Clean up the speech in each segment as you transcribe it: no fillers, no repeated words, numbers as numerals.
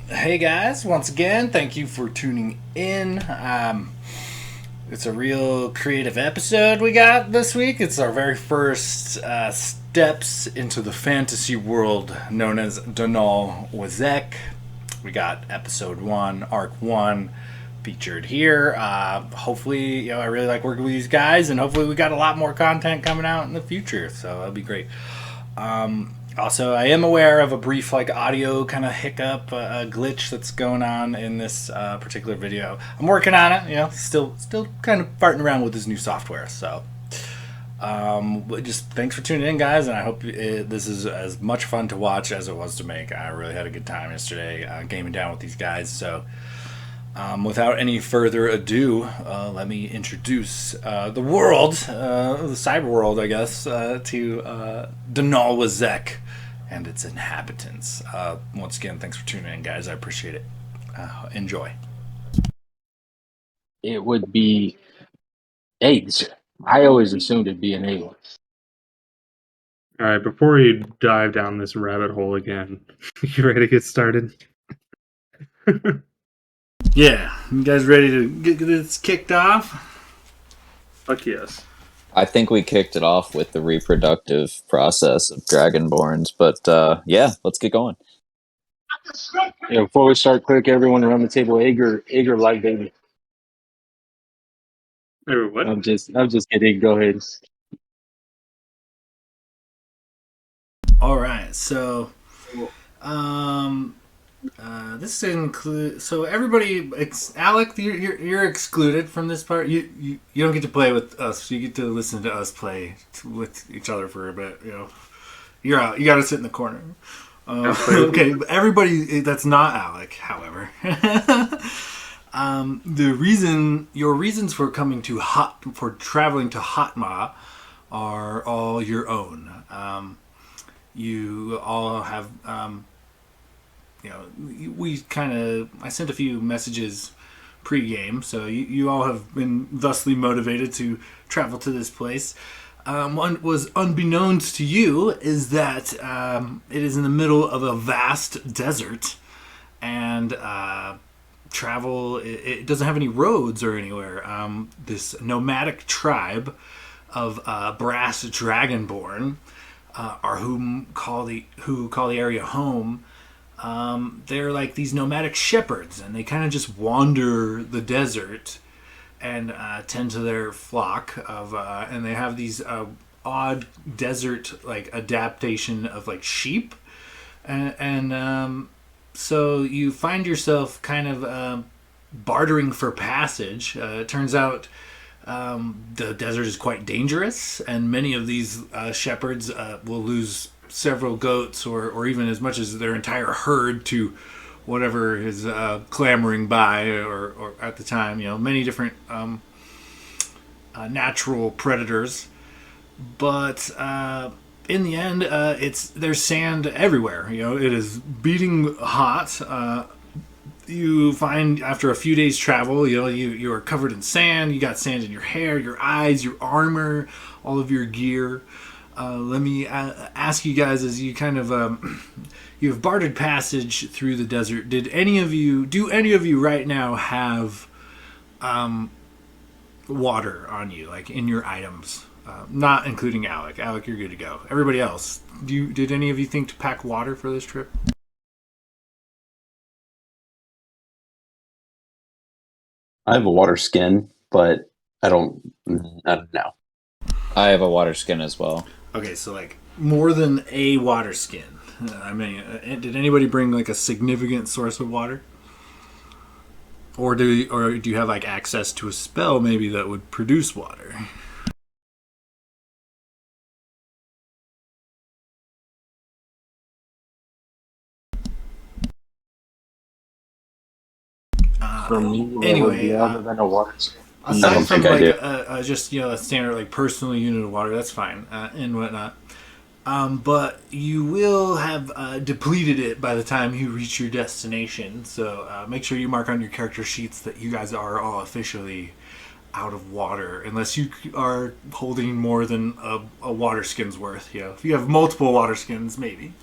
Hey guys, once again, thank you for tuning in. It's a real creative episode we got this week. It's our very first steps into the fantasy world known as Daanal Wisech. We got episode 1, arc 1 featured here. Hopefully, I really like working with these guys, and hopefully we got a lot more content coming out in the future, so that'll be great. Also, I am aware of a brief audio kind of hiccup, glitch that's going on in this particular video. I'm working on it, still kind of farting around with this new software. So, just thanks for tuning in, guys, and I hope this is as much fun to watch as it was to make. I really had a good time yesterday gaming down with these guys. So, without any further ado, let me introduce the world, the cyber world, I guess, to Daanal Wisech and its inhabitants. Once again, thanks for tuning in, guys. I appreciate it. Enjoy. It would be AIDS. I always assumed it'd be an A. All right, before we dive down this rabbit hole again, you ready to get started? Yeah, you guys ready to get this kicked off? Fuck yes. I think we kicked it off with the reproductive process of Dragonborns, but yeah, let's get going. Yeah, before we start, click everyone around the table. Ager like baby. What? I'm just kidding. Go ahead. All right, so this includes, so everybody, Alec, you're excluded from this part. You don't get to play with us. You get to listen to us play with each other for a bit. You're out. You got to sit in the corner. Okay, but everybody that's not Alec, however, your reasons for coming to traveling to Hatma are all your own. You all have. I sent a few messages pre-game, so you all have been thusly motivated to travel to this place. What was unbeknownst to you is that it is in the middle of a vast desert, and travel, it doesn't have any roads or anywhere. This nomadic tribe of brass dragonborn, who call the area home. They're like these nomadic shepherds, and they kind of just wander the desert and tend to their flock of, and they have these odd desert adaptation of sheep, and so you find yourself kind of bartering for passage. It turns out the desert is quite dangerous, and many of these shepherds will lose several goats or even as much as their entire herd to whatever is clamoring by or at the time, many different natural predators, but in the end there's sand everywhere. It is beating hot. You find after a few days travel, you are covered in sand. You got sand in your hair, your eyes, your armor, all of your gear. Let me ask you guys, as you kind of you have bartered passage through the desert. Do any of you right now have water on you, in your items? Not including Alec. Alec, you're good to go. Everybody else, did any of you think to pack water for this trip? I have a water skin, but I don't know. I have a water skin as well. Okay, so more than a water skin. I mean, did anybody bring a significant source of water? Or do you have access to a spell maybe that would produce water? For me, what would Anyway, be other than a water skin? I aside don't from think I do. just a standard like personal unit of water, that's fine and whatnot. But you will have depleted it by the time you reach your destination. So make sure you mark on your character sheets that you guys are all officially out of water, unless you are holding more than a water skin's worth. If you have multiple water skins, maybe.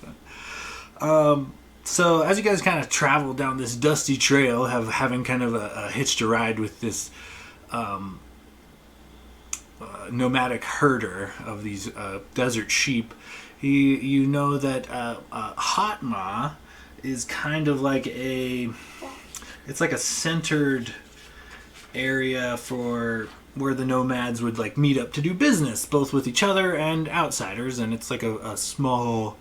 So as you guys kind of travel down this dusty trail, having kind of a hitched a ride with this nomadic herder of these desert sheep, you know that Hatma is kind of like it's like a centered area for where the nomads would like meet up to do business, both with each other and outsiders, and it's like a small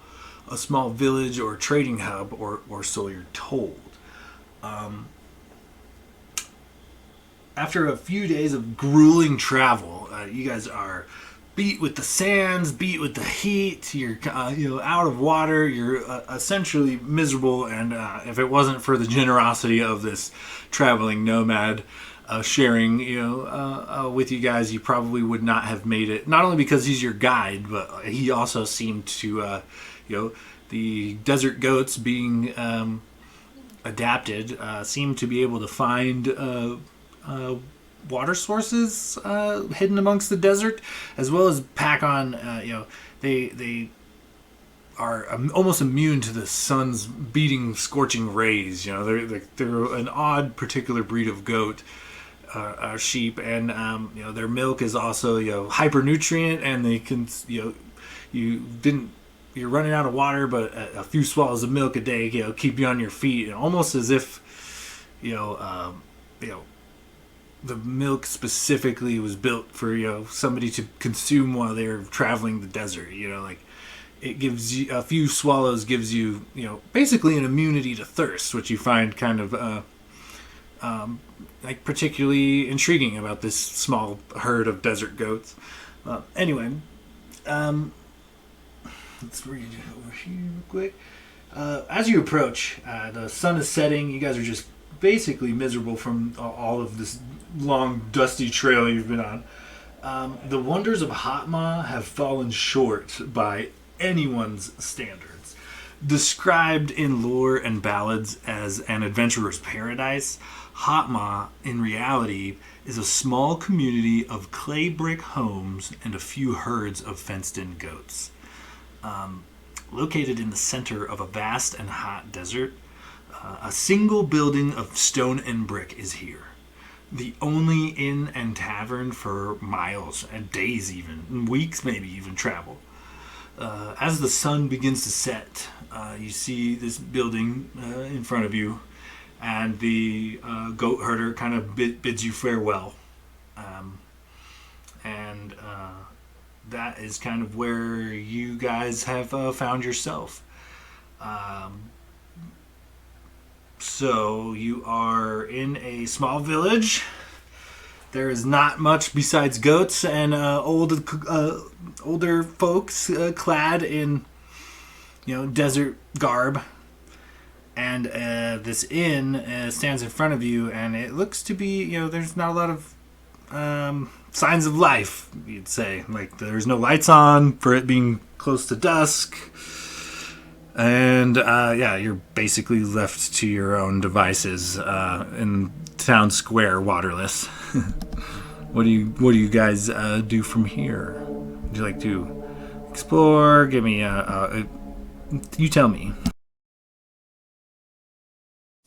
village or trading hub, or so you're told. After a few days of grueling travel, you guys are beat with the sands, beat with the heat. You're out of water. You're essentially miserable. And if it wasn't for the generosity of this traveling nomad sharing, with you guys, you probably would not have made it. Not only because he's your guide, but he also seemed to, the desert goats being adapted, seem to be able to find water sources hidden amongst the desert, as well as pack on. They are almost immune to the sun's beating, scorching rays. They're an odd, particular breed of goat, sheep, and their milk is also hypernutrient, and they can you're running out of water, but a few swallows of milk a day keep you on your feet, almost as if the milk specifically was built for somebody to consume while they're traveling the desert. It gives you a few swallows, gives you basically an immunity to thirst, which you find kind of like particularly intriguing about this small herd of desert goats. Anyway, let's read over here real quick. As you approach, the sun is setting. You guys are just basically miserable from all of this long, dusty trail you've been on. The wonders of Hatma have fallen short by anyone's standards. Described in lore and ballads as an adventurer's paradise, Hatma, in reality, is a small community of clay brick homes and a few herds of fenced-in goats. Located in the center of a vast and hot desert, a single building of stone and brick is here. The only inn and tavern for miles and days, even weeks, maybe even travel. As the sun begins to set, you see this building in front of you, and the goat herder kind of bids you farewell. And that is kind of where you guys have found yourself. So you are in a small village. There is not much besides goats and older folks clad in desert garb. And this inn stands in front of you, and it looks to be there's not a lot of signs of life, you'd say. Like, there's no lights on for it being close to dusk. And you're basically left to your own devices in town square, waterless. What do you guys do from here? Would you like to explore? Give me you tell me.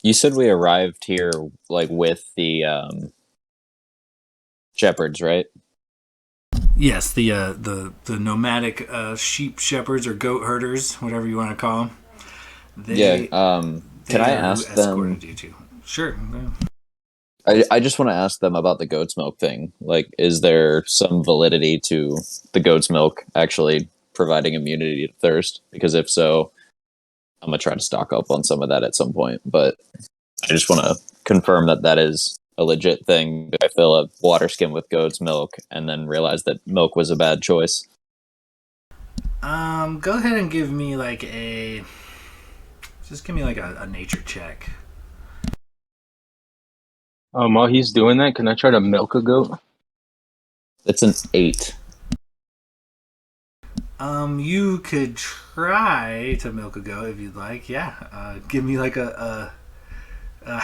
You said we arrived here like with the shepherds, right? Yes, the nomadic sheep shepherds or goat herders, whatever you want to call them. Can I ask them? You to. Sure. I just want to ask them about the goat's milk thing. Like, is there some validity to the goat's milk actually providing immunity to thirst? Because if so, I'm gonna try to stock up on some of that at some point. But I just want to confirm that is a legit thing. I fill a water skin with goat's milk and then realize that milk was a bad choice. Go ahead and give me give me a nature check. While he's doing that, can I try to milk a goat? It's an 8. You could try to milk a goat if you'd like. Yeah. Give me like how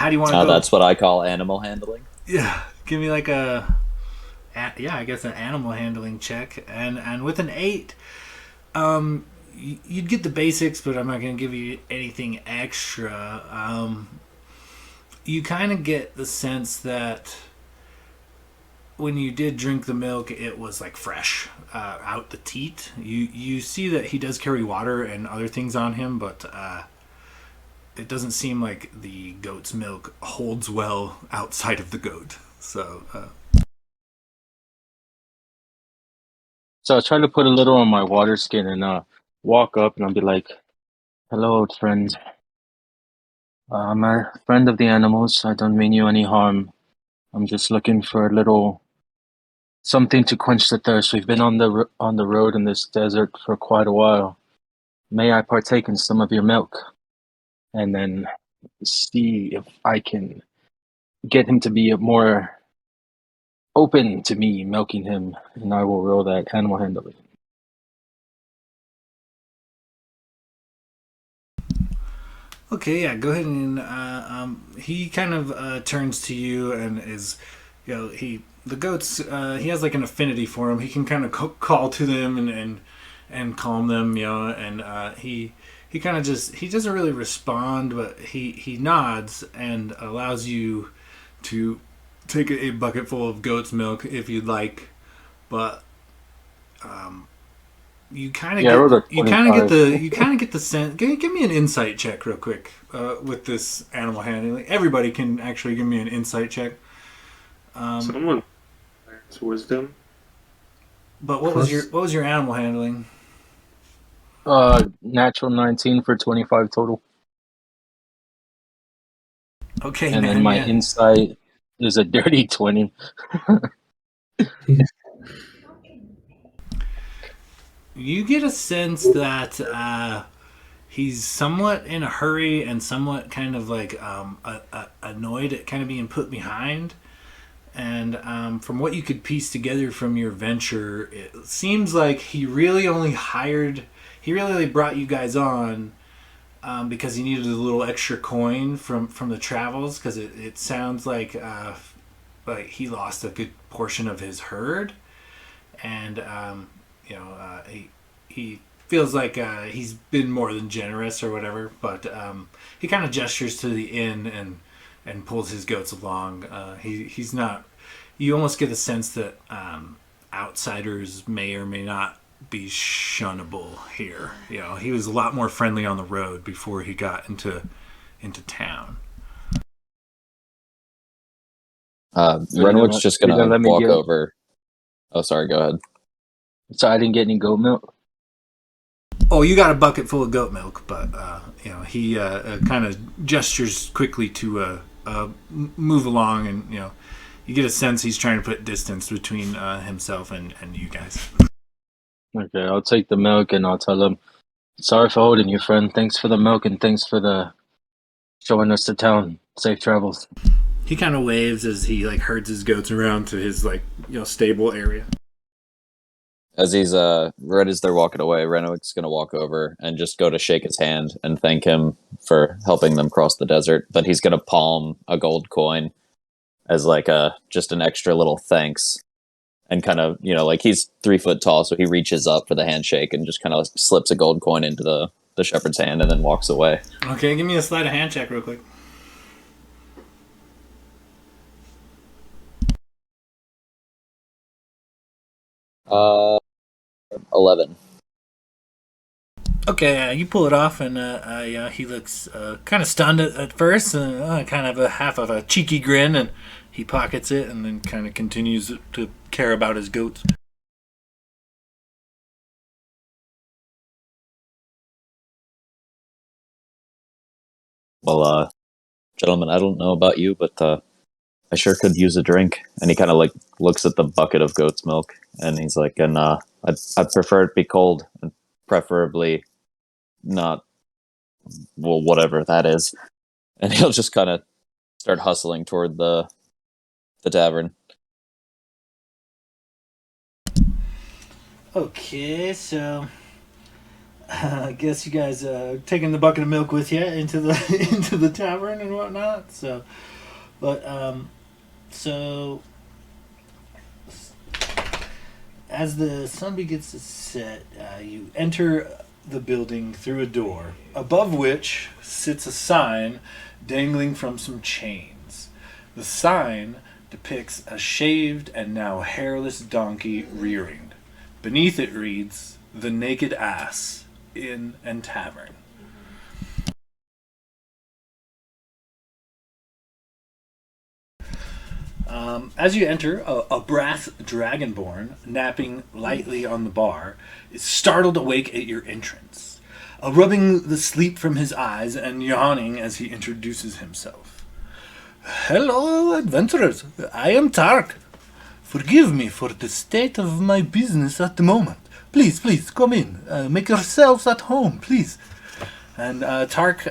do you want to go? That's what I call animal handling. Yeah. Give me like yeah, I guess an animal handling check, and with an 8, you'd get the basics, but I'm not going to give you anything extra. You kind of get the sense that when you did drink the milk, it was like fresh out the teat. You see that he does carry water and other things on him, but it doesn't seem like the goat's milk holds well outside of the goat. So So I try to put a little on my water skin and walk up and I'll be like, "Hello, old friend. I'm a friend of the animals. I don't mean you any harm. I'm just looking for a little something to quench the thirst. We've been on the road in this desert for quite a while. May I partake in some of your milk, and then see if I can get him to be more open to me milking him, and I will roll that animal handling." okay, yeah, go ahead and he kind of turns to you and is, the goats. He has like an affinity for them. He can kind of call to them and calm them, and he kind of just he doesn't really respond, but he nods and allows you to take a bucket full of goat's milk if you'd like, but you kind of Yeah, I rolled a you kind of get 25. you kind of get the sense. Give me an insight check real quick with this animal handling. Everybody can actually give me an insight check. Someone has wisdom. But what was your animal handling? Natural 19 for 25 total, Okay, and man. then my Yeah. insight is a dirty 20. You get a sense that he's somewhat in a hurry and somewhat kind of like annoyed at kind of being put behind. And from what you could piece together from your venture, it seems like he really brought you guys on because he needed a little extra coin from the travels, because it sounds like he lost a good portion of his herd, and he feels like he's been more than generous or whatever, but he kind of gestures to the inn and pulls his goats along. He's not. You almost get a sense that outsiders may or may not be shunnable here. He was a lot more friendly on the road before he got into town. Renwick's just You're gonna let me walk get. over. Oh, sorry. Go ahead. So I didn't get any goat milk. Oh, you got a bucket full of goat milk, but he kind of gestures quickly to move along, and you get a sense he's trying to put distance between himself and you guys. Okay, I'll take the milk and I'll tell him, "Sorry for holding you, friend. Thanks for the milk and thanks for the showing us the town. Safe travels." He kind of waves as he like herds his goats around to his stable area. As he's right as they're walking away, Renwick's gonna walk over and just go to shake his hand and thank him for helping them cross the desert. But he's gonna palm a gold coin as like just an extra little thanks, and kind of like he's 3 foot tall, so he reaches up for the handshake and just kind of slips a gold coin into the shepherd's hand and then walks away. Okay, give me a sleight of hand check real quick. 11. Okay, you pull it off, and he looks kind of stunned at first, and kind of half of a cheeky grin, and he pockets it, and then kind of continues to care about his goats. Well, gentlemen, I don't know about you, but I sure could use a drink. And he kind of like looks at the bucket of goat's milk, and he's like, and I'd prefer it be cold, and preferably not, well, whatever that is. And he'll just kind of start hustling toward the the tavern. Okay, so I guess you guys taking the bucket of milk with you into the into the tavern and whatnot. So, but so as the sun begins to set, you enter the building through a door, above which sits a sign dangling from some chains. The sign depicts a shaved and now hairless donkey rearing. Beneath it reads, "The Naked Ass, Inn and Tavern." As you enter, a brass dragonborn, napping lightly on the bar, is startled awake at your entrance, rubbing the sleep from his eyes and yawning as he introduces himself. "Hello, adventurers. I am Tark. Forgive me for the state of my business at the moment. Please, come in. Make yourselves at home, please." And Tark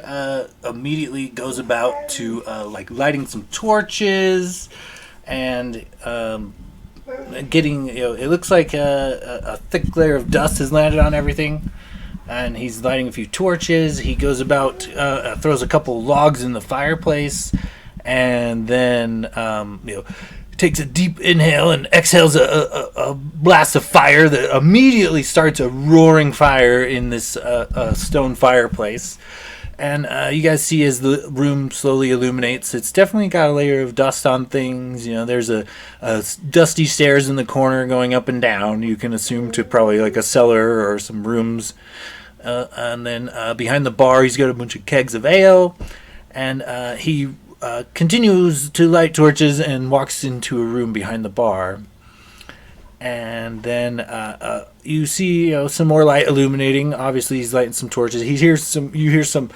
immediately goes about to lighting some torches and getting, it looks like a thick layer of dust has landed on everything. And he's lighting a few torches. He goes about, throws a couple logs in the fireplace, and then takes a deep inhale and exhales a blast of fire that immediately starts a roaring fire in this stone fireplace. And you guys see as the room slowly illuminates, it's definitely got a layer of dust on things. There's a dusty stairs in the corner going up and down. You can assume to probably like a cellar or some rooms. And then behind the bar, he's got a bunch of kegs of ale. And he continues to light torches and walks into a room behind the bar. And then you see some more light illuminating. Obviously, he's lighting some torches. You hear some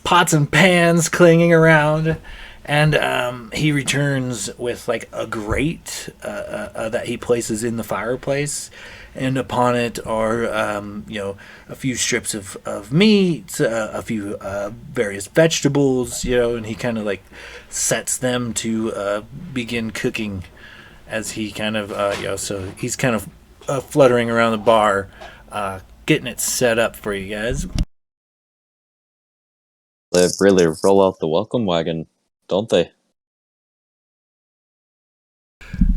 pots and pans clanging around, and he returns with like a grate that he places in the fireplace. And upon it are a few strips of meat, a few various vegetables, and he kind of like sets them to begin cooking. As he kind of, so he's kind of fluttering around the bar, getting it set up for you guys. They really roll out the welcome wagon, don't they?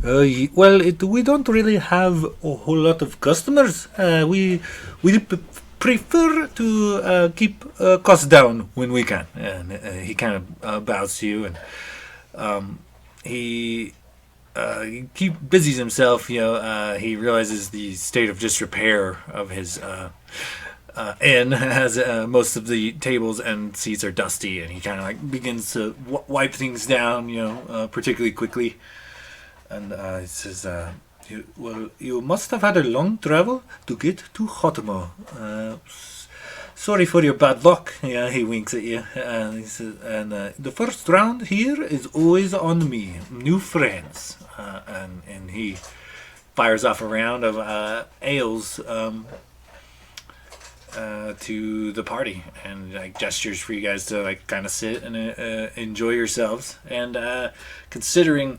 Well, we don't really have a whole lot of customers. We prefer to keep costs down when we can. And he kind of bows to you, and he busies himself. He realizes the state of disrepair of his inn, as most of the tables and seats are dusty, and he kind of like begins to wipe things down, particularly quickly. And he says, you must have had a long travel to get to Hotmo. Sorry for your bad luck." He winks at you. And he says, "And the first round here is always on me. New friends." And he fires off a round of ales to the party, and like gestures for you guys to like kind of sit and enjoy yourselves. And considering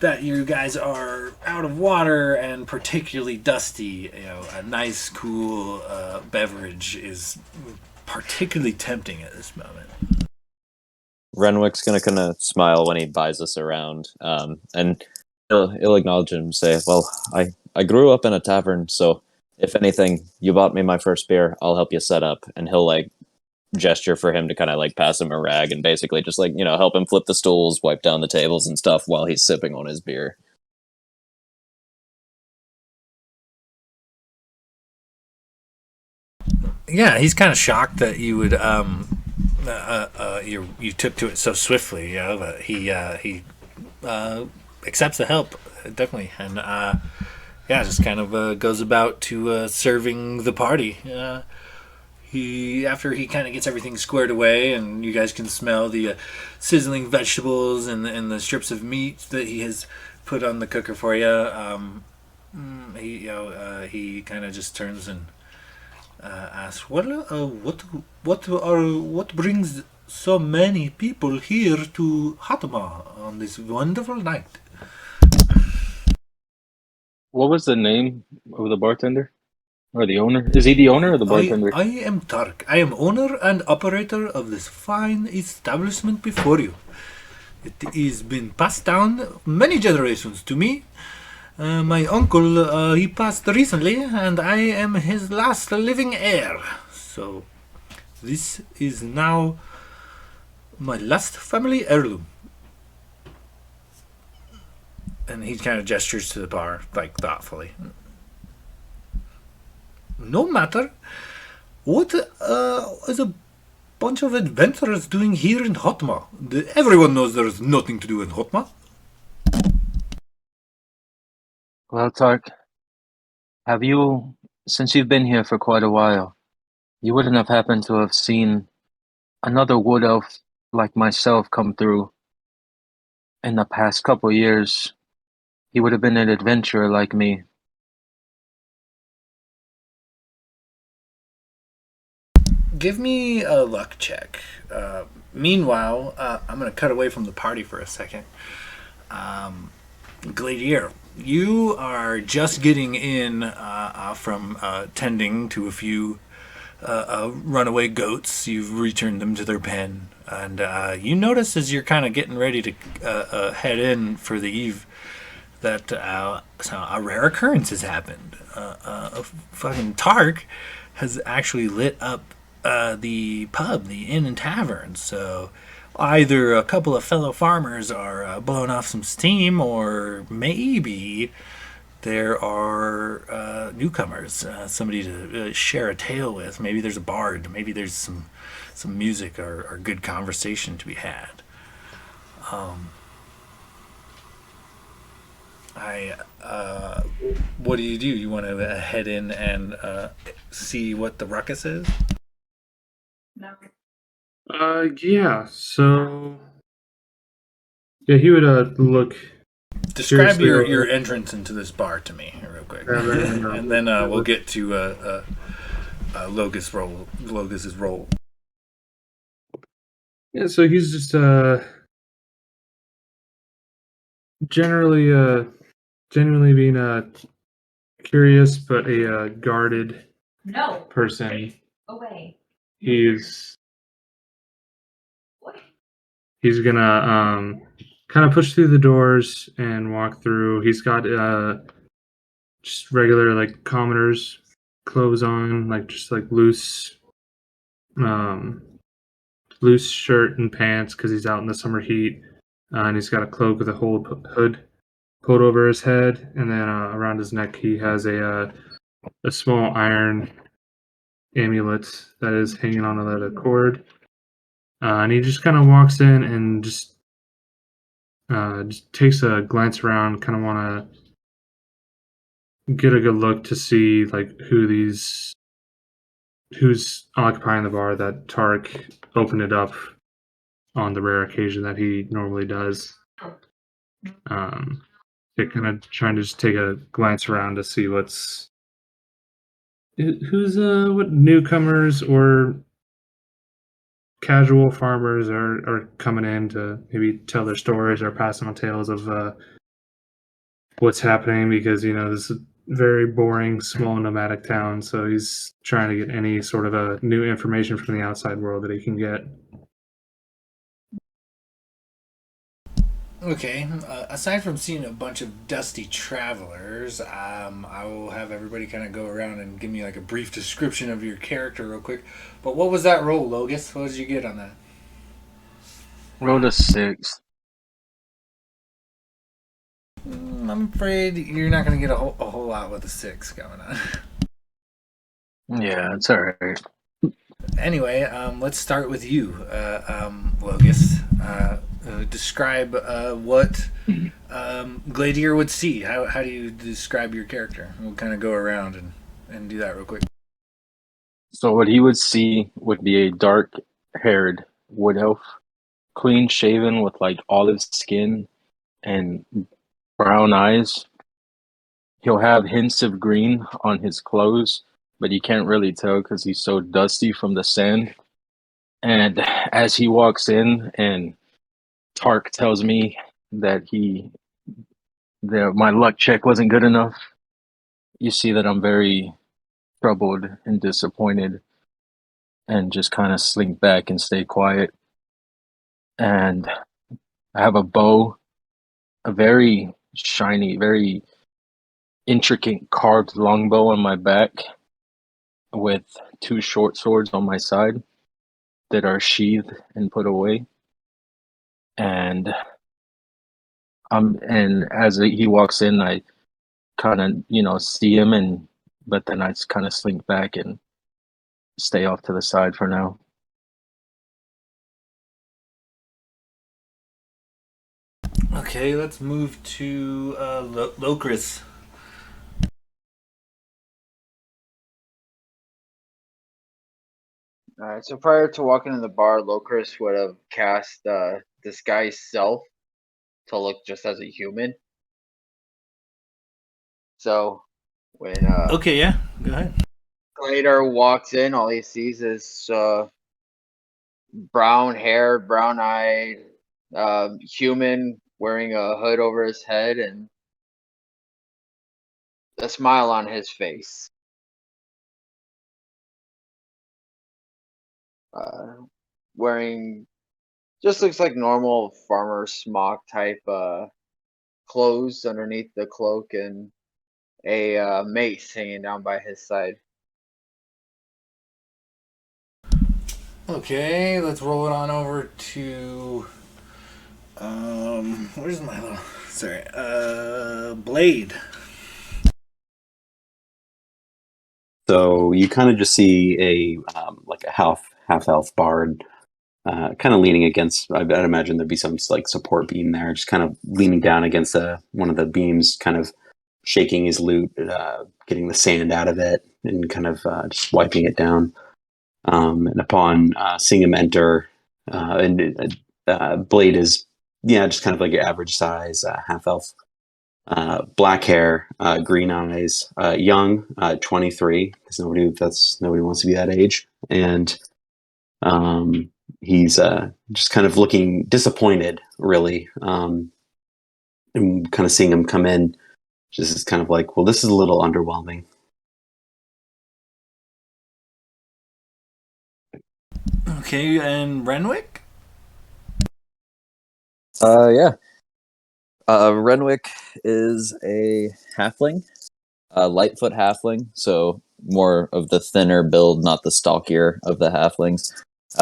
that you guys are out of water and particularly dusty, a nice cool beverage is particularly tempting at this moment. Renwick's gonna kind of smile when he buys us around, and he'll acknowledge him and say, "Well, I grew up in a tavern, so if anything, you bought me my first beer, I'll help you set up." And he'll like gesture for him to kind of like pass him a rag and basically just like, help him flip the stools, wipe down the tables and stuff while he's sipping on his beer. Yeah, he's kind of shocked that you would you took to it so swiftly. But he accepts the help, definitely, and just kind of goes about to serving the party. After he kind of gets everything squared away, and you guys can smell the sizzling vegetables and the strips of meat that he has put on the cooker for you. He kind of just turns and asks, "Well, what brings so many people here to Hatma on this wonderful night?" What was the name of the bartender? Or the owner? Is he the owner or the bartender? I am Tark. I am owner and operator of this fine establishment before you. It has been passed down many generations to me. My uncle, he passed recently, and I am his last living heir. So, this is now my last family heirloom. And he kind of gestures to the bar, like thoughtfully. No matter. What is a bunch of adventurers doing here in Hotma? Everyone knows there's nothing to do in Hotma. Well, Tark, since you've been here for quite a while, you wouldn't have happened to have seen another wood elf like myself come through in the past couple years. He would have been an adventurer like me. Give me a luck check. Meanwhile, I'm going to cut away from the party for a second. Gladier, you are just getting in from tending to a few runaway goats. You've returned them to their pen. And you notice as you're kind of getting ready to head in for the eve that a rare occurrence has happened. Fucking Tark has actually lit up the pub, the inn and tavern. So either a couple of fellow farmers are blowing off some steam, or maybe there are newcomers, somebody to share a tale with. Maybe there's a bard. Maybe there's some music or good conversation to be had. What do? You want to head in and see what the ruckus is? No. Yeah. So, yeah, he would look. Describe Seriously, your entrance into this bar to me real quick, and then we'll get to Logus's role. Yeah. So he's just generally being curious, but a guarded No. person. Away. He's What? gonna kind of push through the doors and walk through. He's got just regular like commoners clothes on, like just like loose shirt and pants because he's out in the summer heat, and he's got a cloak with a hood pulled over his head, and then around his neck he has a small iron amulet that is hanging on a leather cord, and he just kind of walks in and just takes a glance around, kind of want to get a good look to see like who's occupying the bar that Tark opened it up on the rare occasion that he normally does. They're kind of trying to just take a glance around to see what newcomers or casual farmers are coming in to maybe tell their stories or pass on tales of what's happening, because this is a very boring small nomadic town, so he's trying to get any sort of new information from the outside world that he can get. Okay. Aside from seeing a bunch of dusty travelers, I will have everybody kind of go around and give me like a brief description of your character real quick. But what was that roll, Logus? What did you get on that? Rolled a 6. I'm afraid you're not going to get a whole lot with a 6 going on. Yeah, it's alright. Anyway, let's start with you, Logus. Describe what Gladier would see. How do you describe your character? We'll kind of go around and do that real quick. So what he would see would be a dark-haired wood elf, clean shaven with like olive skin and brown eyes. He'll have hints of green on his clothes, but you can't really tell because he's so dusty from the sand. And as he walks in, and Tark tells me that my luck check wasn't good enough, you see that I'm very troubled and disappointed, and just kind of slink back and stay quiet. And I have a bow, a very shiny, very intricate carved longbow on my back, with two short swords on my side that are sheathed and put away. And as he walks in, I kind of see him, but then I just kind of slink back and stay off to the side for now. Okay, let's move to Locris. Alright, so prior to walking in the bar, Locris would have cast Disguise Self to look just as a human. So when Okay, yeah, go ahead. Slater walks in, all he sees is brown hair, brown eyed human wearing a hood over his head and a smile on his face. Wearing just looks like normal farmer smock type clothes underneath the cloak and a mace hanging down by his side. Okay, let's roll it on over to where's my little Blade. So you kind of just see a like a half elf bard, kind of leaning against. I'd imagine there'd be some like support beam there, just kind of leaning down against one of the beams, kind of shaking his lute, getting the sand out of it, and kind of just wiping it down. And upon seeing him enter, Blade is just kind of like your average size half elf. Black hair, green eyes, young, 23, because nobody wants to be that age. And he's just kind of looking disappointed, really. And kind of seeing him come in, just is kind of like, well, this is a little underwhelming. Okay, and Renwick? Yeah. Renwick is a halfling, a Lightfoot halfling, so more of the thinner build, not the stockier of the halflings,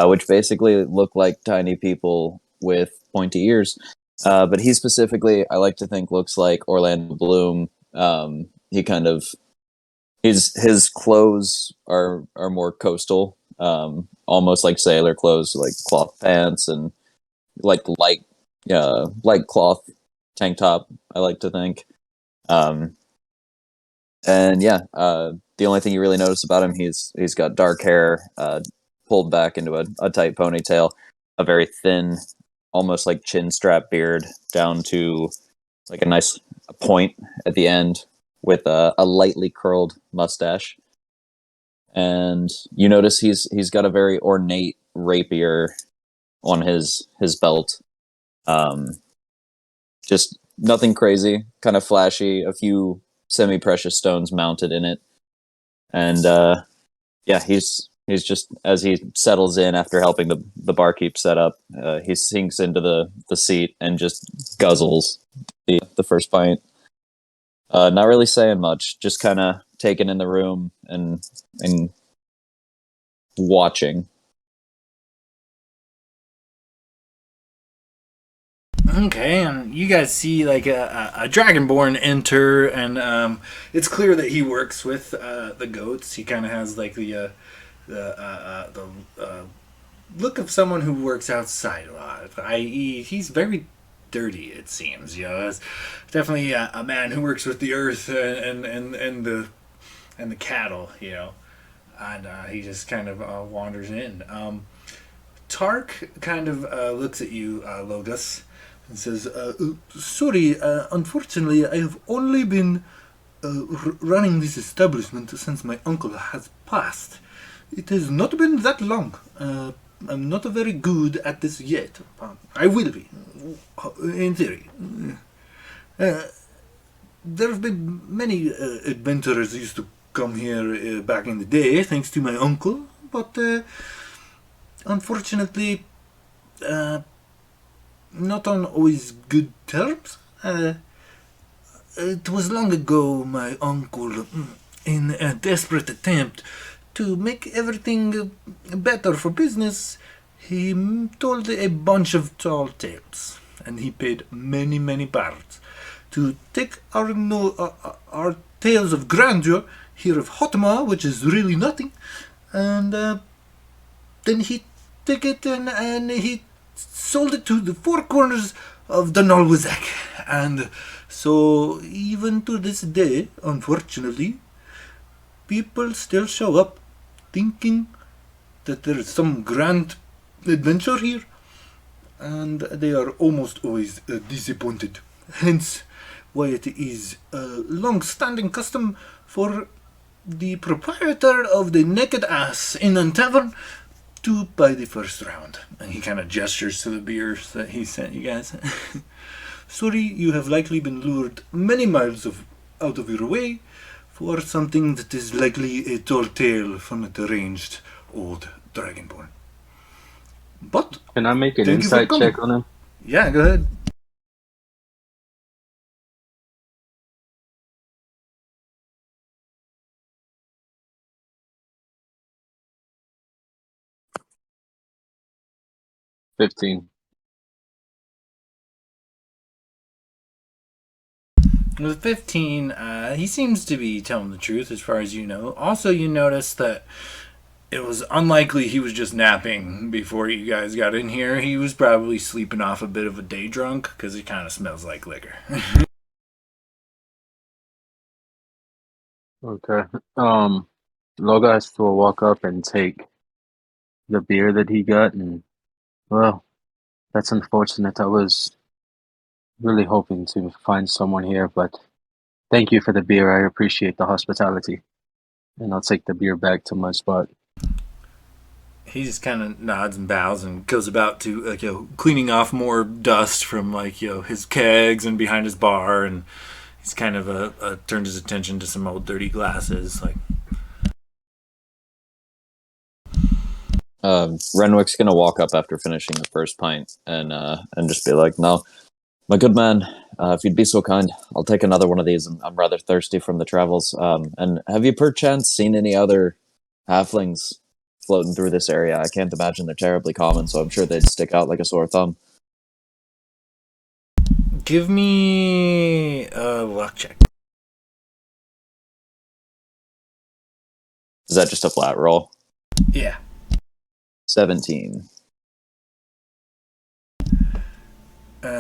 which basically look like tiny people with pointy ears. But he specifically, I like to think, looks like Orlando Bloom. He kind of his clothes are more coastal, almost like sailor clothes, like cloth pants and like light cloth tank top, I like to think. And the only thing you really notice about him, he's got dark hair, pulled back into a tight ponytail, a very thin, almost like chin strap beard down to like a nice point at the end, with a lightly curled mustache. And you notice he's got a very ornate rapier on his belt. Just nothing crazy, kind of flashy, a few semi-precious stones mounted in it. And he's just, as he settles in after helping the barkeep set up, he sinks into the seat and just guzzles the first pint. Not really saying much, just kind of taking in the room and watching. Okay, and you guys see like a dragonborn enter, and it's clear that he works with the goats. He kind of has like the look of someone who works outside a lot. I.e., he's very dirty. It seems, it's definitely a man who works with the earth and the cattle, and he just kind of wanders in. Tark kind of looks at you, Logos, and says, sorry, unfortunately, I have only been running this establishment since my uncle has passed. It has not been that long. I'm not very good at this yet. I will be, in theory. there have been many adventurers used to come here back in the day, thanks to my uncle, but unfortunately, not on always good terms. It was long ago my uncle, in a desperate attempt to make everything better for business, he told a bunch of tall tales, and he paid many, many pirates to take our tales of grandeur here of Hotma, which is really nothing, and then he took it and he sold it to the four corners of Daanal Wisech. And so, even to this day, unfortunately, people still show up thinking that there is some grand adventure here, and they are almost always disappointed. Hence, why it is a long-standing custom for the proprietor of the Naked Ass in a tavern to buy the first round. And he kind of gestures to the beers that he sent you guys. Sorry, you have likely been lured many miles out of your way for something that is likely a tall tale from a deranged old dragonborn. But Can I make an thank you for insight coming. check on him? Yeah, go ahead. $15. With 15, he seems to be telling the truth as far as you know. Also, you notice that it was unlikely he was just napping before you guys got in here. He was probably sleeping off a bit of a day drunk because it kind of smells like liquor. Okay. Logas will walk up and take the beer that he got, and well, that's unfortunate. I was really hoping to find someone here, but thank you for the beer. I appreciate the hospitality. And I'll take the beer back to my spot. He just kind of nods and bows and goes about to cleaning off more dust from his kegs and behind his bar, and he's kind of turned his attention to some old dirty glasses. Renwick's gonna walk up after finishing the first pint and just be like, "No, my good man, if you'd be so kind, I'll take another one of these. I'm rather thirsty from the travels. And have you perchance seen any other halflings floating through this area? I can't imagine they're terribly common, so I'm sure they'd stick out like a sore thumb." Give me a luck check. Is that just a flat roll? Yeah. 17.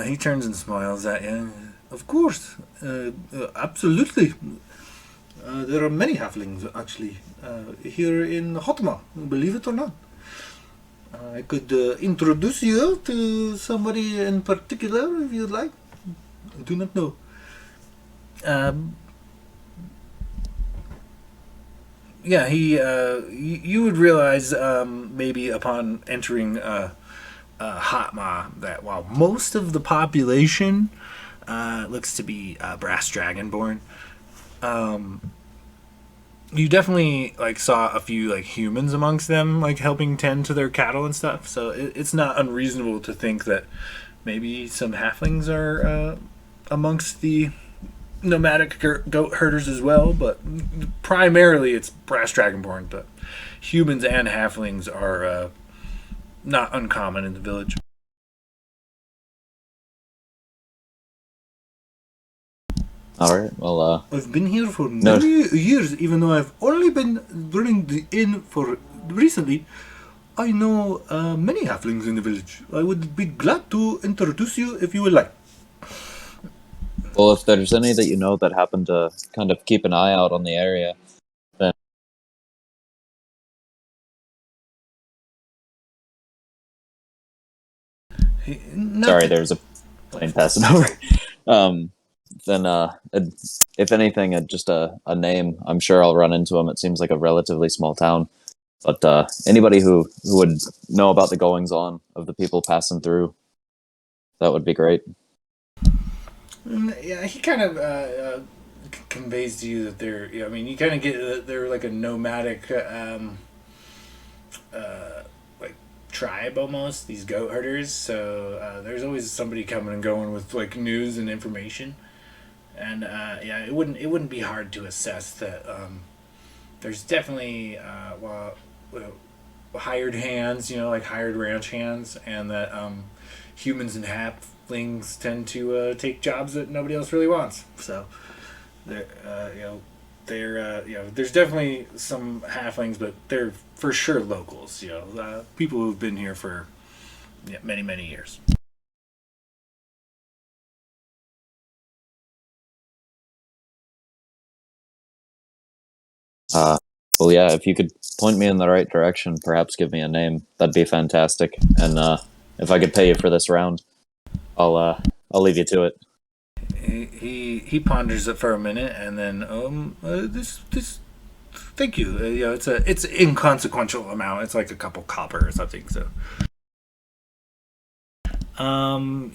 He turns and smiles at you. Of course, absolutely. There are many halflings actually here in Hotma, believe it or not. I could introduce you to somebody in particular if you'd like. I do not know. Yeah, you would realize maybe upon entering Hotma that while most of the population looks to be brass dragonborn, you definitely saw a few humans amongst them helping tend to their cattle and stuff. So it's not unreasonable to think that maybe some halflings are amongst the nomadic goat herders as well, but primarily it's brass dragonborn. But humans and halflings are not uncommon in the village. All right. Well, I've been here for many years, even though I've only been running the inn for recently. I know many halflings in the village. I would be glad to introduce you if you would like. well, if there's any that you know that happen to kind of keep an eye out on the area, then sorry, there's a plane passing over. Then if anything, just a name. I'm sure I'll run into him. It seems like a relatively small town, but anybody who would know about the goings on of the people passing through, that would be great. Yeah, he kind of conveys to you that they're. I mean, you kind of get that they're like a nomadic, like tribe almost. These goat herders. So there's always somebody coming and going with like news and information. And yeah, it wouldn't be hard to assess that. There's definitely hired hands, like hired ranch hands, and that humans and halflings tend to take jobs that nobody else really wants. So, they're, there's definitely some halflings, but they're for sure locals. People who've been here for many many years. Well, yeah, if you could point me in the right direction, perhaps give me a name, that'd be fantastic. And if I could pay you for this round, I'll leave you to it. He ponders it for a minute, and then this thank you. It's inconsequential amount. It's like a couple copper or something. So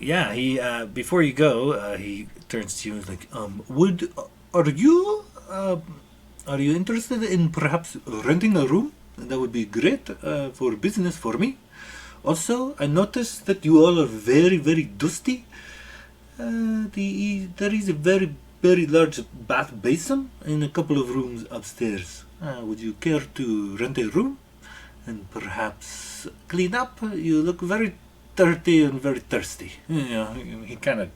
yeah, he before you go, he turns to you and is like, would are you are you interested in perhaps renting a room? That would be great for business for me. Also, I noticed that you all are very, very dusty. There is a very, very large bath basin in a couple of rooms upstairs. Would you care to rent a room and perhaps clean up? You look very dirty and very thirsty. He kind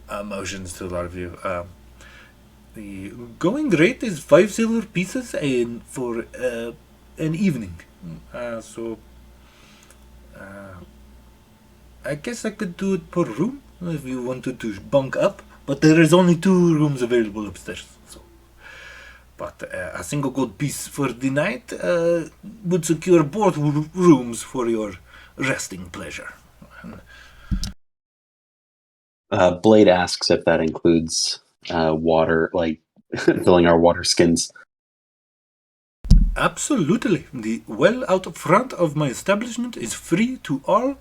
of motions to a lot of you. The going rate is 5 silver pieces for an evening. So I guess I could do it per room if you wanted to bunk up, but there is only 2 rooms available upstairs. So, but a single gold piece for the night would secure both rooms for your resting pleasure. Blade asks if that includes water, like filling our water skins. Absolutely. The well out front of my establishment is free to all,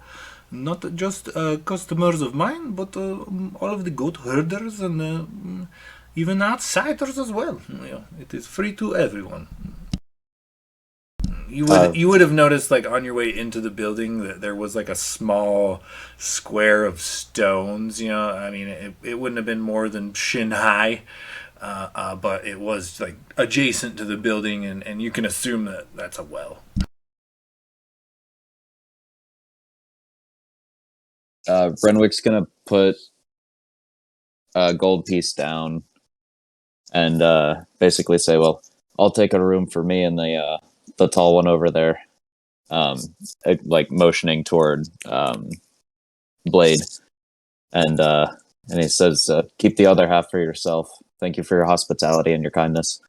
not just customers of mine, but all of the goat herders and even outsiders as well. It is free to everyone. You would have noticed, like on your way into the building, that there was like a small square of stones. I mean, it wouldn't have been more than shin high. But it was like adjacent to the building, and you can assume that that's a well. Renwick's gonna put a gold piece down and basically say, "Well, I'll take a room for me and the tall one over there." Like motioning toward Blade, and he says, "Keep the other half for yourself. Thank you for your hospitality and your kindness."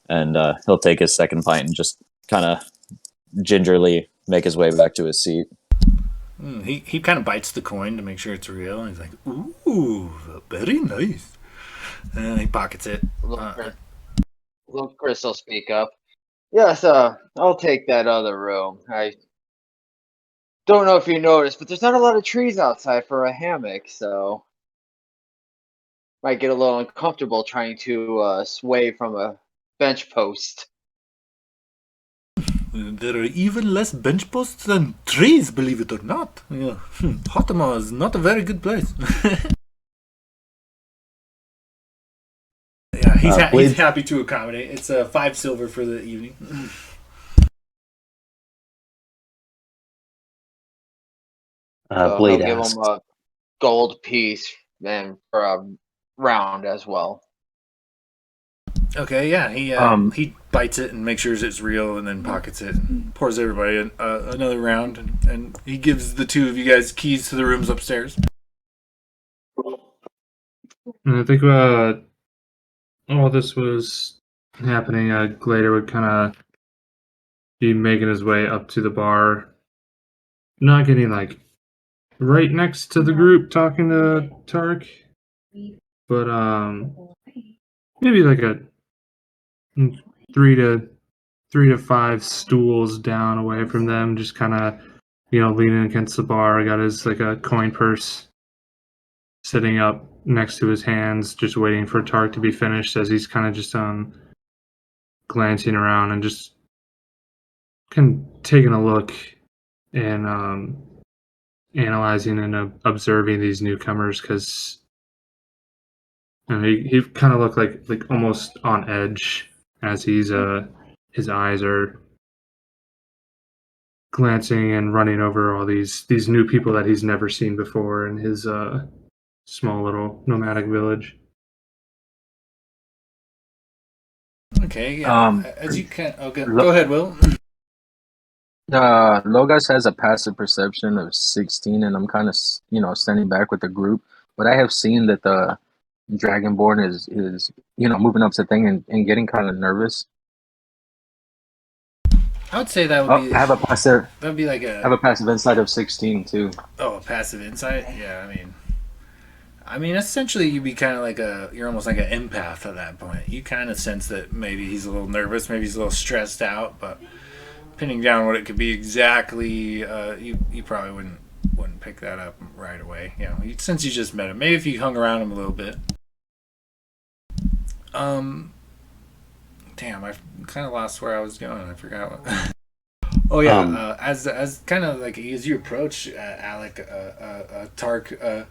And he'll take his second pint and just kind of gingerly make his way back to his seat. He kind of bites the coin to make sure it's real, and he's like, "Ooh, very nice." And he pockets it. Little Chris will speak up. Yes, I'll take that other room. I don't know if you noticed, but there's not a lot of trees outside for a hammock, so might get a little uncomfortable trying to sway from a bench post. There are even less bench posts than trees, believe it or not. Yeah. Hotama is not a very good place. Yeah, he's happy to accommodate. It's 5 silver for the evening. Blade He'll give asks, him a gold piece and for a round as well. Okay, yeah, he bites it and makes sure it's real, and then pockets it, and pours everybody another round, and he gives the 2 of you guys keys to the rooms upstairs. And I think while this was happening, Glader would kind of be making his way up to the bar, not getting like right next to the group talking to Tark, but maybe like a 3 to 5 stools down away from them, just kind of leaning against the bar. Got his like a coin purse sitting up next to his hands, just waiting for Tark to be finished as he's kind of just glancing around and just kind of taking a look and analyzing and observing these newcomers because he kind of looked like almost on edge as he's his eyes are glancing and running over all these new people that he's never seen before in his small little nomadic village. Okay, yeah. As you can, go ahead, Will. Logas has a passive perception of 16, and I'm kind of, standing back with the group. But I have seen that the Dragonborn is moving up to thing and getting kind of nervous. I would say that would be. I have a passive. That would be like I have a passive insight of 16 too. Oh, a passive insight. Yeah, I mean, essentially, you'd be kind of like you're almost like an empath at that point. You kind of sense that maybe he's a little nervous, maybe he's a little stressed out, but pinning down what it could be exactly, you probably wouldn't pick that up right away. Since you just met him, maybe if you hung around him a little bit. Damn, I kind of lost where I was going. I forgot what. Oh yeah, as kind of like as you approach Alec, Tark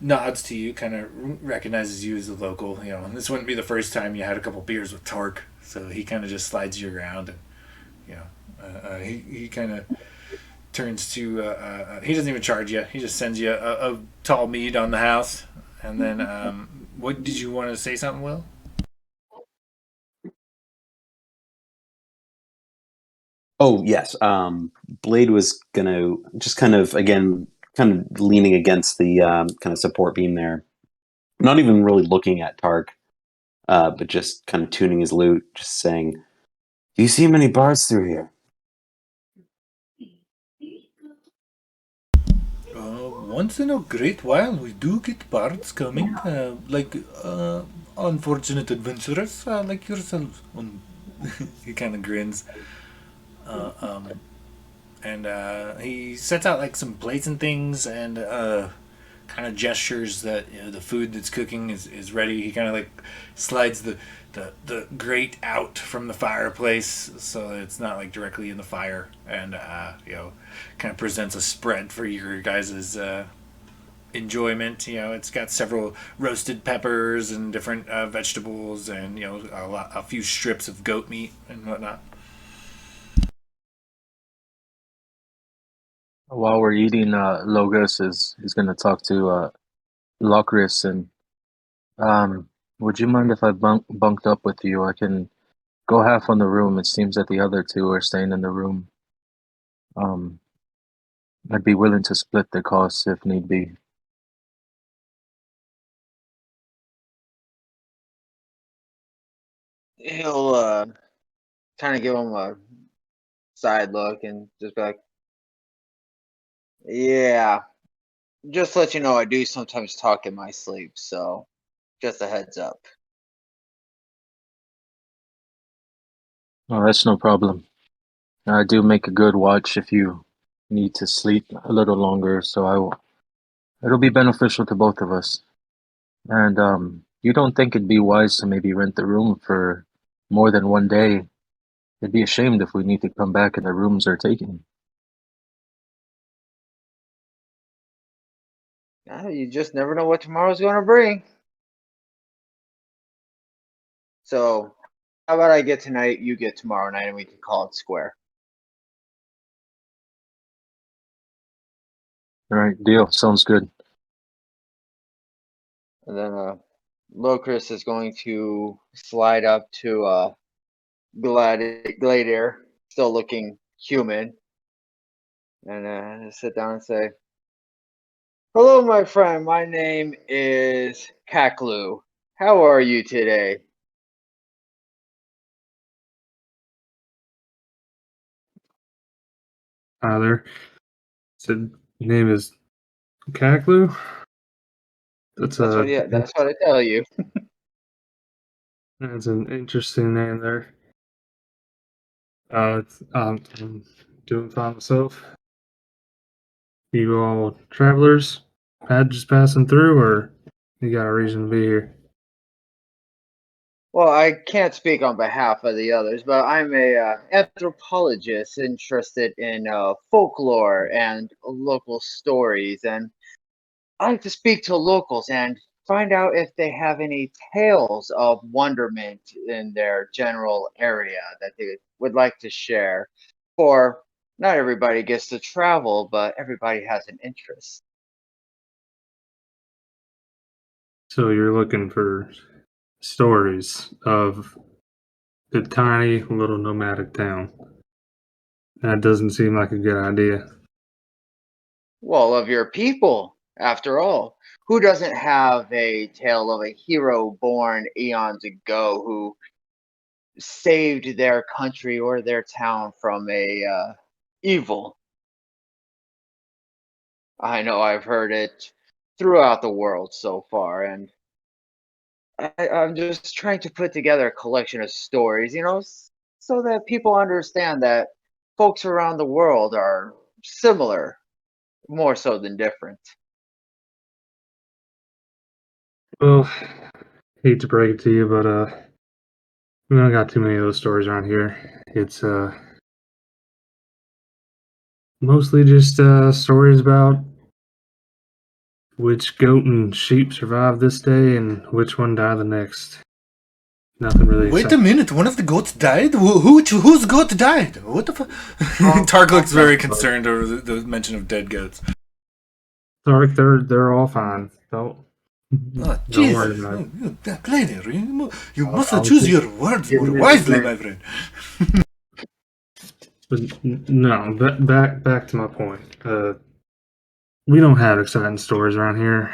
nods to you, kind of recognizes you as a local. This wouldn't be the first time you had a couple beers with Tark, so he kind of just slides you around, and he kind of turns to. He doesn't even charge you. He just sends you a tall mead on the house, and then what did you want to say something, Will? Oh yes, Blade was gonna just kind of leaning against the kind of support beam there, not even really looking at Tark, but just kind of tuning his lute, just saying, "Do you see many bards through here?" Once in a great while, we do get bards coming, unfortunate adventurers like yourselves. He kind of grins. And he sets out like some plates and things and kind of gestures that the food that's cooking is ready. He kind of like slides the grate out from the fireplace so that it's not like directly in the fire, and kind of presents a spread for your guys' enjoyment. It's got several roasted peppers and different vegetables, and a few strips of goat meat and whatnot. While we're eating, Logos is going to talk to Locris and would you mind if I bunked up with you? I can go half on the room. It seems that the other two are staying in the room. I'd be willing to split the costs if need be. He'll kind of give him a side look and just be like, "Yeah, just to let you know, I do sometimes talk in my sleep, so just a heads up." Oh, that's no problem. I do make a good watch if you need to sleep a little longer, so it'll be beneficial to both of us. And you don't think it'd be wise to maybe rent the room for more than one day? It'd be ashamed if we need to come back and the rooms are taken. You just never know what tomorrow's going to bring. So, how about I get tonight, you get tomorrow night, and we can call it square. All right, deal. Sounds good. And then Locris is going to slide up to Gladiator, still looking human, and sit down and say, "Hello, my friend. My name is Kaklu. How are you today?" There said name is Kaklu. That's what I tell you. That's an interesting name there. I'm doing fine myself. You all travelers? Just passing through, or you got a reason to be here? Well, I can't speak on behalf of the others, but I'm a anthropologist interested in folklore and local stories, and I like to speak to locals and find out if they have any tales of wonderment in their general area that they would like to share. For not everybody gets to travel, but everybody has an interest. So you're looking for stories of the tiny little nomadic town. That doesn't seem like a good idea. Well, of your people, after all. Who doesn't have a tale of a hero born eons ago who saved their country or their town from a evil? I know I've heard it throughout the world so far, and I'm just trying to put together a collection of stories, so that people understand that folks around the world are similar, more so than different. Well, hate to break it to you, but we don't got too many of those stories around here. It's mostly just stories about which goat and sheep survived this day and which one died the next. Nothing really Wait a exciting. minute, one of the goats died? Whose goat died? What the fuck? Tark looks very concerned over the mention of dead goats. Sorry, they're all fine. Don't Oh, don't worry about it. Jesus. Kleiner, you must I'll choose keep your words more giving it wisely, back. my friend. But no, back to my point. We don't have exciting stories around here.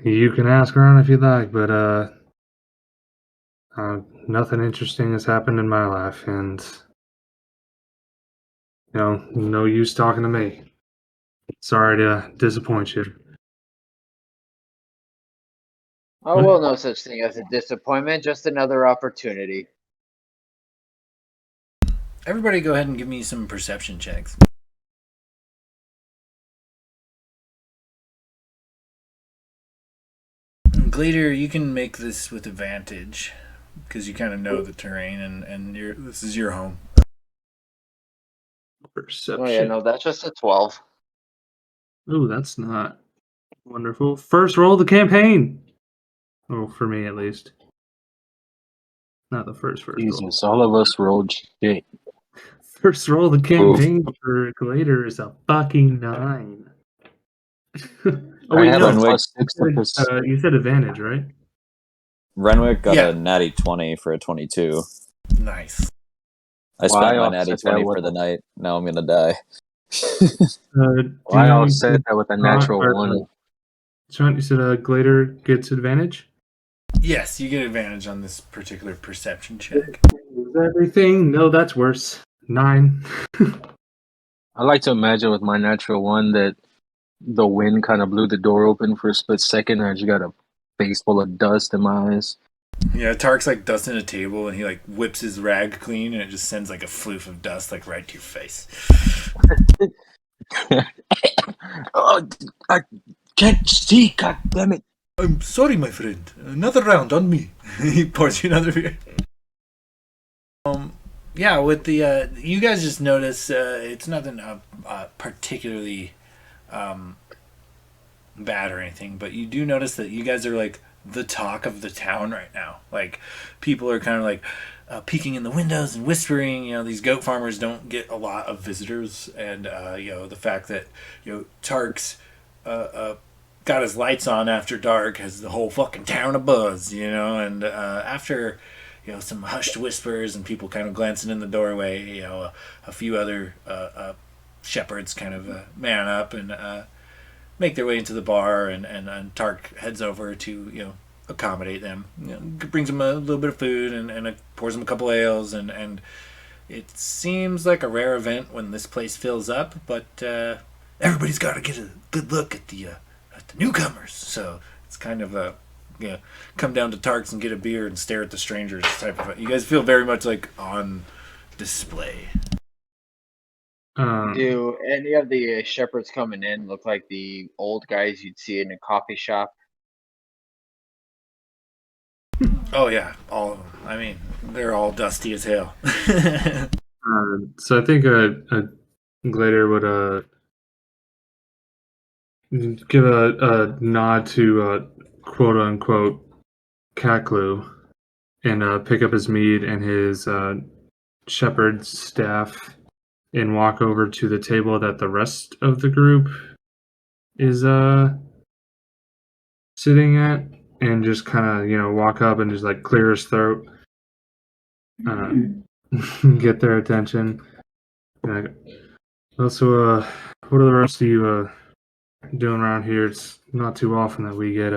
You can ask around if you like, but nothing interesting has happened in my life, and no use talking to me. Sorry to disappoint you. Oh, well, no such thing as a disappointment, just another opportunity. Everybody go ahead and give me some perception checks. Glader, you can make this with advantage because you kind of know the terrain and this is your home. Perception. Oh, yeah, no, that's just a 12. Ooh, that's not wonderful. First roll of the campaign. Oh, for me at least. Not the first roll. Jesus, all of us rolled shit. First roll of the campaign for Glader is a fucking 9. Oh I wait, have no. a Renwick, +6 to You said advantage, right? Renwick got Yeah. a natty 20 for a 22. Nice. I Well, spent I my natty offset that 20 with for the night. Now I'm gonna die. I offset that with a natural or, 1. Sean, you said Glader gets advantage? Yes, you get advantage on this particular perception check. Is everything? No, that's worse. 9. I like to imagine with my natural 1 that the wind kind of blew the door open for a split second, and I just got a face full of dust in my eyes. Yeah, Tark's like dusting a table and he like whips his rag clean and it just sends like a floof of dust like right to your face. Oh, I can't see, god damn it. I'm sorry, my friend. Another round on me. He pours you another beer. Yeah, with the you guys just notice it's nothing particularly bad or anything, but you do notice that you guys are like the talk of the town right now. Like people are kind of like peeking in the windows and whispering. These goat farmers don't get a lot of visitors, and the fact that Tark's got his lights on after dark has the whole fucking town abuzz. And after some hushed whispers and people kind of glancing in the doorway, a few other shepherds kind of man up and make their way into the bar, and Tark heads over to accommodate them. Brings them a little bit of food and pours them a couple ales, and it seems like a rare event when this place fills up, but everybody's got to get a good look at the newcomers. So it's kind of a come down to Tark's and get a beer and stare at the strangers type of. You guys feel very much like on display. Do any of the shepherds coming in look like the old guys you'd see in a coffee shop? Oh yeah, all of them. I mean, they're all dusty as hell. So I think a Glader would give a nod to quote unquote Kaklu and pick up his mead and his shepherd's staff and walk over to the table that the rest of the group is sitting at, and just kind of walk up and just like clear his throat, get their attention. And also, what are the rest of you doing around here? It's not too often that we get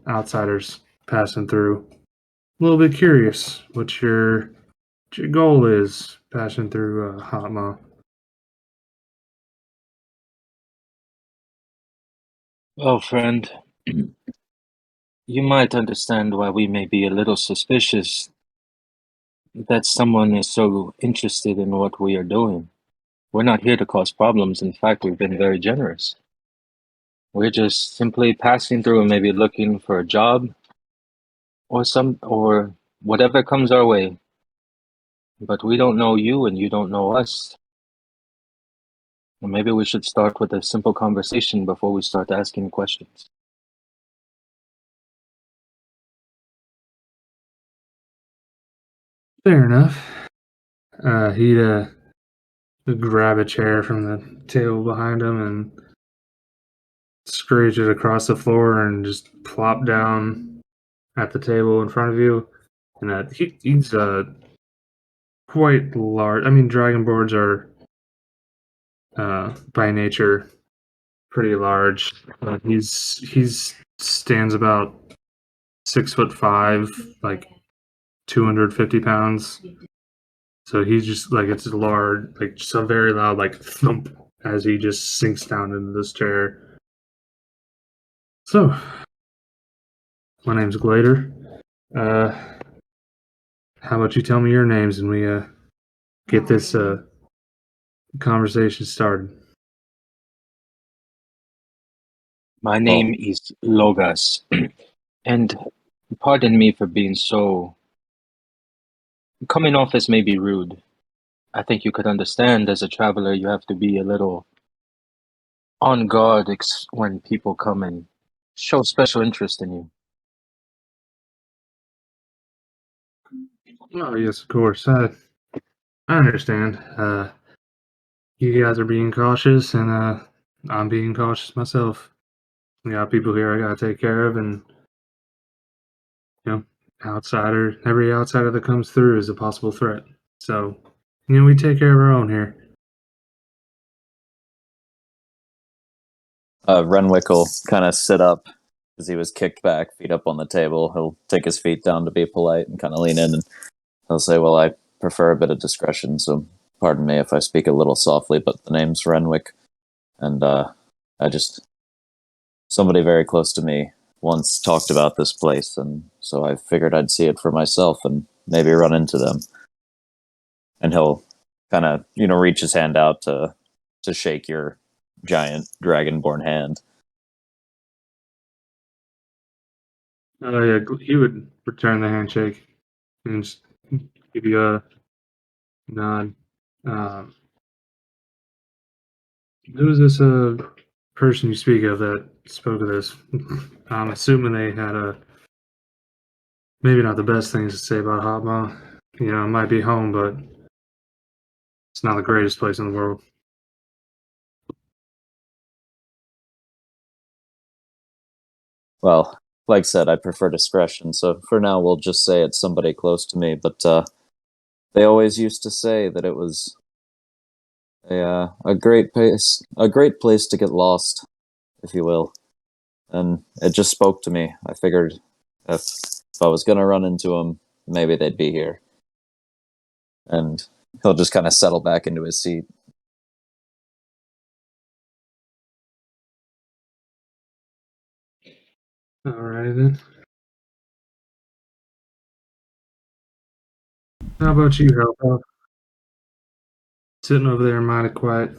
outsiders passing through. A little bit curious what your goal is passing through Hotma. Well, friend, you might understand why we may be a little suspicious that someone is so interested in what we are doing. We're not here to cause problems. In fact, we've been very generous. We're just simply passing through and maybe looking for a job or whatever comes our way. But we don't know you and you don't know us. Or maybe we should start with a simple conversation before we start asking questions. Fair enough. He'd grab a chair from the table behind him and screech it across the floor and just plop down at the table in front of you. And he's quite large. I mean, dragon boards are by nature pretty large. He's stands about 6'5", like 250 pounds. So he's just like, it's large, like just a very loud like thump as he just sinks down into this chair. So, my name's Glader. How about you tell me your names and we get this conversation started? My name is Logas, and pardon me for being so coming off as maybe rude. I think you could understand as a traveler, you have to be a little on guard when people come and show special interest in you. Oh yes, of course. I understand. You guys are being cautious, and I'm being cautious myself. We got people here I gotta take care of, and every outsider that comes through is a possible threat. So, we take care of our own here. Renwick will kind of sit up as he was kicked back, feet up on the table. He'll take his feet down to be polite and kind of lean in, and he'll say, "Well, I prefer a bit of discretion, so pardon me if I speak a little softly, but the name's Renwick, and somebody very close to me once talked about this place, and so I figured I'd see it for myself and maybe run into them." And he'll kind of, reach his hand out to shake your giant dragonborn hand. Yeah, he would return the handshake and just give you a nod. Who is this person you speak of that spoke of this? I'm assuming they had maybe not the best things to say about Hotma. It might be home, but it's not the greatest place in the world. Well, like I said, I prefer discretion, so for now we'll just say it's somebody close to me, but they always used to say that it was a great place to get lost, if you will. And it just spoke to me. I figured if I was gonna run into them, maybe they'd be here. And he'll just kind of settle back into his seat. Alrighty then. How about you, Help? sitting over there mighty quiet.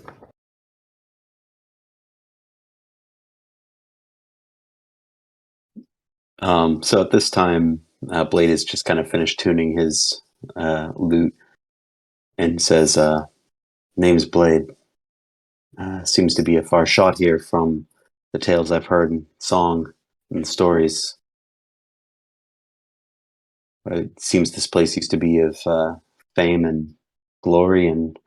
So at this time, Blade has just kind of finished tuning his lute and says, "Name's Blade. Seems to be a far shot here from the tales I've heard in song and stories. It seems this place used to be of fame and glory, and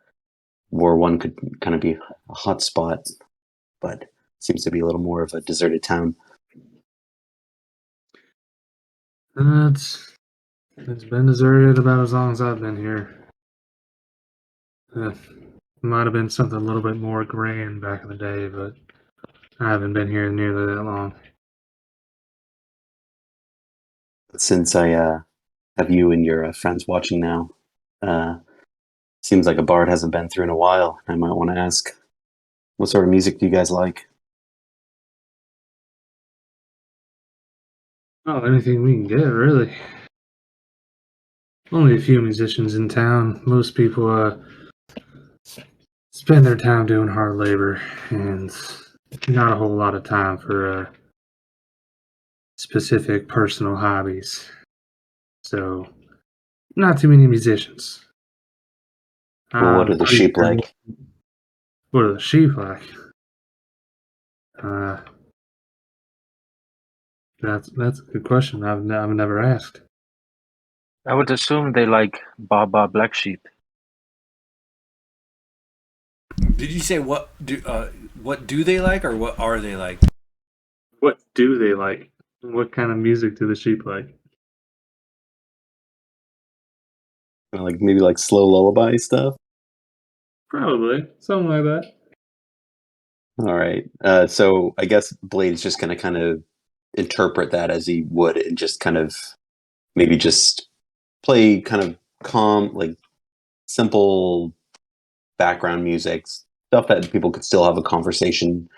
War One could kind of be a hot spot, but seems to be a little more of a deserted town." It's been deserted about as long as I've been here. Might have been something a little bit more grand back in the day, but I haven't been here nearly that long. Since I have you and your friends watching now, seems like a bard hasn't been through in a while. I might want to ask, what sort of music do you guys like? Oh, anything we can get, really. Only a few musicians in town. Most people spend their time doing hard labor, and not a whole lot of time for specific personal hobbies. So, not too many musicians. Well, what are the sheep like? What are the sheep like? That's a good question. I've never asked. I would assume they like Baba Black Sheep. Did you say what do they like, or what are they like? What do they like? What kind of music do the sheep like? Like maybe like slow lullaby stuff? Probably something like that. All right. So I guess Blade's just going to kind of interpret that as he would, and just kind of maybe just play kind of calm, like simple background music, stuff that people could still have a conversation,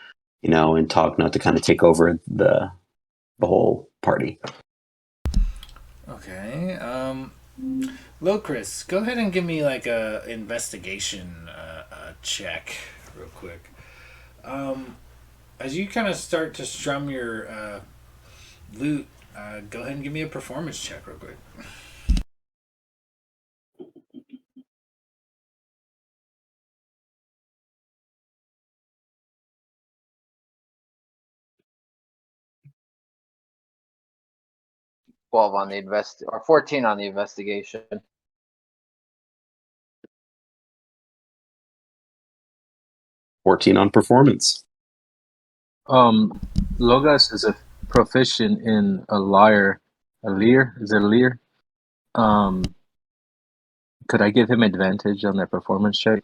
and talk, not to kind of take over the whole party. Okay. Locris, go ahead and give me like a investigation check real quick. As you kind of start to strum your lute, go ahead and give me a performance check real quick. On the or 14 on the investigation. 14 on performance. Logas is a proficient in a lyre. A lyre? Is it a lyre? Could I give him advantage on that performance check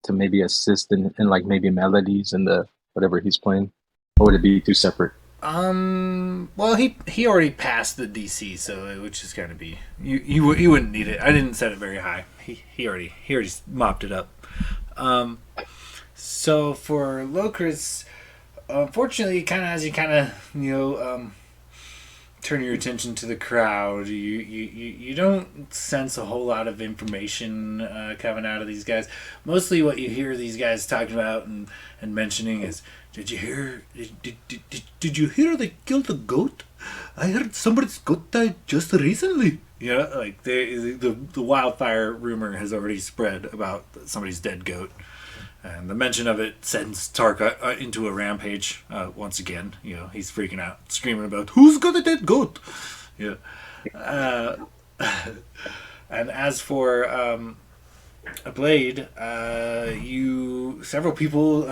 to maybe assist in like maybe melodies in the whatever he's playing, or would it be too separate? Well, he already passed the DC, so it would just kind of be you wouldn't need it. I didn't set it very high. He already mopped it up. So for Locris, unfortunately, kind of as you kind of turn your attention to the crowd, you don't sense a whole lot of information coming out of these guys. Mostly, what you hear these guys talking about and mentioning is, did you hear? Did you hear they killed a goat? I heard somebody's goat died just recently. Like the wildfire rumor has already spread about somebody's dead goat. And the mention of it sends Tarka into a rampage once again. He's freaking out, screaming about, who's got a dead goat? Yeah. And as for a Blade, several people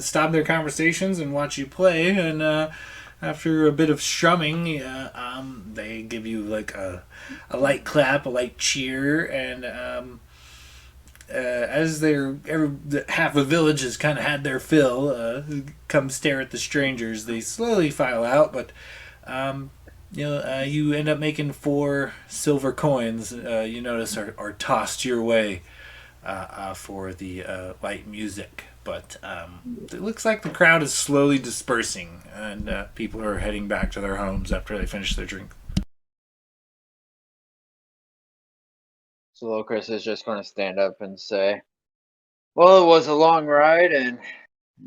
stop their conversations and watch you play, and after a bit of strumming, they give you like a light clap, a light cheer, and as half the village has kind of had their fill, come stare at the strangers. They slowly file out, but you end up making 4 silver coins. You notice are tossed your way for the light music. But it looks like the crowd is slowly dispersing, and people are heading back to their homes after they finish their drink. So little Chris is just going to stand up and say, "Well, it was a long ride, and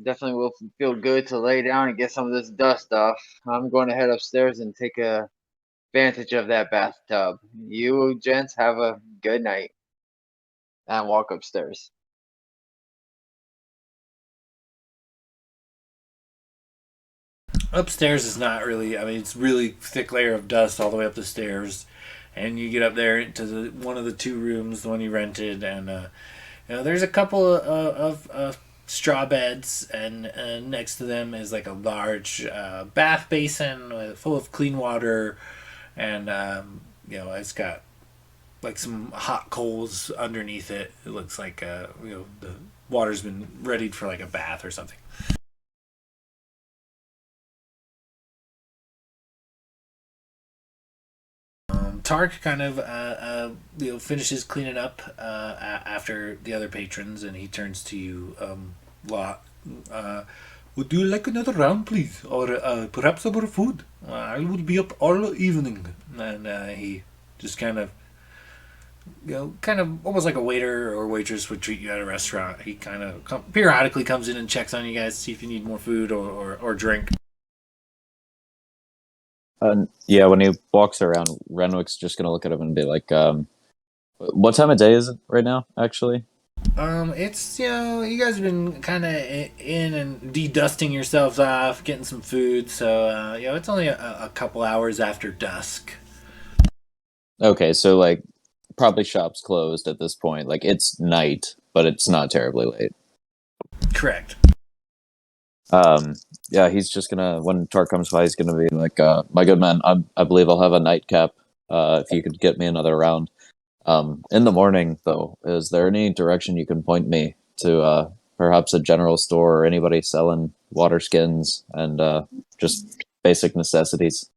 definitely will feel good to lay down and get some of this dust off. I'm going to head upstairs and take advantage of that bathtub. You gents have a good night." And walk upstairs. Upstairs is not really. I mean, it's really thick layer of dust all the way up the stairs, and you get up there to one of the two rooms, the one you rented, and there's a couple of straw beds, and next to them is like a large bath basin full of clean water, and it's got like some hot coals underneath it. It looks like the water's been readied for like a bath or something. Tark kind of finishes cleaning up after the other patrons, and he turns to you, Lot. Would you like another round, please, or perhaps some more food? I will be up all evening, and he just kind of almost like a waiter or waitress would treat you at a restaurant. He kind of periodically comes in and checks on you guys, see if you need more food or drink. Yeah, when he walks around, Renwick's just gonna look at him and be like, "What time of day is it right now? Actually, It's you guys have been kind of in and de-dusting yourselves off, getting some food, so it's only a couple hours after dusk. okay, so like probably shop's closed at this point. Like it's night, but it's not terribly late. Correct. Yeah, he's just gonna when Tark comes by, he's gonna be like, "My good man, I believe I'll have a nightcap. If you could get me another round." In the morning, though, is there any direction you can point me to? Perhaps a general store or anybody selling water skins and just basic necessities.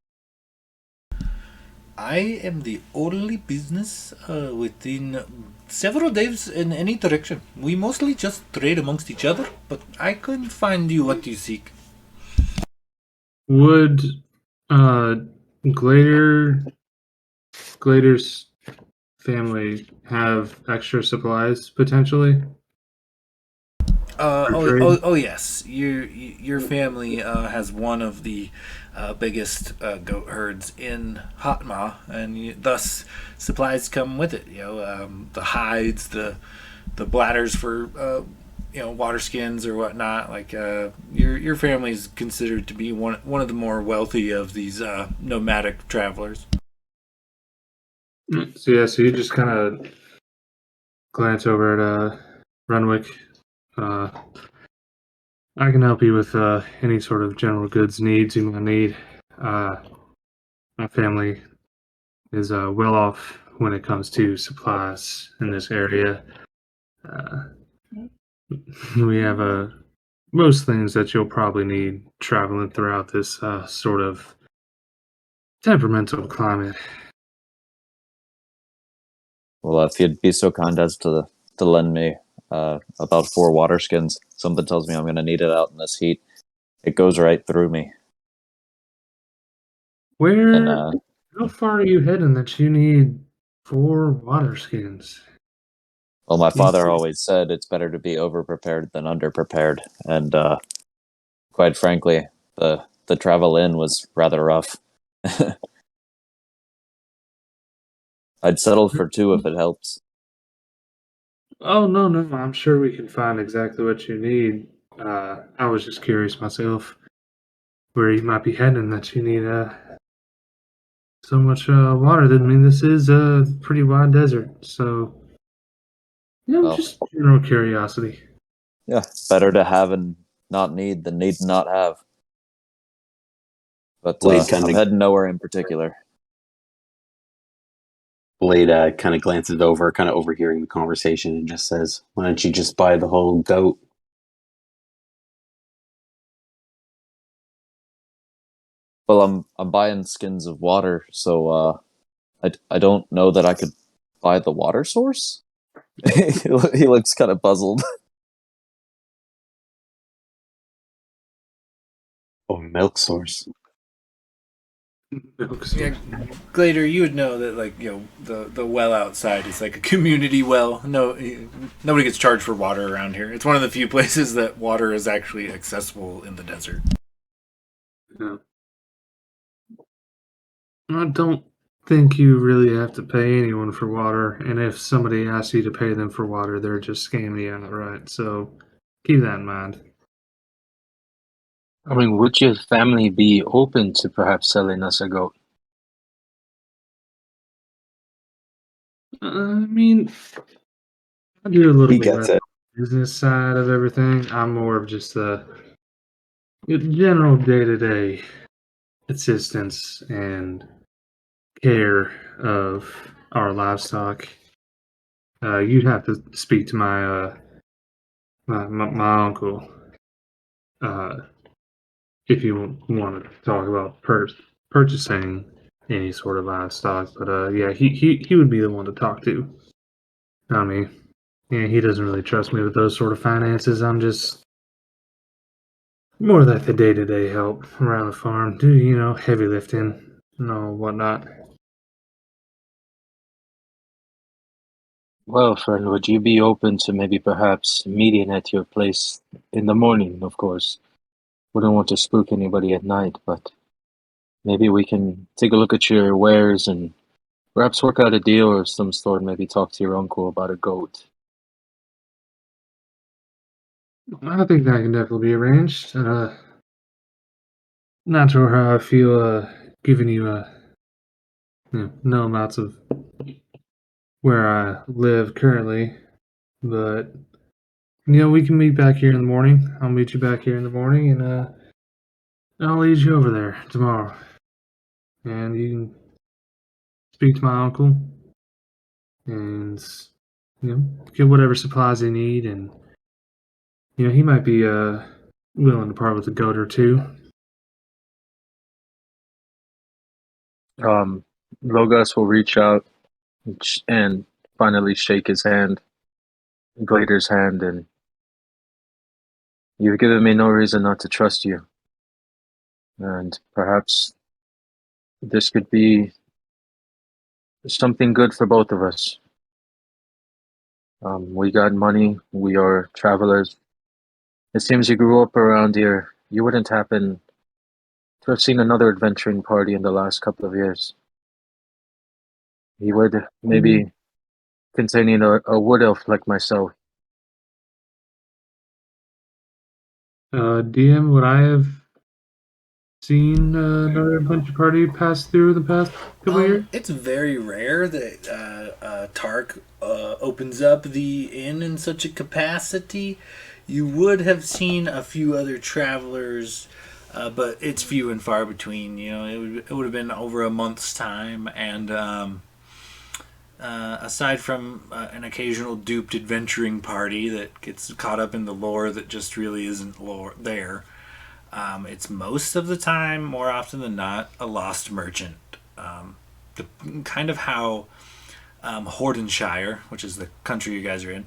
I am the only business within several days in any direction. We mostly just trade amongst each other, but I can find you what you seek. Would Glader's family have extra supplies potentially? Oh yes. Your family has one of the biggest goat herds in Hotma, and thus supplies come with it. The hides, the bladders for water skins or whatnot. Like your family is considered to be one of the more wealthy of these nomadic travelers. So you just kind of glance over at Renwick. I can help you with any sort of general goods needs you might need. My family is well off when it comes to supplies in this area. Uh, we have most things that you'll probably need traveling throughout this sort of temperamental climate. Well, if you'd be so kind as to lend me about 4 water skins, something tells me I'm gonna need it out in this heat. It goes right through me. And How far are you heading that you need 4 water skins? well, my You- father always said it's better to be overprepared than underprepared, and quite frankly, the travel in was rather rough. I'd settle for 2 if it helps. Oh, no, no, I'm sure we can find exactly what you need. I was just curious myself where you might be heading that you need so much water. I mean, this is a pretty wide desert, so Well, just general curiosity. yeah, better to have and not need than need and not have. But Blade I'm kinda heading nowhere in particular. Blade kind of glances over, kind of overhearing the conversation, and just says, "Why don't you just buy the whole goat?" Well, I'm buying skins of water, so I don't know that I could buy the water source. He looks kind of puzzled. Oh, milk source. milk Yeah, source. Glader, you would know that, like, the well outside is like a community well. No, nobody gets charged for water around here. It's one of the few places that water is actually accessible in the desert. Yeah. I don't think you really have to pay anyone for water, and if somebody asks you to pay them for water, they're just scamming you outright. So keep that in mind. I mean, would your family be open to perhaps selling us a goat? I mean, I do a little He bit gets less it. business side of everything. I'm more of just the general day-to-day assistance and care of our livestock. You'd have to speak to my uncle uh, if you want to talk about purchasing any sort of livestock. But yeah, he would be the one to talk to. Not me. Yeah, he doesn't really trust me with those sort of finances. I'm just more like the day to day help around the farm. Do heavy lifting and all whatnot. Well, friend, would you be open to maybe perhaps meeting at your place in the morning, of course? Wouldn't want to spook anybody at night, but maybe we can take a look at your wares and perhaps work out a deal of some sort, maybe talk to your uncle about a goat. I think that can definitely be arranged. Not sure how I feel giving you no amounts of where I live currently, but we can meet back here in the morning. I'll meet you back here in the morning, and I'll lead you over there tomorrow, and you can speak to my uncle and get whatever supplies they need, and he might be willing to part with a goat or two. Um, Logos will reach out and finally shake his hand, Glader's hand, and you've given me no reason not to trust you. And perhaps this could be something good for both of us. We got money. We are travelers. It seems you grew up around here. You wouldn't happen to have seen another adventuring party in the last couple of years. He would maybe containing a wood elf like myself. DM, would I have seen another adventure party pass through the past couple of years? It's very rare that Tark opens up the inn in such a capacity. You would have seen a few other travelers, but it's few and far between. It would have been over a month's time, and aside from an occasional duped adventuring party that gets caught up in the lore that just really isn't lore there, it's most of the time, more often than not, a lost merchant. The kind of how Hordenshire, which is the country you guys are in,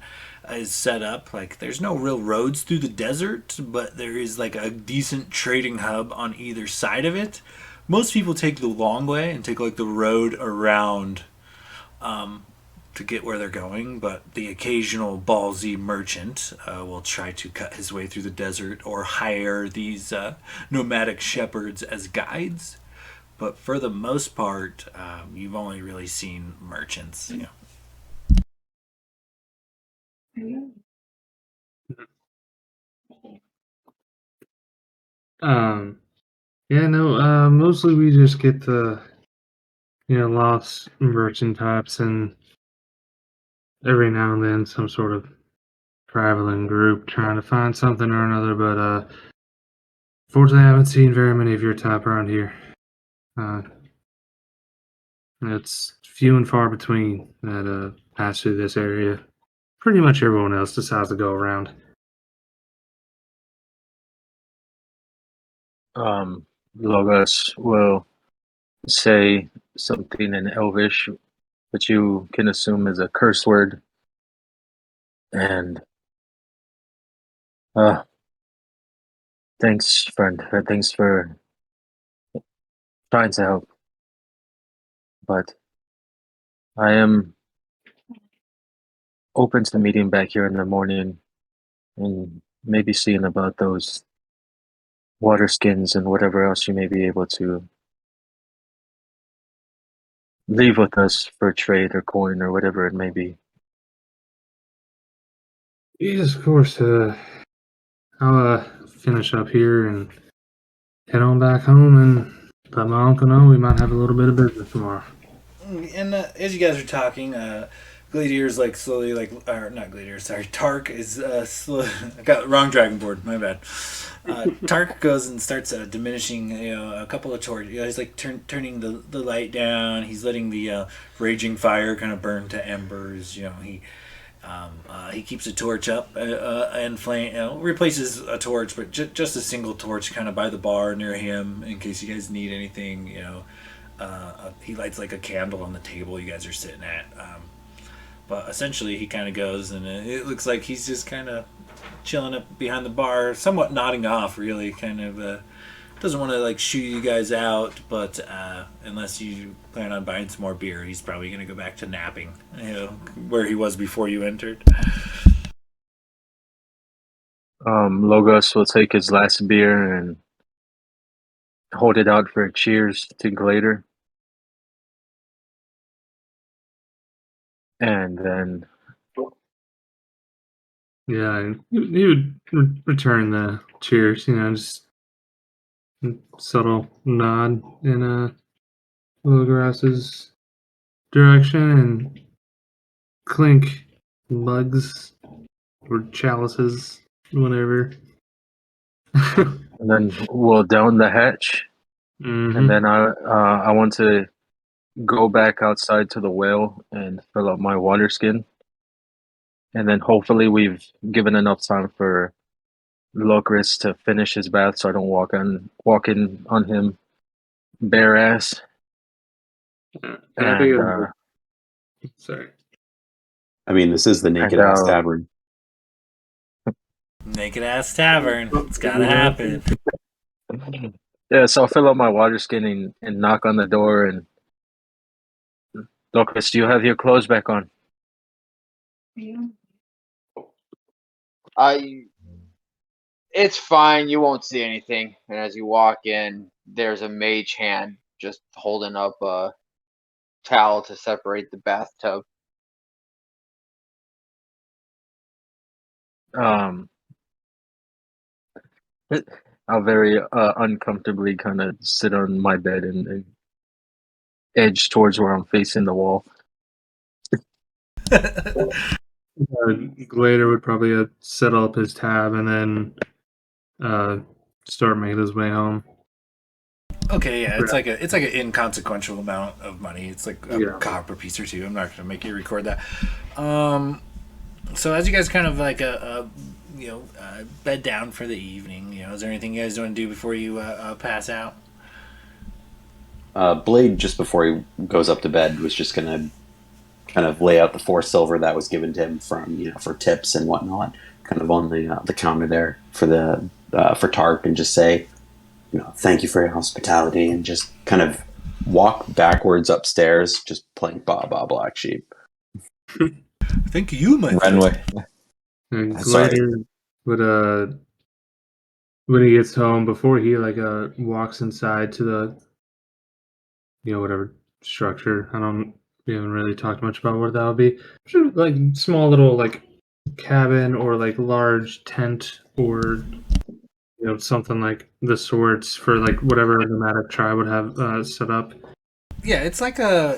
is set up. Like, there's no real roads through the desert, but there is like a decent trading hub on either side of it. Most people take the long way and take like the road around to get where they're going, but the occasional ballsy merchant will try to cut his way through the desert or hire these nomadic shepherds as guides. But for the most part, you've only really seen merchants. Um, yeah, no, mostly we just get the, lost merchant types and every now and then some sort of traveling group trying to find something or another, but fortunately I haven't seen very many of your type around here. Uh, it's few and far between that pass through this area. Pretty much everyone else decides to go around. Logos will say something in Elvish, which you can assume is a curse word, and uh, thanks, friend. Thanks for trying to help. but I am open to meeting back here in the morning and maybe seeing about those water skins and whatever else you may be able to leave with us for trade or coin or whatever it may be. Yes, of course. I'll finish up here and head on back home and let my uncle know we might have a little bit of business tomorrow. And as you guys are talking, Gladier's like slowly or not Gladier, sorry, Tark is slow. I got the wrong dragon board. My bad. Tark goes and starts diminishing, a couple of torches. He's like turning the light down. He's letting the raging fire kind of burn to embers. He keeps a torch up and flame. Replaces a torch, but just a single torch, kind of by the bar near him, in case you guys need anything. He lights like a candle on the table you guys are sitting at. But essentially, he kind of goes, and it looks like he's just kind of chilling up behind the bar, somewhat nodding off. Really, kind of doesn't want to like shoo you guys out, but unless you plan on buying some more beer, he's probably going to go back to napping, where he was before you entered. Logos will take his last beer and hold it out for a cheers to Glader. And then Yeah, and he would return the cheers, just subtle nod in Willowgrass's direction and clink mugs or chalices, whatever. and then we'll down the hatch. Mhm. And then I want to go back outside to the well and fill up my water skin. And then hopefully we've given enough time for Locris to finish his bath so I don't walk in on him bare ass. Yeah, and I think And sorry. I mean, this is the Naked Ass Tavern. Naked Ass Tavern. It's gotta happen. yeah, so I'll fill up my water skin and knock on the door and Locris, do you have your clothes back on? It's fine. You won't see anything. And as you walk in, there's a mage hand just holding up a towel to separate the bathtub. I'll very uncomfortably kind of sit on my bed and edge towards where I'm facing the wall. Glader would probably set up his tab and then start making his way home. Okay, yeah, it's like an inconsequential amount of money. It's like a Yeah. copper piece or two. I'm not gonna make you record that. So as you guys kind of like bed down for the evening, is there anything you guys want to do before you pass out? Blade, just before he goes up to bed, was just gonna kind of lay out the 4 silver that was given to him from for tips and whatnot, kind of on the counter there for Tark, and just say, thank you for your hospitality, and just kind of walk backwards upstairs, just playing Ba Ba Black Sheep. Thank you, my friend. Renway. And Sorry. Glader would when he gets home, before he walks inside to the whatever structure. We haven't really talked much about what that would be. Sure, like small little cabin or large tent or something like the sorts for whatever nomadic tribe would have set up. Yeah, it's like a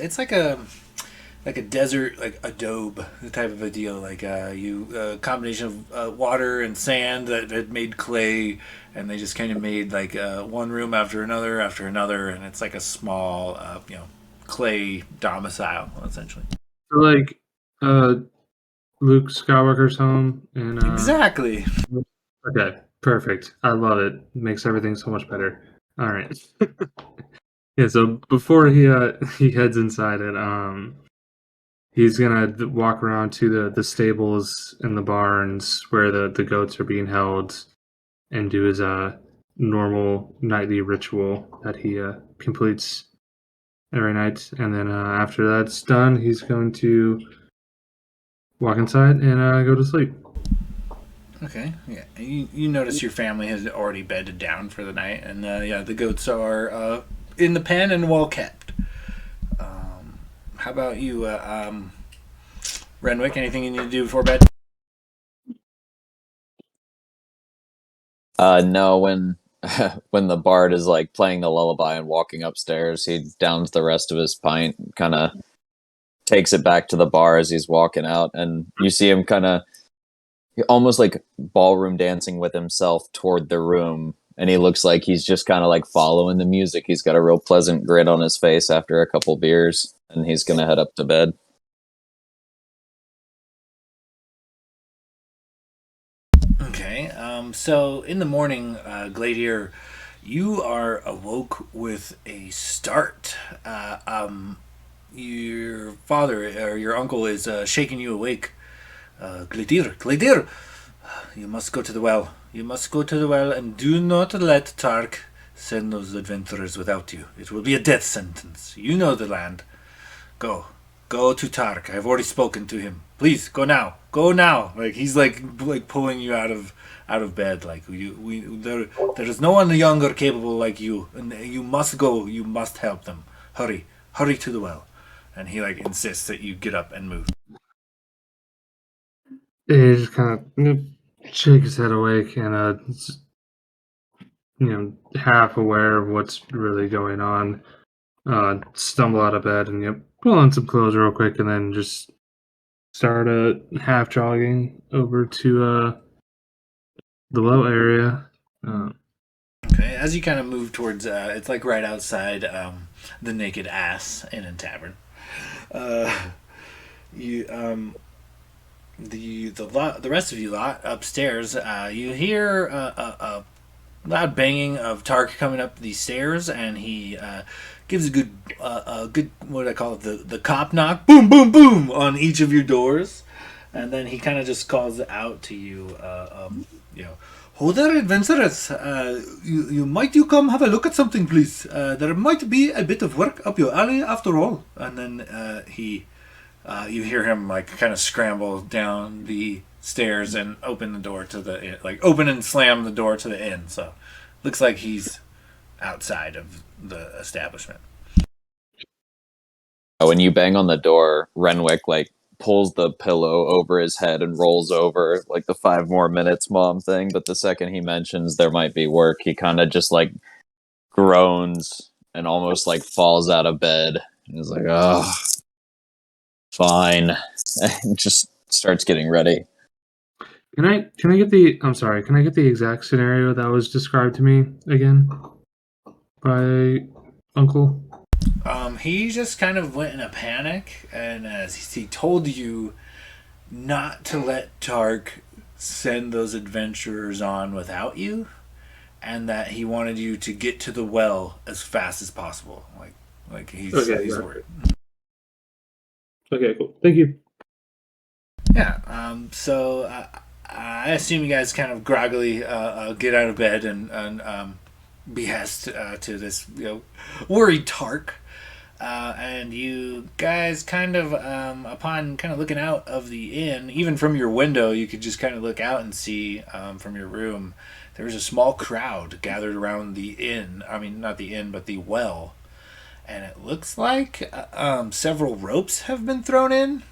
desert adobe type of a deal. A combination of water and sand that had made clay, and they just kind of made one room after another, and it's like a small clay domicile essentially. So Luke Skywalker's home and Exactly. Okay, perfect. I love it. Makes everything so much better. All right. Yeah, so before he heads inside it, he's gonna walk around to the stables and the barns where the goats are being held, and do his normal nightly ritual that he completes every night, and then after that's done, he's going to walk inside and go to sleep. Okay, yeah. You notice your family has already bedded down for the night, and yeah, the goats are in the pen and well kept. How about you, Renwick? Anything you need to do before bed? No, when when the bard is like playing the lullaby and walking upstairs, he downs the rest of his pint, kind of takes it back to the bar as he's walking out, and you see him kind of almost like ballroom dancing with himself toward the room, and he looks like he's just kind of like following the music. He's got a real pleasant grin on his face after a couple beers, and he's gonna head up to bed. Okay. So in the morning, Gladier, you are awoke with a start. Your father or your uncle is shaking you awake. Gladier, you must go to the well. You must go to the well, and do not let Tark send those adventurers without you. It will be a death sentence. You know the land. Go. Go to Tark. I've already spoken to him. Please go now. Go now. Like he's like pulling you out of bed. Like there is no one young or capable like you, and you must go. You must help them. Hurry. Hurry to the well. And he like insists that you get up and move. He just kind of shake his head awake and half aware of what's really going on. Stumble out of bed and pull on some clothes real quick, and then just start half jogging over to the low area. Okay, as you kind of move towards, it's like right outside the Naked Ass Inn and Tavern. You the rest of you lot upstairs, you hear a loud banging of Tark coming up these stairs, and he gives a good what do I call it, the cop knock, boom boom boom on each of your doors, and then he kind of just calls out to you, "Ho there, adventurers! You come have a look at something, please. There might be a bit of work up your alley after all." And then you hear him like kind of scramble down the stairs and open the door to the inn, like open and slam the door to the inn. So looks like he's outside of the establishment. When you bang on the door, Renwick like pulls the pillow over his head and rolls over like the 5 more minutes mom thing. But the second he mentions there might be work, he kind of just like groans and almost like falls out of bed. And he's like, "Oh, fine," and just starts getting ready. Can I get the? I'm sorry. Can I get the exact scenario that was described to me again by Uncle? He just kind of went in a panic, and as he told you not to let Tark send those adventurers on without you, and that he wanted you to get to the well as fast as possible. Like he's worried. Okay, cool. Thank you. Yeah. So I assume you guys kind of groggily get out of bed and behest to this worried Tark. And you guys kind of, upon kind of looking out of the inn, even from your window, you could just kind of look out and see from your room, there was a small crowd gathered around the inn. I mean, not the inn, but the well. And it looks like several ropes have been thrown in.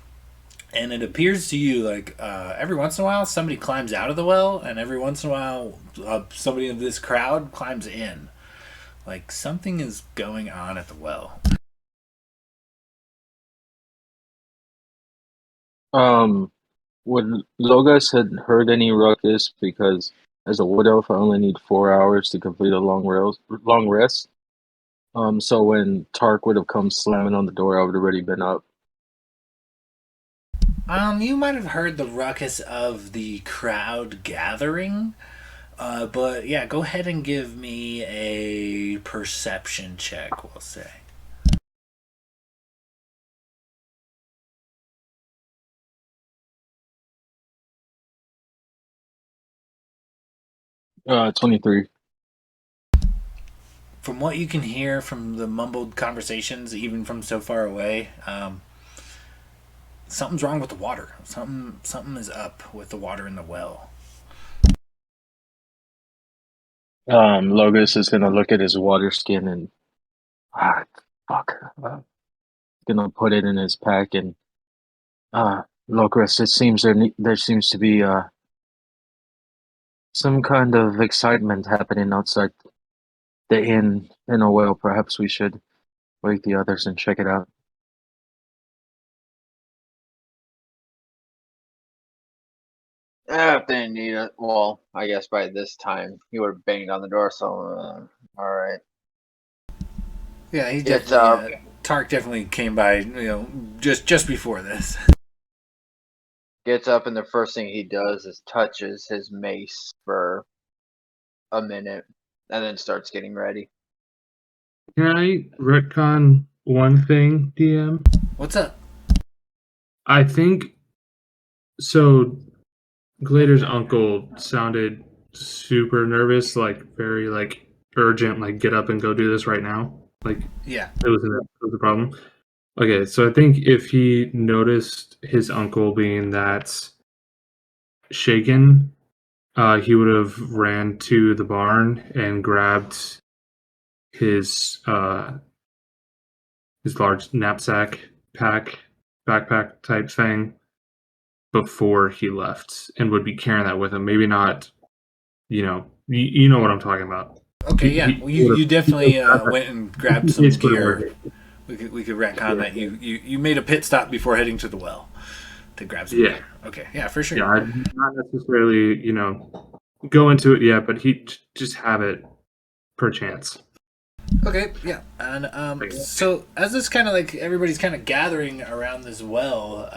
And it appears to you like every once in a while somebody climbs out of the well, and every once in a while somebody in this crowd climbs in. Like something is going on at the well. Would Logas had heard any ruckus? Because as a wood elf, I only need 4 hours to complete a long rest. So when Tark would have come slamming on the door, I would have already been up. You might have heard the ruckus of the crowd gathering, but yeah, go ahead and give me a perception check, we'll say. 23. from what you can hear from the mumbled conversations, even from so far away, something's wrong with the water. Something is up with the water in the well. Logos is gonna look at his water skin and fuck. Gonna put it in his pack and Logos, it seems there seems to be some kind of excitement happening outside the inn in a well. Perhaps we should wake the others and check it out. If they need it, well, I guess by this time he would have banged on the door. So, all right. Yeah, he It's definitely. Tark definitely came by, just before this. Gets up, and the first thing he does is touches his mace for a minute, and then starts getting ready. Can I retcon one thing, DM? What's up? I think so. Glader's uncle sounded super nervous, like very like urgent, like get up and go do this right now. Like Yeah. it was the problem. Okay, so I think if he noticed his uncle being that shaken, he would have ran to the barn and grabbed his large knapsack backpack type thing before he left, and would be carrying that with him. Maybe not, you know what I'm talking about. Okay, yeah. Well, you definitely went and grabbed some He's pretty gear. worried. We could retcon that you made a pit stop before heading to the well to grab some gear. Okay, yeah, for sure. Yeah, I'd not necessarily, go into it yet, but he just have it per chance. Okay, yeah, and so as this kind of like everybody's kind of gathering around this well,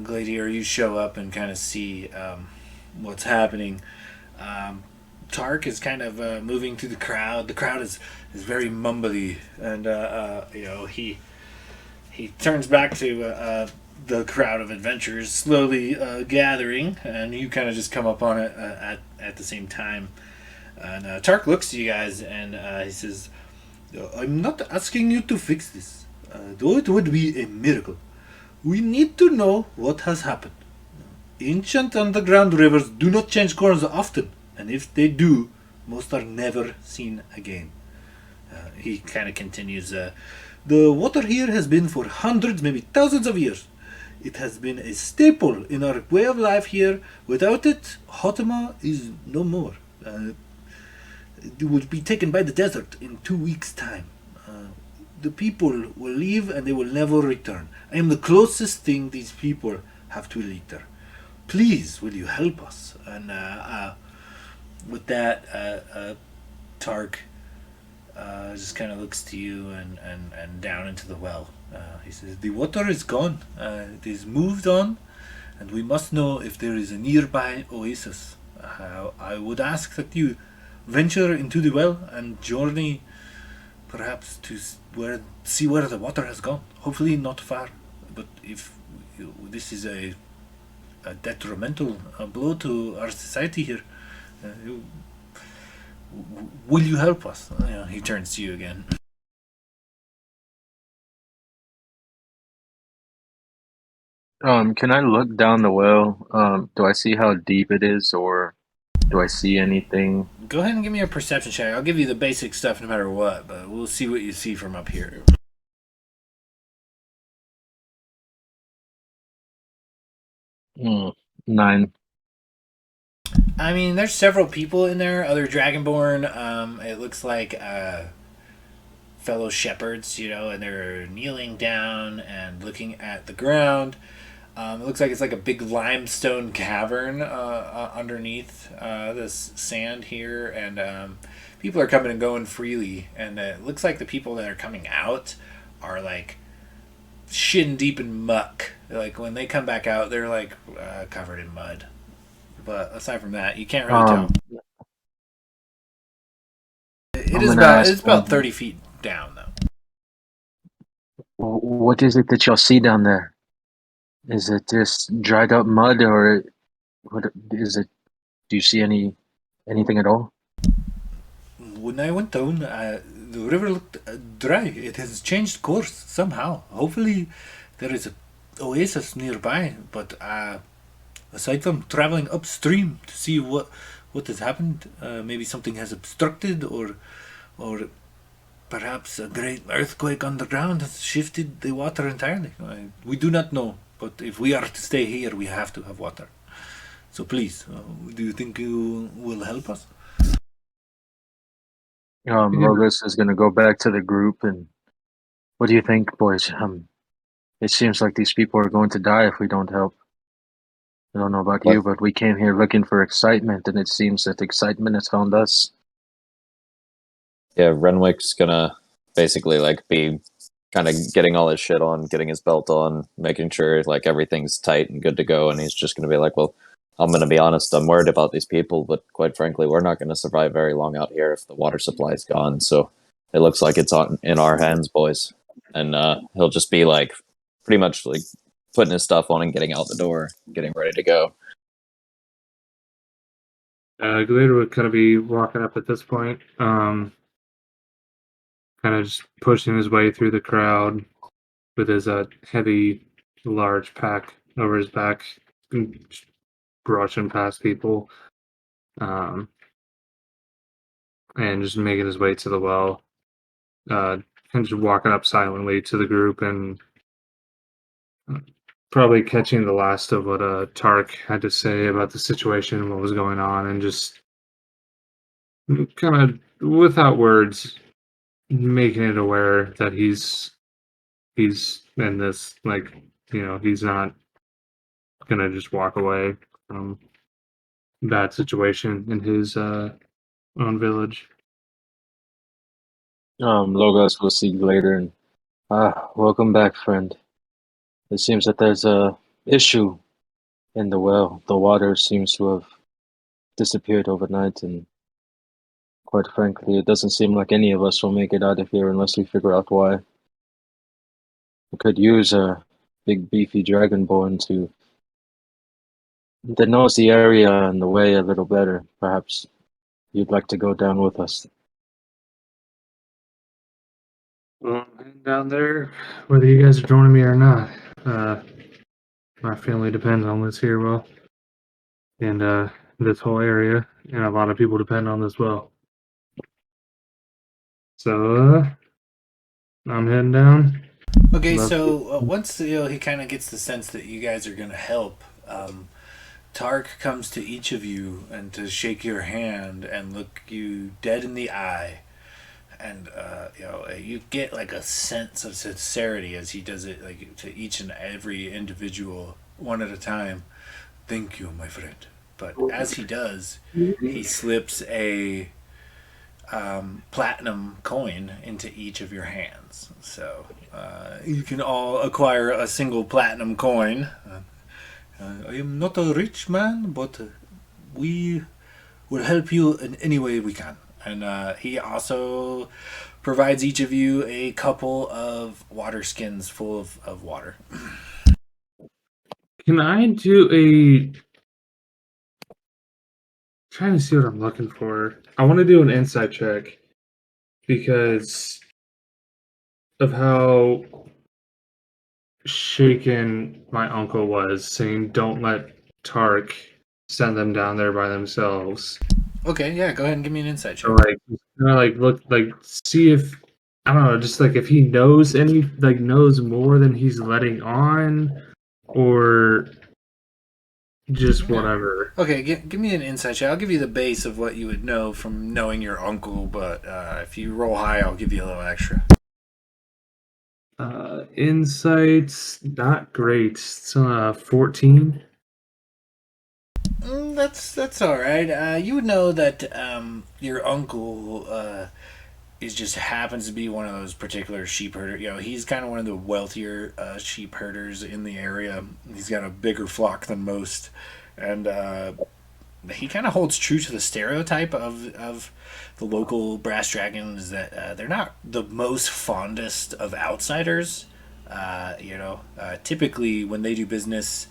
Gladiator, you show up and kind of see what's happening. Tark is kind of moving through the crowd. The crowd is very mumbly, and he turns back to the crowd of adventurers slowly gathering, and you kind of just come up on it at the same time. And Tark looks to you guys and he says, "I'm not asking you to fix this, though it would be a miracle. We need to know what has happened. Ancient underground rivers do not change course often, and if they do, most are never seen again." He kind of continues, "The water here has been for hundreds, maybe thousands of years. It has been a staple in our way of life here. Without it, Hotema is no more. It will be taken by the desert in 2 weeks' time. The people will leave and they will never return. I am the closest thing these people have to Liter. Please, will you help us?" And with that, Tark just kind of looks to you and down into the well. He says, "The water is gone. It is moved on, and we must know if there is a nearby oasis. I would ask that you venture into the well and journey perhaps to see where the water has gone. Hopefully not far, but if this is a detrimental blow to our society here, will you help us?" He turns to you again. Can I look down the well? Do I see how deep it is, or do I see anything? Go ahead and give me a perception check. I'll give you the basic stuff no matter what, but we'll see what you see from up here. 9. I mean, there's several people in there, other Dragonborn. It looks like fellow shepherds, and they're kneeling down and looking at the ground. It looks like it's like a big limestone cavern underneath this sand here, and people are coming and going freely. And it looks like the people that are coming out are like shin deep in muck. Like when they come back out, they're like covered in mud. But aside from that, you can't really tell. It's about 30 feet down, though. What is it that y'all see down there? Is it just dried up mud, or what is it? Do you see anything at all? when I went down, the river looked dry. It has changed course somehow. Hopefully, there is a oasis nearby. But aside from traveling upstream to see what has happened, maybe something has obstructed, or perhaps a great earthquake underground has shifted the water entirely. We do not know. But if we are to stay here, we have to have water. So please, do you think you will help us? Logos is gonna go back to the group and what do you think, boys? It seems like these people are going to die if we don't help. I don't know about What? you, but we came here looking for excitement, and it seems that excitement has found us. Yeah, Renwick's gonna basically like be kind of getting all his shit on, getting his belt on, making sure like everything's tight and good to go, and he's just gonna be like, well, I'm gonna be honest, I'm worried about these people, but quite frankly, we're not gonna survive very long out here if the water supply's gone. So it looks like it's in our hands, boys. And he'll just be like pretty much like putting his stuff on and getting out the door, getting ready to go. Glider would kind of be walking up at this point, kind of just pushing his way through the crowd with his heavy, large pack over his back, just brushing past people, and just making his way to the well, and just walking up silently to the group and probably catching the last of what Tark had to say about the situation, what was going on, and just kind of without words making it aware that he's in this, like, he's not gonna just walk away from that situation in his own village. Logos will see you later, and welcome back, friend. It seems that there's a issue in the well. The water seems to have disappeared overnight, and quite frankly, it doesn't seem like any of us will make it out of here unless we figure out why. We could use a big beefy dragonborn that knows the area and the way a little better. Perhaps you'd like to go down with us. Well, I'm down there, whether you guys are joining me or not. My family depends on this here well, and this whole area, and a lot of people depend on this well. So I'm heading down. Okay, Love so once he kind of gets the sense that you guys are going to help, Tark comes to each of you and to shake your hand and look you dead in the eye, and you get like a sense of sincerity as he does it, like to each and every individual one at a time. Thank you, my friend. But as he does, he slips a platinum coin into each of your hands. So you can all acquire a single platinum coin. I am not a rich man, but we will help you in any way we can. And he also provides each of you a couple of water skins full of water. Can I do a trying to see what I'm looking for? I want to do an insight check because of how shaken my uncle was, saying don't let Tark send them down there by themselves. Okay, yeah, go ahead and give me an insight check. So look, see if I don't know, just like if he knows knows more than he's letting on, or just whatever. Okay, give me an insight check. I'll give you the base of what you would know from knowing your uncle, but if you roll high, I'll give you a little extra. Insights, not great. It's 14. That's all right. You would know that your uncle is just happens to be one of those particular sheep herder. He's kind of one of the wealthier sheep herders in the area. He's got a bigger flock than most, and he kind of holds true to the stereotype of the local brass dragons that they're not the most fondest of outsiders. Typically when they do business,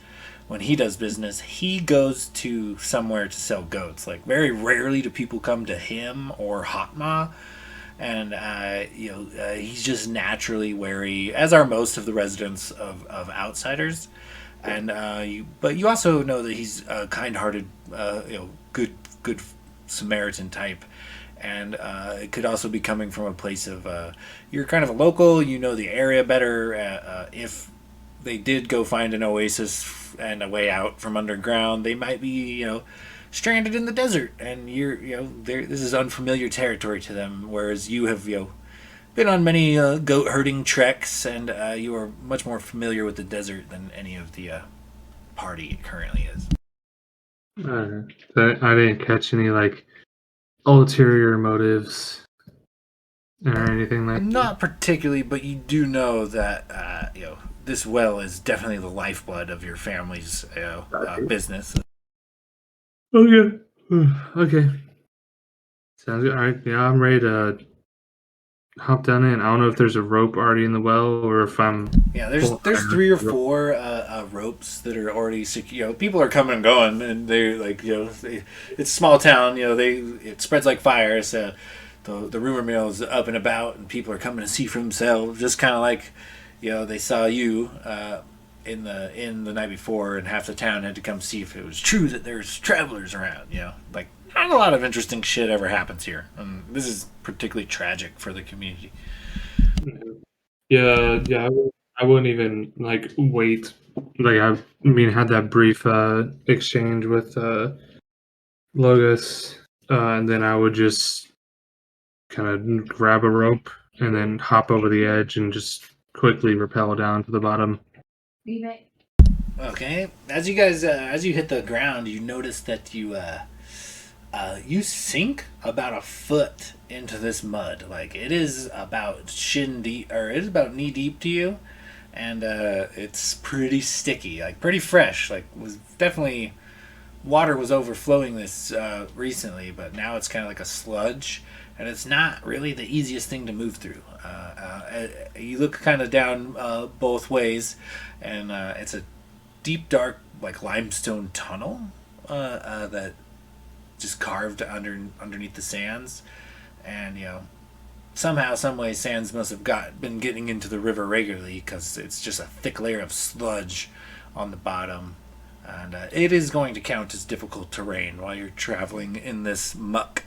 when he does business, he goes to somewhere to sell goats. Like very rarely do people come to him or Hotma, and he's just naturally wary, as are most of the residents of Outsiders. And but you also know that he's a kind-hearted, good Samaritan type, and it could also be coming from a place of you're kind of a local, you know the area better. If they did go find an oasis and a way out from underground, they might be stranded in the desert, and this is unfamiliar territory to them. Whereas you have been on many goat herding treks, and you are much more familiar with the desert than any of the party currently is. I didn't catch any like ulterior motives or anything like that. Not particularly, but you do know that this well is definitely the lifeblood of your family's business. Okay. Okay. Sounds good. All right. Yeah, I'm ready to hop down in. I don't know if there's a rope already in the well or if I'm. Yeah, there's 3 or 4 ropes that are already secure. People are coming and going, and they're like it's a small town. It spreads like fire. So the rumor mill is up and about, and people are coming to see for themselves. Just kind of like they saw you in the night before, and half the town had to come see if it was true that there's travelers around. Like not a lot of interesting shit ever happens here, and this is particularly tragic for the community. Yeah. I wouldn't even like wait. Like had that brief exchange with Logos, and then I would just kind of grab a rope and then hop over the edge and just quickly rappel down to the bottom. Okay. As you guys, as you hit the ground, you notice that you sink about a foot into this mud. Like it is about shin deep, or it is about knee deep to you, and it's pretty sticky, like pretty fresh. Like was definitely water was overflowing this recently, but now it's kind of like a sludge, and it's not really the easiest thing to move through. You look kind of down both ways, and it's a deep, dark, like limestone tunnel that just carved underneath the sands, and somehow, some way, sands must have been getting into the river regularly because it's just a thick layer of sludge on the bottom, and it is going to count as difficult terrain while you're traveling in this muck.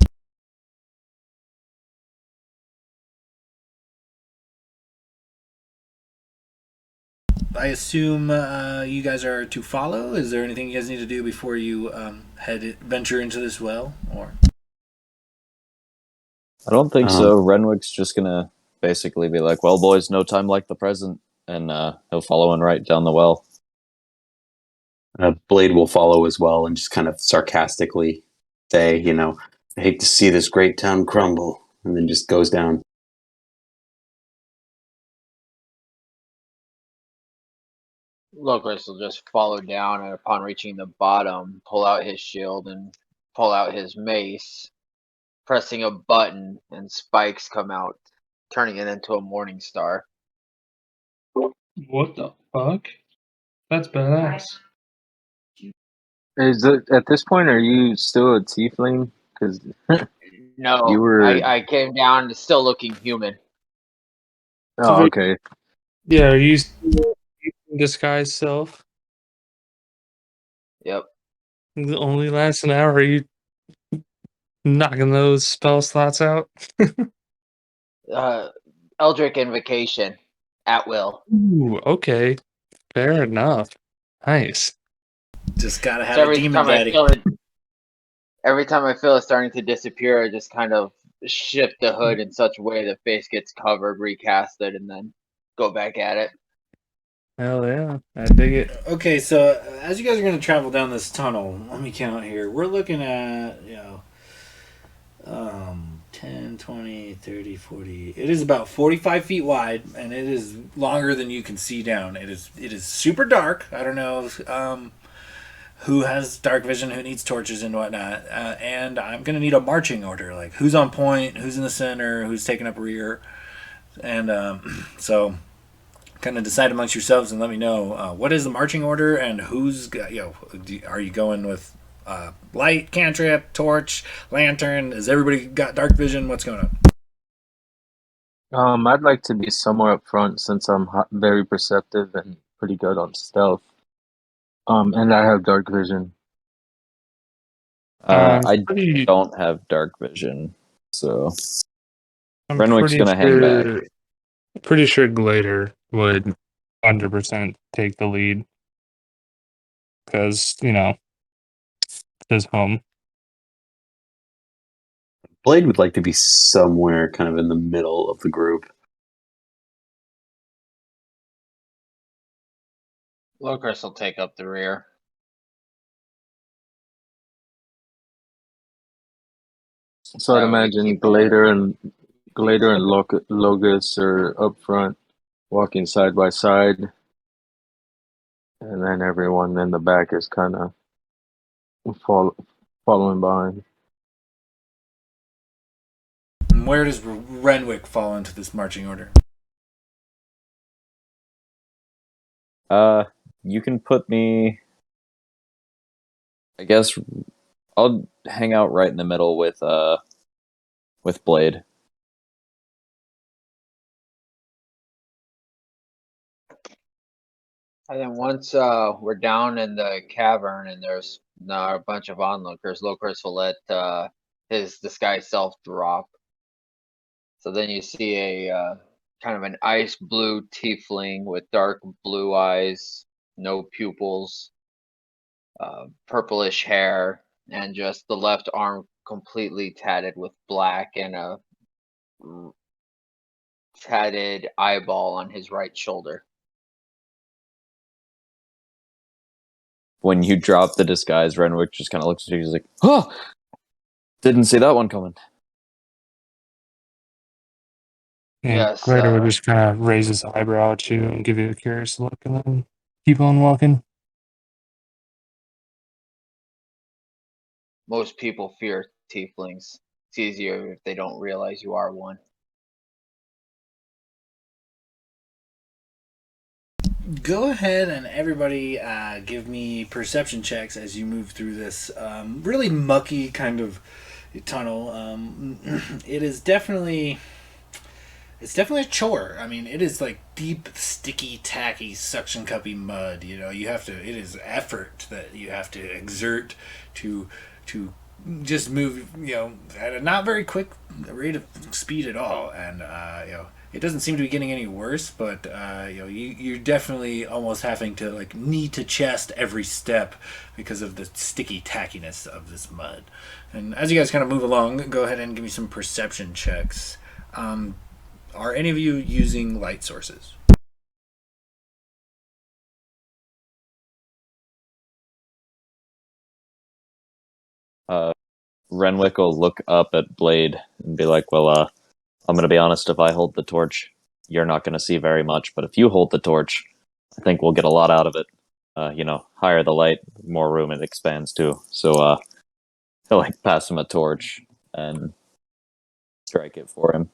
I assume you guys are to follow. Is there anything you guys need to do before you venture into this well, or? I don't think so. Renwick's just gonna basically be like, "Well, boys, no time like the present," and he'll follow and right down the well. Blade will follow as well and just kind of sarcastically say, "I hate to see this great town crumble," and then just goes down. Locust will just follow down, and upon reaching the bottom, pull out his shield and pull out his mace, pressing a button, and spikes come out, turning it into a morning star. What the fuck? That's badass. Is it at this point? Are you still a tiefling? Because No, You were- I came down to still looking human. okay. Yeah, are you still disguised self? Yep. It only lasts an hour. Are you knocking those spell slots out? Eldritch Invocation, at will. Ooh, okay. Fair enough. Nice. Just gotta have So a demon daddy. every time I feel it starting to disappear, I just kind of shift the hood in such a way the face gets covered, recast it, and then go back at it. Hell yeah. I dig it. Okay, so as you guys are going to travel down this tunnel, let me count here. We're looking at, 10, 20, 30, 40. It is about 45 feet wide, and it is longer than you can see down. It is super dark. I don't know who has dark vision, who needs torches and whatnot. And I'm going to need a marching order, like who's on point, who's in the center, who's taking up rear. And so kind of decide amongst yourselves and let me know what is the marching order and who's are you going with light, cantrip, torch, lantern? Has everybody got dark vision? What's going on? I'd like to be somewhere up front since I'm very perceptive and pretty good on stealth. And I have dark vision. I Pretty, don't have dark vision, so I'm Renwick's pretty gonna hang back. sure, pretty sure Glader would 100% take the lead because, his home. Blade would like to be somewhere kind of in the middle of the group. Locris will take up the rear. So I'd That way we imagine keep Glader and Logis are up front, walking side by side, and then everyone in the back is kind of following behind. And where does Renwick fall into this marching order? You can put me. I guess I'll hang out right in the middle with Blade. And then once we're down in the cavern and there's a bunch of onlookers, Locris will let his disguise self drop. So then you see a kind of an ice blue tiefling with dark blue eyes, no pupils, purplish hair, and just the left arm completely tatted with black and a tatted eyeball on his right shoulder. When you drop the disguise, Renwick just kind of looks at you. He's like, "Oh, didn't see that one coming." And Yes, Glader would just kind of raise his eyebrow at you and give you a curious look and then keep on walking. most people fear tieflings. It's easier if they don't realize you are one. Go ahead and everybody give me perception checks as you move through this really mucky kind of tunnel. It is definitely. It's definitely a chore. I mean, it is like deep, sticky, tacky, suction cuppy mud. You have to. It is effort that you have to exert to just move. At a not very quick rate of speed at all, and it doesn't seem to be getting any worse. But you're definitely almost having to like knee to chest every step because of the sticky tackiness of this mud. And as you guys kind of move along, go ahead and give me some perception checks. Are any of you using light sources? Renwick will look up at Blade and be like, "Well, I'm gonna be honest. If I hold the torch, you're not gonna see very much. But if you hold the torch, I think we'll get a lot out of it. Higher the light, more room it expands too. So, he'll like pass him a torch and strike it for him."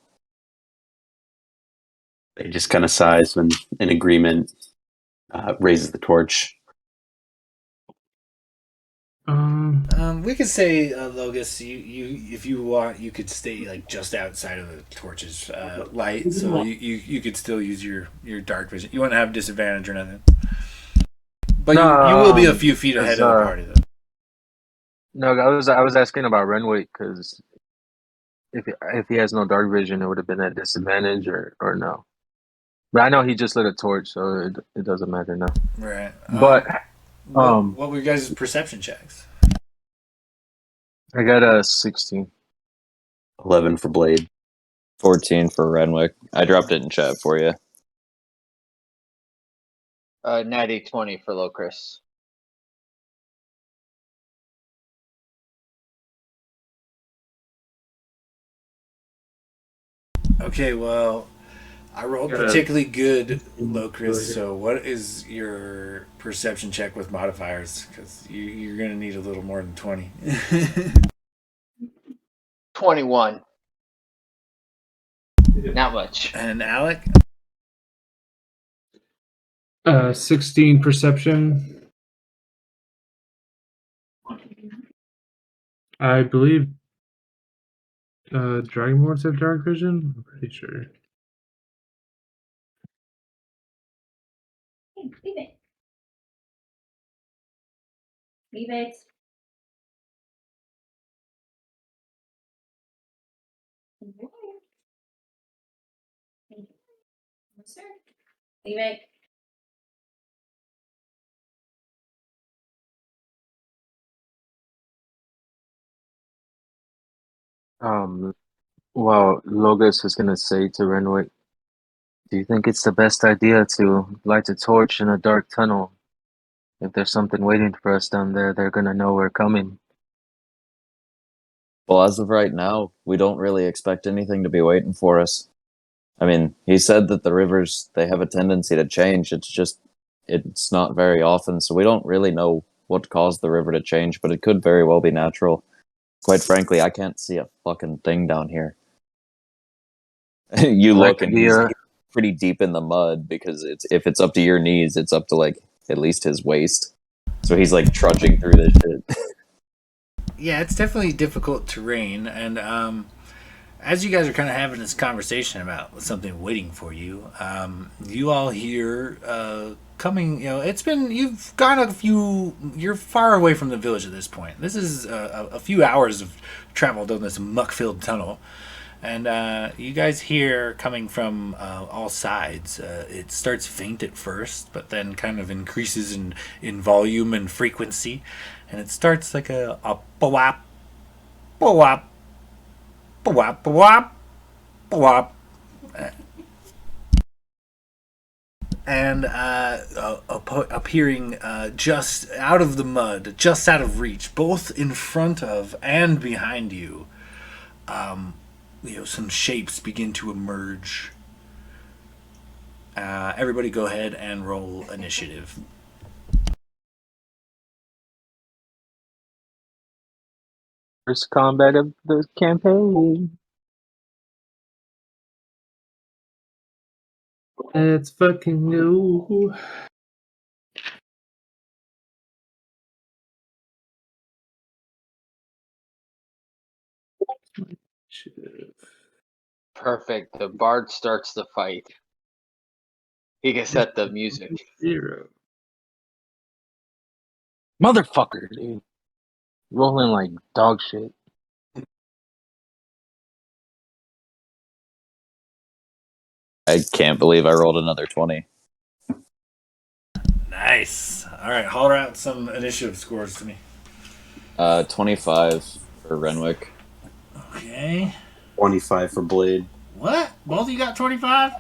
They just kind of sighs when in agreement, raises the torch. We could say, Logis, you if you want, you could stay like just outside of the torch's light, so you could still use your dark vision. You wouldn't have disadvantage or nothing. But you will be a few feet ahead of the party, though. No, I was asking about Renwick because if he has no dark vision, it would have been at disadvantage or no. But I know he just lit a torch, so it doesn't matter now. Right. But what were your guys' perception checks? I got a 16. 11 for Blade. 14 for Renwick. I dropped it in chat for you. Natty 20 for Locris. Okay, well, I rolled particularly good, Locris, so what is your perception check with modifiers? Because you're going to need a little more than 20. 21. Not much. And Alec? 16 perception. I believe Dragonborns have dark vision. I'm pretty sure. Hey, leave it. Leave it. Enjoy. Enjoy. Yes, sir. Leave it. Well, Logos is gonna say to Renwick, do you think it's the best idea to light a torch in a dark tunnel? If there's something waiting for us down there, they're gonna know we're coming. Well, as of right now, we don't really expect anything to be waiting for us. I mean, he said that the rivers, they have a tendency to change. It's not very often, so we don't really know what caused the river to change, but it could very well be natural. Quite frankly, I can't see a fucking thing down here. You That look could and be he's a pretty deep in the mud because if it's up to your knees, it's up to like at least his waist. So he's like trudging through this shit. Yeah, it's definitely difficult terrain, and as you guys are kind of having this conversation about something waiting for you, you all hear coming. You've gone a few. You're far away from the village at this point. This is a few hours of travel down this muck-filled tunnel, and you guys hear coming from all sides. It starts faint at first, but then kind of increases in volume and frequency, and it starts like a ba-wap, ba-wap, ba-wap, ba-wap, ba-wap. And appearing just out of the mud, just out of reach, both in front of and behind you, some shapes begin to emerge. Everybody go ahead and roll initiative. first combat of the campaign. Let's fucking go. Perfect. The bard starts the fight. He can set the music. 0. Motherfucker, dude. Rolling like dog shit. I can't believe I rolled another 20. Nice. All right, holler out some initiative scores to me. 25 for Renwick. Okay. 25 for Blade. What? Both of you got 25?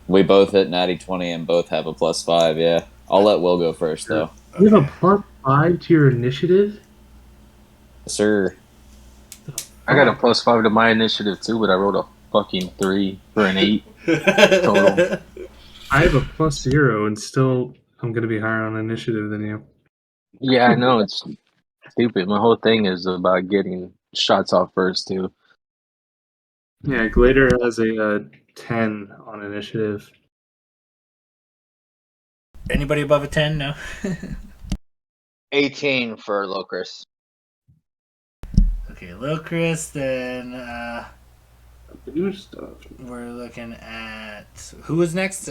We both hit natty 20 and both have a +5, yeah. I'll let Will go first, though. You have a +5 to your initiative? Sir. I got a +5 to my initiative too, but I rolled a fucking 3 for an 8 total. I have a +0 and still I'm going to be higher on initiative than you. Yeah, I know, it's stupid. My whole thing is about getting shots off first too. Yeah, Glader has a 10 on initiative. Anybody above a 10? No? 18 for Locris. Okay, Locris, then Blue stuff. we're looking at... Who was next?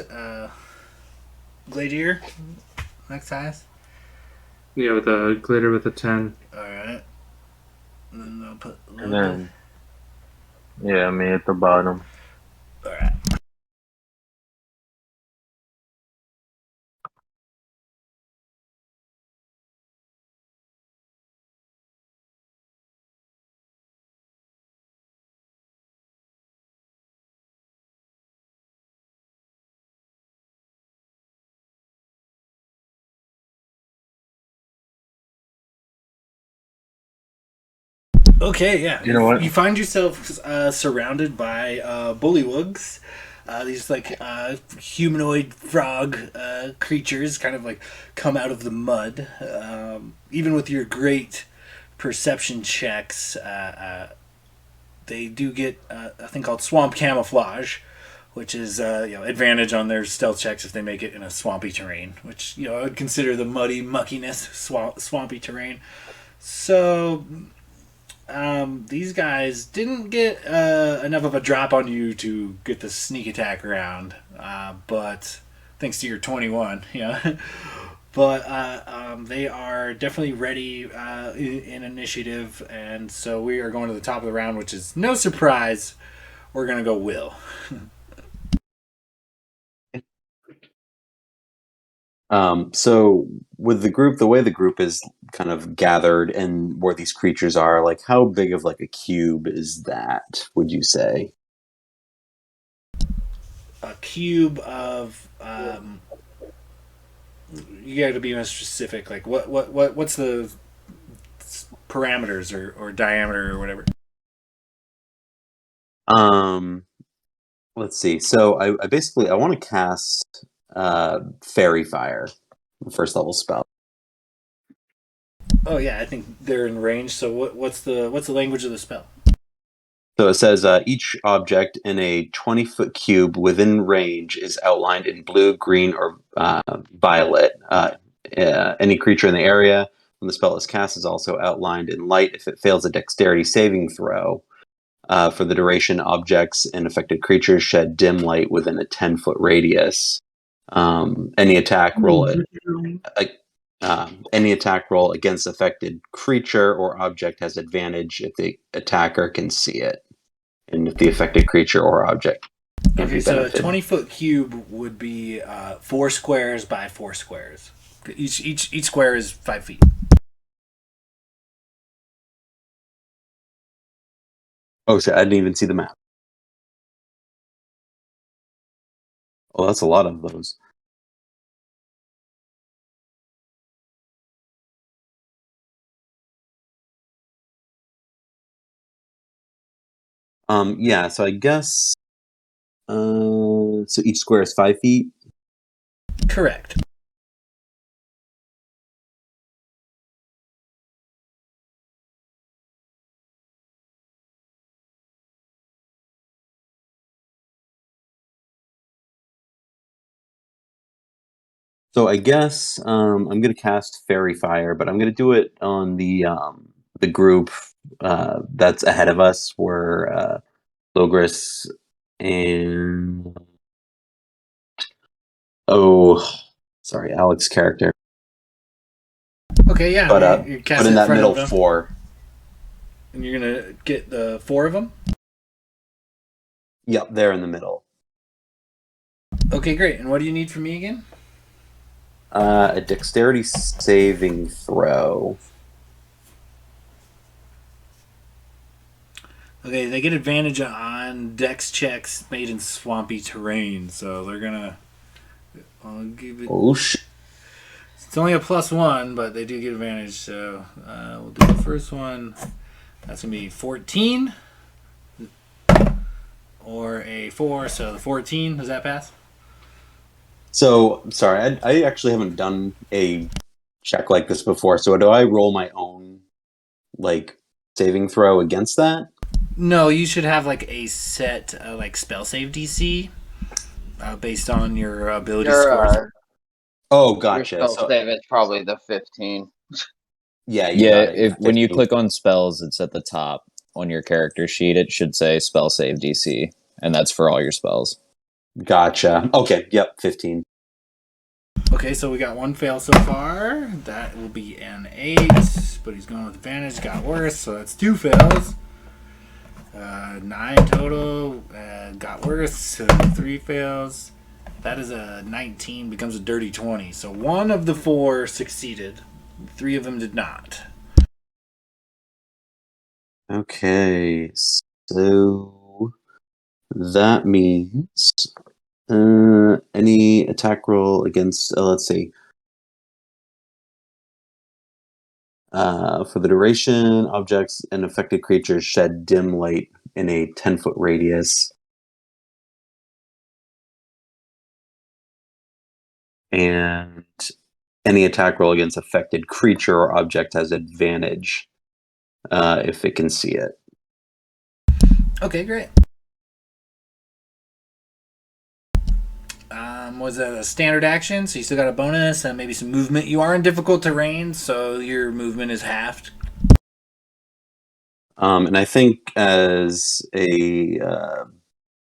Gladier? Next highest? Yeah, with a Glader with a 10. Alright. And then I'll put And then, yeah, me at the bottom. Alright. Okay, yeah. You know what? You find yourself surrounded by bullywugs. These like humanoid frog creatures kind of like come out of the mud. Even with your great perception checks, they do get a thing called swamp camouflage, which is advantage on their stealth checks if they make it in a swampy terrain, which I would consider the muddy muckiness swampy terrain. So these guys didn't get enough of a drop on you to get the sneak attack round, but thanks to your 21, But they are definitely ready in initiative, and so we are going to the top of the round, which is no surprise. We're going to go Will. So with the group, the way the group is kind of gathered and where these creatures are, like how big of like a cube is that, would you say? A cube of you got to be more specific. Like what's the parameters or diameter or whatever? Let's see. So I basically I want to cast Fairy Fire, the first level spell. Oh yeah, I think they're in range. So what's the language of the spell? So it says each object in a 20-foot cube within range is outlined in blue, green, or violet. Any creature in the area when the spell is cast is also outlined in light if it fails a dexterity saving throw. For the duration, objects and affected creatures shed dim light within a 10-foot radius. Any attack roll against affected creature or object has advantage if the attacker can see it, and if the affected creature or object can Okay, be so a benefited. 20-foot cube would be 4 squares by 4 squares. Each square is 5 feet. Oh, shit, I didn't even see the map. Oh, that's a lot of those. Yeah, so I guess so each square is 5 feet. Correct. So I guess I'm gonna cast Fairy Fire, but I'm gonna do it on the group that's ahead of us. Where Logris and sorry, Alex character. Okay, yeah. But you but cast in it that front middle of them, 4. and you're gonna get the 4 of them. Yep, there in the middle. Okay, great. And what do you need from me again? A dexterity saving throw. Okay, they get advantage on dex checks made in swampy terrain, so they're gonna. I'll give it. Oh shit. It's only a +1, but they do get advantage. So we'll do the first one. That's gonna be 14, or a 4. So the 14. Does that pass? So sorry, I actually haven't done a check like this before. So do I roll my own like saving throw against that? No, you should have like a set like spell save DC based on your ability scores. Oh, Your gotcha. spell So save is probably the 15. yeah, you Yeah, got it. when you 15. click on spells, it's at the top on your character sheet. It should say spell save DC, and that's for all your spells. Gotcha. Okay, yep, 15. Okay, so we got 1 fail so far. That will be an 8, but he's going with advantage. Got worse, so that's 2 fails. 9 total. Got worse, so 3 fails. That is a 19, becomes a dirty 20. So 1 of the 4 succeeded. 3 of them did not. Okay, so that means any attack roll against, let's see. For the duration, objects and affected creatures shed dim light in a 10-foot radius. And any attack roll against affected creature or object has advantage if it can see it. Okay, great. Was it a standard action? So you still got a bonus and maybe some movement. You are in difficult terrain, so your movement is halved. And I think as a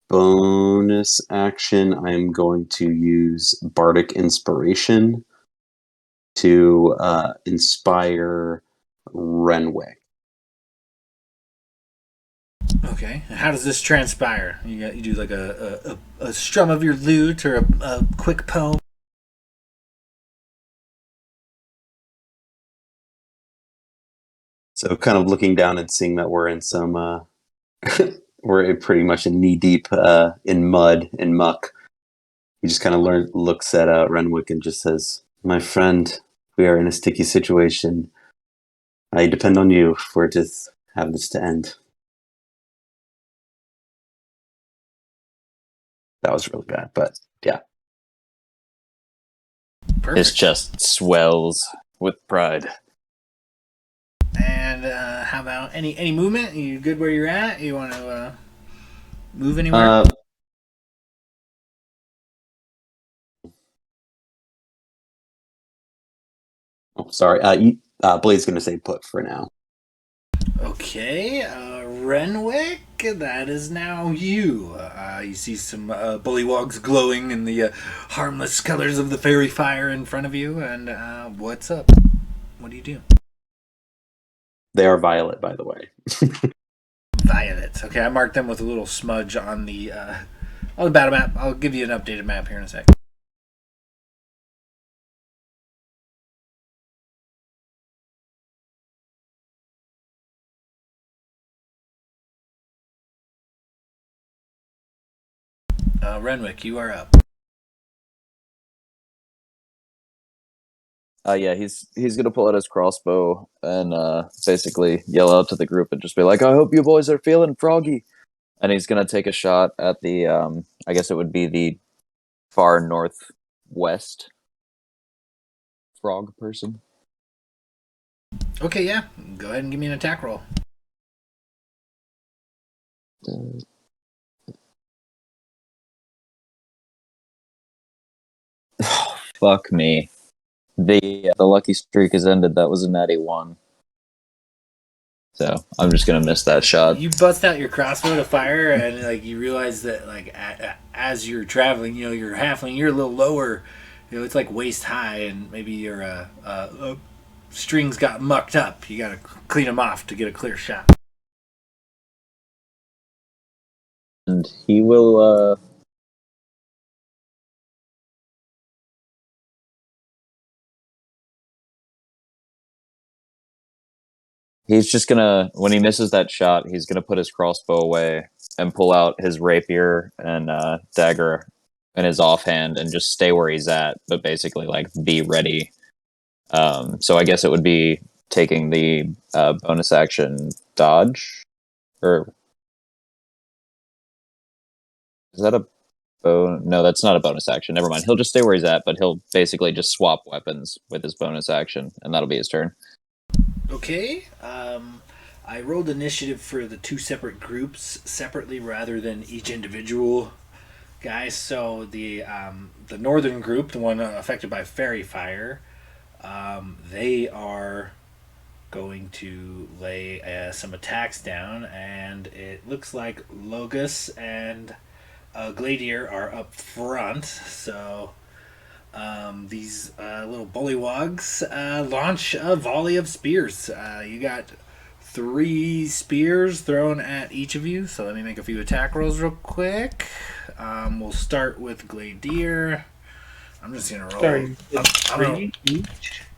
bonus action, I'm going to use Bardic Inspiration to inspire Renwick. Okay. And how does this transpire? You do like a strum of your lute or a quick poem. So kind of looking down and seeing that we're in some, we're pretty much knee deep in mud and muck. He just kind of looks at Renwick and just says, "My friend, we are in a sticky situation. I depend on you for to have this to end." That was really bad, but yeah. Perfect. His chest swells with pride. And how about any movement? Are you good where you're at? You want to move anywhere? Sorry. Blade's going to say put for now. Okay, Renwick, that is now you. You see some bullywogs glowing in the harmless colors of the fairy fire in front of you, and what's up? What do you do? They are violet, by the way. Violet. Okay, I marked them with a little smudge on the battle map. I'll give you an updated map here in a sec. Renwick, you are up. Yeah, he's gonna pull out his crossbow and basically yell out to the group and just be like, "I hope you boys are feeling froggy." And he's gonna take a shot at the I guess it would be the far northwest frog person. Okay, yeah. Go ahead and give me an attack roll. Fuck me. The lucky streak has ended. That was a natty 1. So I'm just gonna miss that shot. You bust out your crossbow to fire, and like you realize that like as you're traveling, you know, you're halfling, you're a little lower. You know, it's like waist high, and maybe your strings got mucked up. You got to clean them off to get a clear shot. And he will. He's just gonna, when he misses that shot, he's gonna put his crossbow away and pull out his rapier and dagger in his offhand and just stay where he's at, but basically like be ready. So I guess it would be taking the bonus action dodge, or is that a no, that's not a bonus action. Never mind. He'll just stay where he's at, but he'll basically just swap weapons with his bonus action, and that'll be his turn. Okay. I rolled initiative for the two separate groups separately rather than each individual guy. So the northern group, the one affected by fairy fire, they are going to lay some attacks down, and it looks like Logus and Gladier are up front. So these little bullywogs launch a volley of spears. You got 3 spears thrown at each of you. So let me make a few attack rolls real quick. We'll start with Gladier. I'm just gonna roll.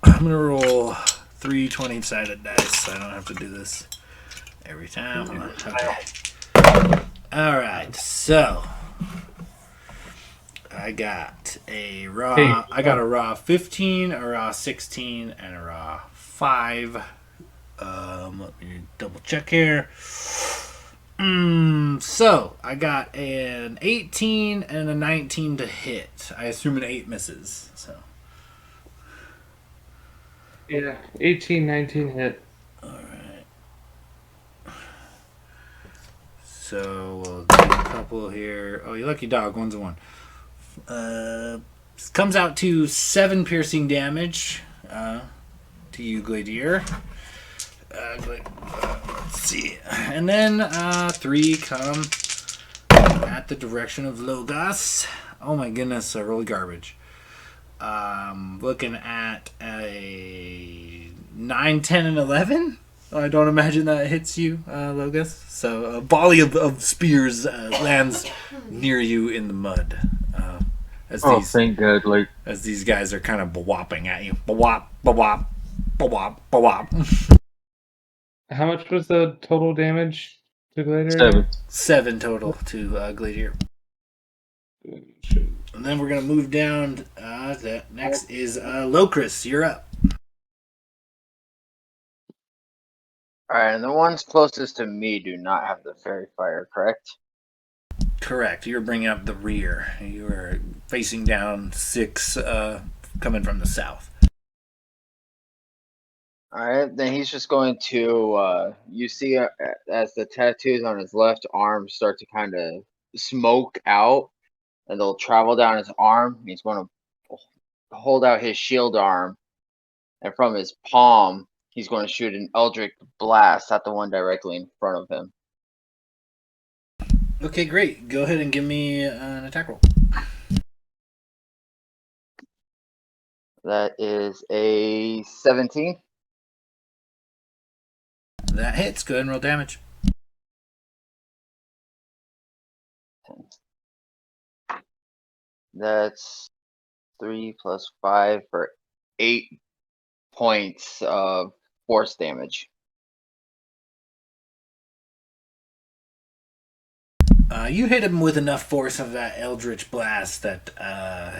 I'm gonna roll 3 20-sided dice, so I don't have to do this every time. Okay. All right, so I got a raw 15, a raw 16, and a raw 5. Let me double check here. So I got an 18 and a 19 to hit. I assume an 8 misses. So Yeah, 18, 19 hit. all right. So we'll do a couple here. Oh, you lucky dog. 1's a 1. Comes out to 7 piercing damage to you, Gladier. Let's see. And then 3 come at the direction of Logos. Oh my goodness, I rolled garbage. Looking at a 9, 10, and 11. I don't imagine that hits you, Logos. So a volley of spears lands near you in the mud. Thank God! Like, As these guys are kind of bawopping at you. Bawop, bawop, bawop, bawop. How much was the total damage to Gladiator? 7. 7 total to Gladiator. And then we're going to move down. Next is Locris. You're up. Alright, and the ones closest to me do not have the fairy fire, correct? Correct. You're bringing up the rear. You are facing down 6 coming from the south. Alright, then he's just going to, you see as the tattoos on his left arm start to kind of smoke out, and they'll travel down his arm. He's going to hold out his shield arm, and from his palm, he's going to shoot an Eldritch Blast at the one directly in front of him. Okay, great. Go ahead and give me an attack roll. That is a 17. That hits. Go ahead and roll damage. That's 3 plus 5 for 8 points of force damage. You hit him with enough force of that Eldritch Blast that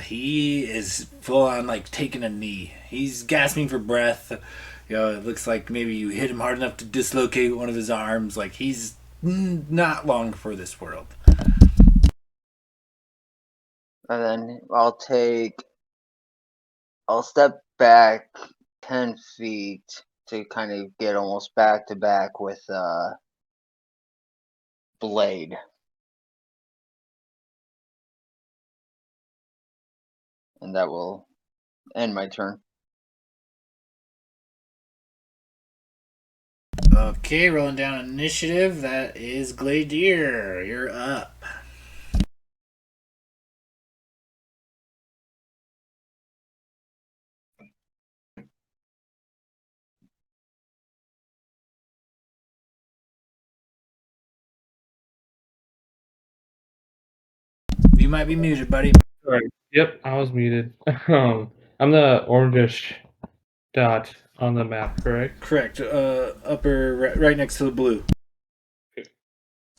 he is full on like taking a knee. He's gasping for breath. You know, it looks like maybe you hit him hard enough to dislocate one of his arms. Like he's not long for this world. And then I'll step back 10 feet to kind of get almost back to back with Blade. And that will end my turn. Okay, rolling down initiative. That is Gladier. You're up. You might be muted, buddy. Sorry. Yep, I was muted. I'm the orangish dot on the map, correct? Correct. Upper right next to the blue.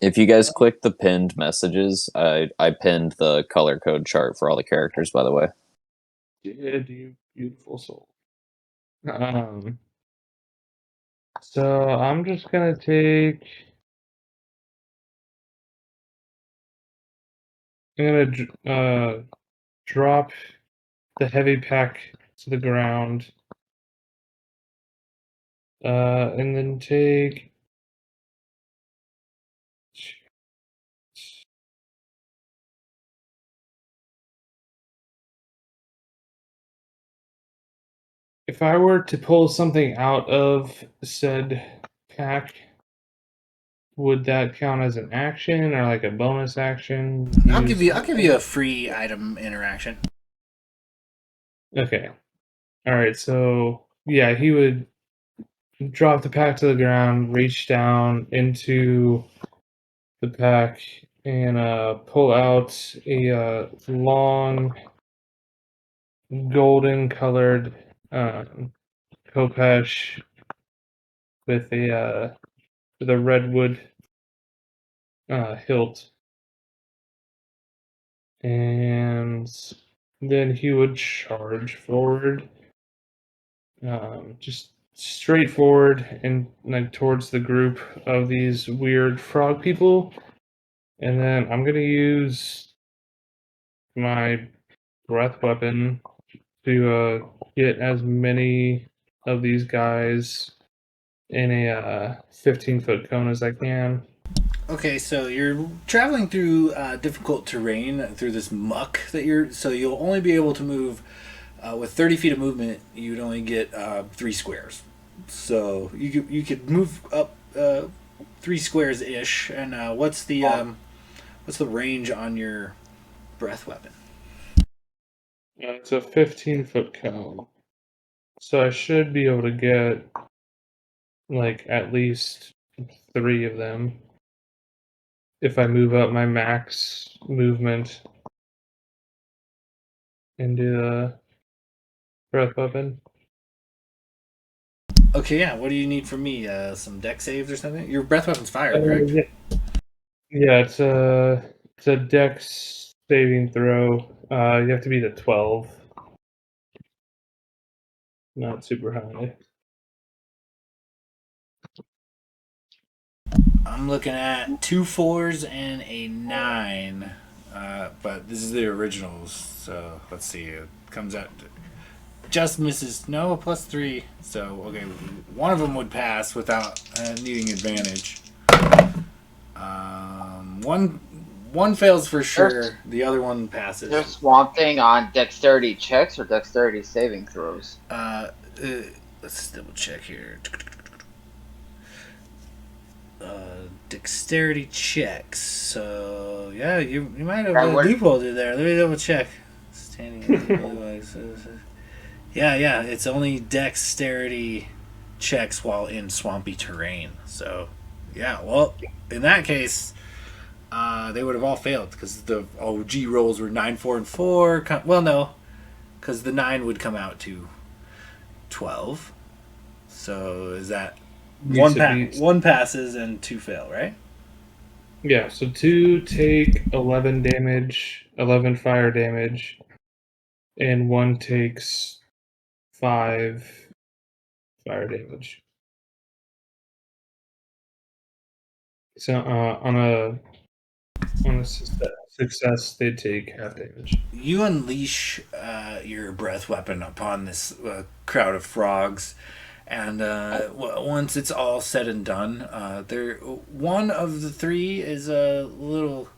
If you guys click the pinned messages, I pinned the color code chart for all the characters, by the way. Did you beautiful soul? So I'm just gonna take. I'm gonna drop the heavy pack to the ground, and then take. If I were to pull something out of said pack, would that count as an action or like a bonus action? I'll give you a free item interaction. Okay. All right. So yeah, he would drop the pack to the ground, reach down into the pack, and pull out a long golden colored khopesh with a redwood hilt, and then he would charge forward, just straight forward and like towards the group of these weird frog people. And then I'm gonna use my breath weapon to get as many of these guys in a 15-foot cone as I can. Okay, so you're traveling through difficult terrain through this muck that so you'll only be able to move with 30 feet of movement. You'd only get 3 squares. So you could move up 3 squares ish. And what's the range on your breath weapon? It's a 15-foot cone. So I should be able to get like at least 3 of them if I move up my max movement into the breath weapon. Okay, yeah. What do you need from me? Some deck saves or something? Your breath weapon's fire, correct? Yeah, it's a dex saving throw. You have to beat a 12. Not super high. I'm looking at 2 4s and a 9. But this is the originals, so let's see. It comes out just misses. No, a +3. So okay, one of them would pass without needing advantage. One fails for sure. The other one passes. There's Swamp Thing on dexterity checks or dexterity saving throws. Let's double check here. Dexterity checks. So yeah, you might have loopholed it there. Let me double check. Standing. Yeah. It's only dexterity checks while in swampy terrain. So yeah. Well, in that case, they would have all failed because the OG rolls were 9, 4, and 4. Well, no, because the 9 would come out to 12. So is that one passes and 2 fail, right? Yeah, so 2 take 11 damage, 11 fire damage, and 1 takes 5 fire damage. So on a success, they take half damage. You unleash your breath weapon upon this crowd of frogs, and once it's all said and done, one of the 3 is a little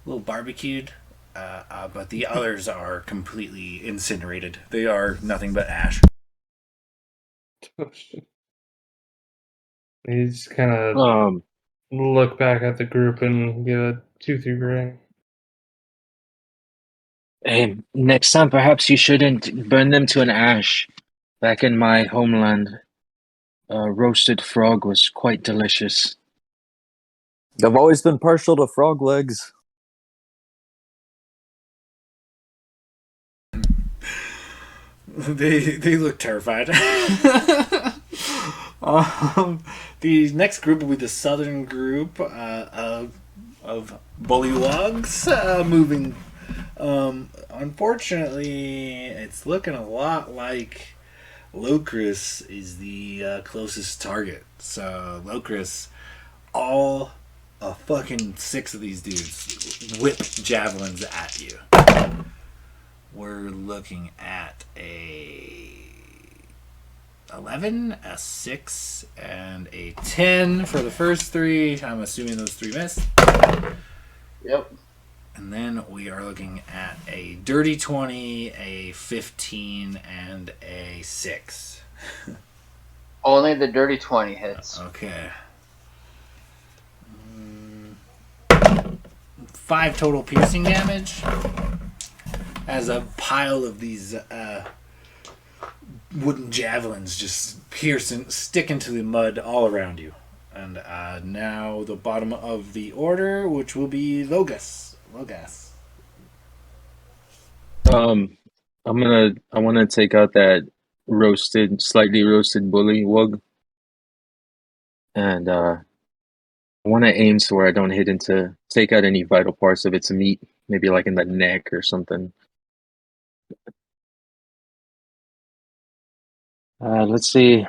barbecued, but the others are completely incinerated. They are nothing but ash. He just kind of look back at the group and give a toothy grin. Hey, next time perhaps you shouldn't burn them to an ash. Back in my homeland, roasted frog was quite delicious. I've always been partial to frog legs. They look terrified. The next group will be the southern group of bullywogs moving. Unfortunately, it's looking a lot like Locris is the closest target. So Locris, all fucking 6 of these dudes whip javelins at you. We're looking at a 11, a 6, and a 10 for the first 3. I'm assuming those 3 miss. Yep. And then we are looking at a dirty 20, a 15, and a 6. Only the dirty 20 hits. Okay. 5 total piercing damage as a pile of these wooden javelins just stick into the mud all around you. And now the bottom of the order, which will be Logas. I want to take out that slightly roasted bullywug, and I want to aim so where I don't take out any vital parts of its meat, maybe like in the neck or something. Let's see.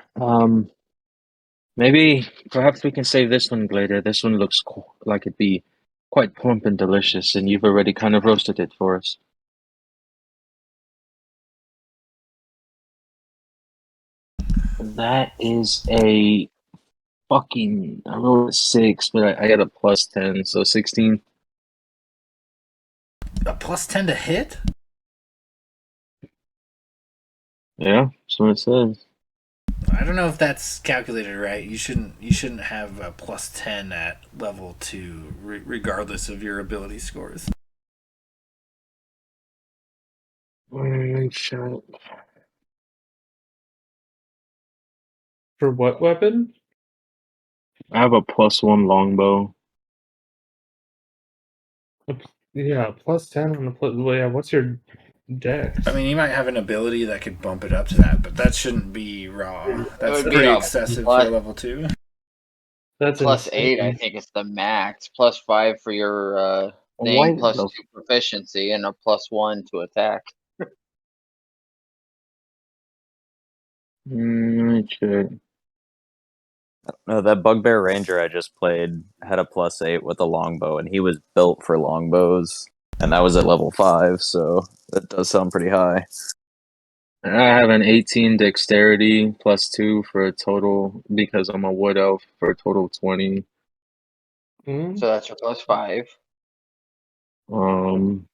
Maybe perhaps we can save this one later. This one looks like it'd be quite plump and delicious, and you've already kind of roasted it for us. That is a I rolled a 6, but I got a plus 10, so 16. A plus 10 to hit? Yeah, that's what it says. I don't know if that's calculated right. You shouldn't have a plus 10 at level 2, regardless of your ability scores. Shot. For what weapon? I have a +1 longbow. Yeah, plus 10 on the plus. Well, yeah, what's your dex? I mean, you might have an ability that could bump it up to that, but that shouldn't be raw. That's would be pretty a excessive plus- for level 2. That's plus insane. 8, I think it's the max. Plus 5 for your Why thing. Plus the 2 proficiency and a plus 1 to attack. Check. No, that Bugbear Ranger I just played had a +8 with a longbow, and he was built for longbows, and that was at level 5, so that does sound pretty high. I have an 18 dexterity +2 for a total, because I'm a wood elf, for a total of 20. Hmm? So that's your plus 5. I'm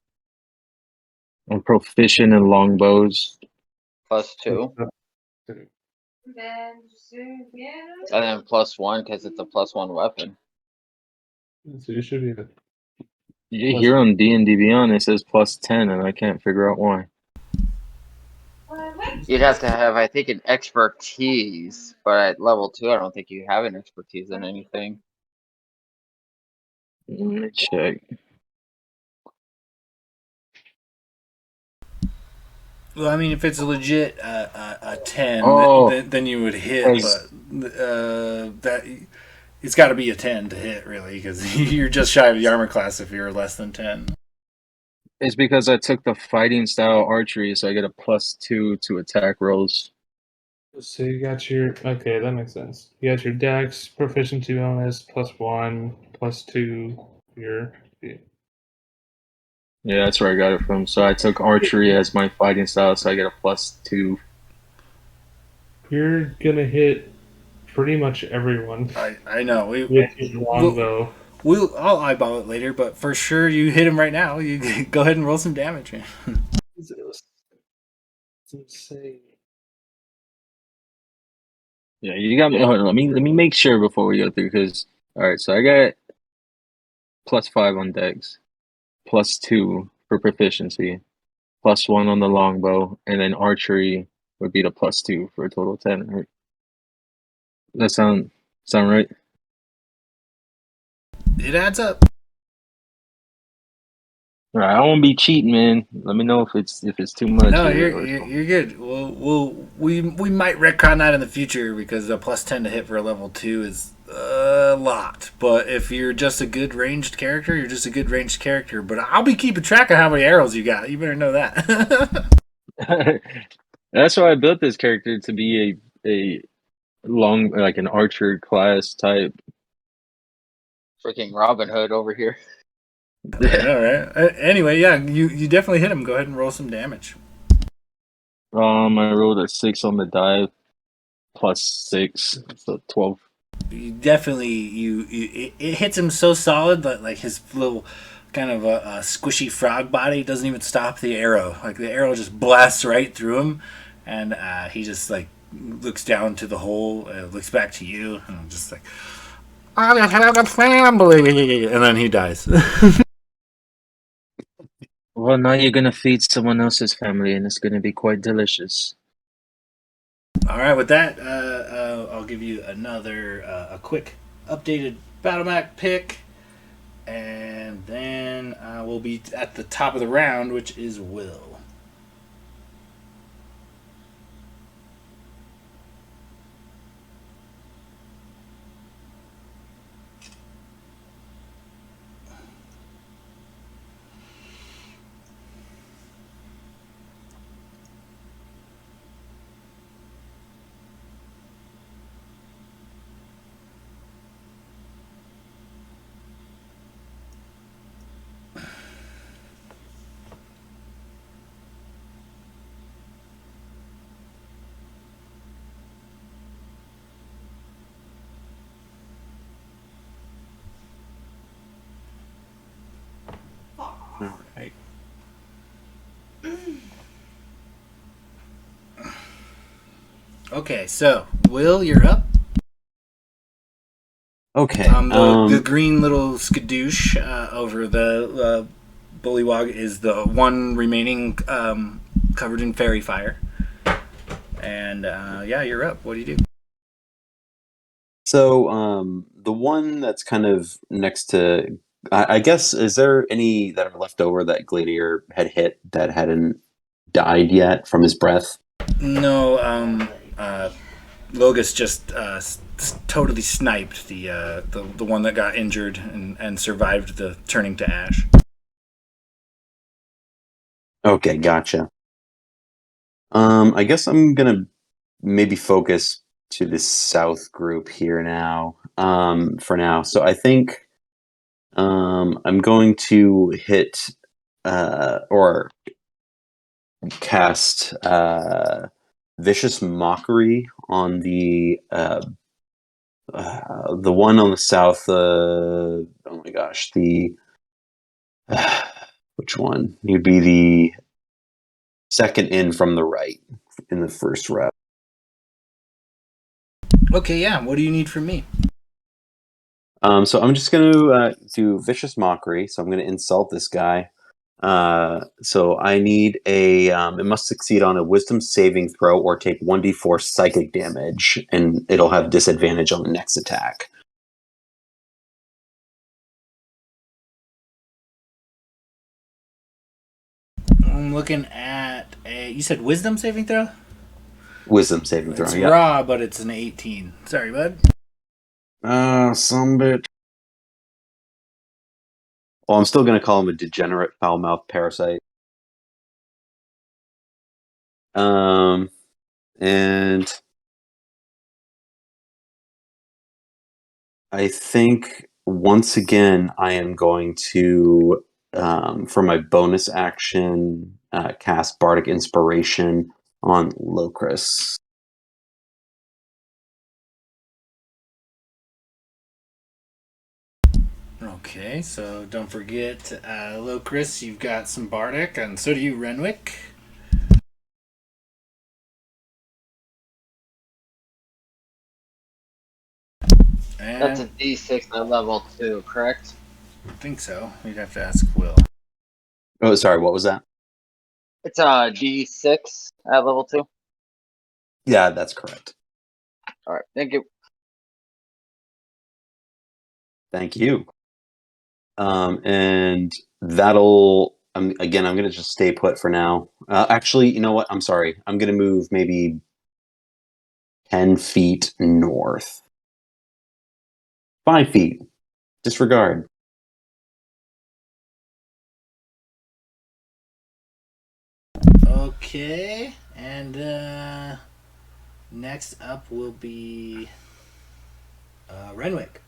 proficient in longbows. Plus 2. And then plus 1 because it's a plus 1 weapon. So you should be the Here on D&D Beyond, it says +10, and I can't figure out why. You'd have to have, I think, an expertise, but at level 2, I don't think you have an expertise in anything. Let me check. Well, I mean, if it's a legit a 10, Oh, then you would hit, because but that it's got to be a 10 to hit, really, because you're just shy of the armor class if you're less than 10. it's because I took the fighting style archery, so I get a +2 to attack rolls. So you got your okay, that makes sense. You got your dex proficiency bonus +1, +2. Your Yeah, that's where I got it from. So I took archery as my fighting style, so I get a +2. you're gonna hit pretty much everyone I know. with your longbow. I'll eyeball it later, but for sure you hit him right now. You go ahead and roll some damage, man. It's insane. Yeah, you got me. Hold on, let me make sure before we go through, because all right, so I got +5 on dex, +2 for proficiency, +1 on the longbow, and then archery would be the +2 for a total of 10. Right? That sound right? It adds up. All right, I won't be cheating, man. Let me know if it's too much. No, or you're good. We might retcon that in the future because a plus 10 to hit for a level 2 is a lot. But if you're just a good ranged character, you're just a good ranged character. But I'll be keeping track of how many arrows you got. You better know that. That's why I built this character to be a long, like an archer class type. Freaking Robin Hood over here. I know, right? Anyway, yeah, you definitely hit him. Go ahead and roll some damage. I rolled a 6 on the die, +6, so 12. You definitely it hits him so solid that like his little kind of a squishy frog body doesn't even stop the arrow. Like the arrow just blasts right through him, and he just like looks down to the hole, looks back to you, and just like I have a family, and then he dies. Well, now you're gonna feed someone else's family, and it's gonna be quite delicious. All right, with that, I'll give you another a quick updated battle map pick, and then we'll be at the top of the round, which is Will. All right. Okay, so Will, you're up. Okay. The green little skadoosh over the bullywog is the one remaining covered in fairy fire. And yeah, you're up. What do you do? So the one that's kind of next to, I guess, is there any that are left over that Gladiator had hit that hadn't died yet from his breath? No, Logus just totally sniped the one that got injured and survived the turning to ash. Okay, gotcha. I guess I'm gonna maybe focus to the south group here now. For now, so I think I'm going to hit or cast Vicious Mockery on the one on the south. Oh my gosh, the which one? You'd be the second in from the right in the first row. Okay, yeah. What do you need from me? So I'm just going to do Vicious Mockery. So I'm going to insult this guy. So I need a. It must succeed on a Wisdom saving throw or take 1d4 psychic damage, and it'll have disadvantage on the next attack. I'm looking at a. You said Wisdom saving throw? Wisdom saving throw. It's Yeah. raw, but it's an 18. Sorry, bud. Some bitch. Well, I'm still going to call him a degenerate, foul-mouthed parasite. And I think once again I am going to, for my bonus action, cast Bardic Inspiration on Locris. Okay, so don't forget, Locris, you've got some Bardic, and so do you, Renwick. And That's a D6 at level 2, correct? I think so. You'd have to ask Will. Oh, sorry, what was that? It's a D6 at level 2. Yeah, that's correct. All right, thank you. Thank you. And that'll, again, I'm going to just stay put for now. Actually, you know what? I'm sorry. I'm going to move maybe 10 feet north. 5 feet. Disregard. Okay, and next up will be Renwick.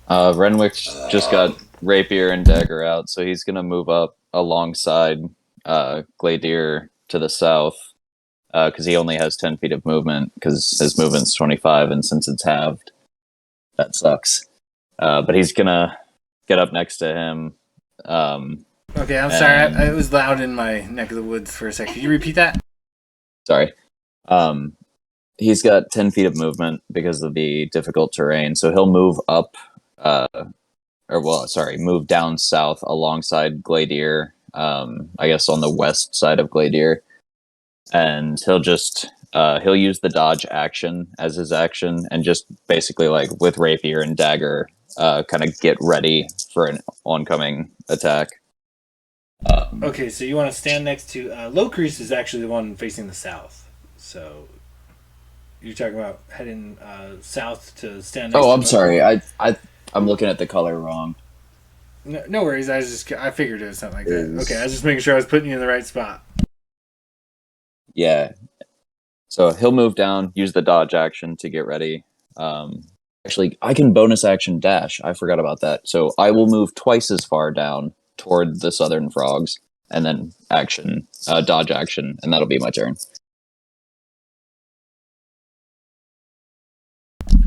Renwick just got rapier and dagger out, so he's gonna move up alongside Gladier to the south because he only has 10 feet of movement because his movement's 25, and since it's halved, that sucks. But he's gonna get up next to him. Okay, I'm sorry. I was loud in my neck of the woods for a second. Could you repeat that? Sorry. He's got 10 feet of movement because of the difficult terrain, so he'll move up, move down south alongside Gladier, I guess on the west side of Gladier, and he'll use the dodge action as his action, and just basically, like, with rapier and dagger, kind of get ready for an oncoming attack. Okay, so you want to stand next to Locris is actually the one facing the south. So you're talking about heading south to stand next to I'm sorry. I'm looking at the color wrong. No worries. I figured it was something like that. Okay, I was just making sure I was putting you in the right spot. Yeah. So he'll move down, use the dodge action to get ready. Actually, I can bonus action dash. I forgot about that. So I will move twice as far down toward the southern frogs, and then dodge action, and that'll be my turn.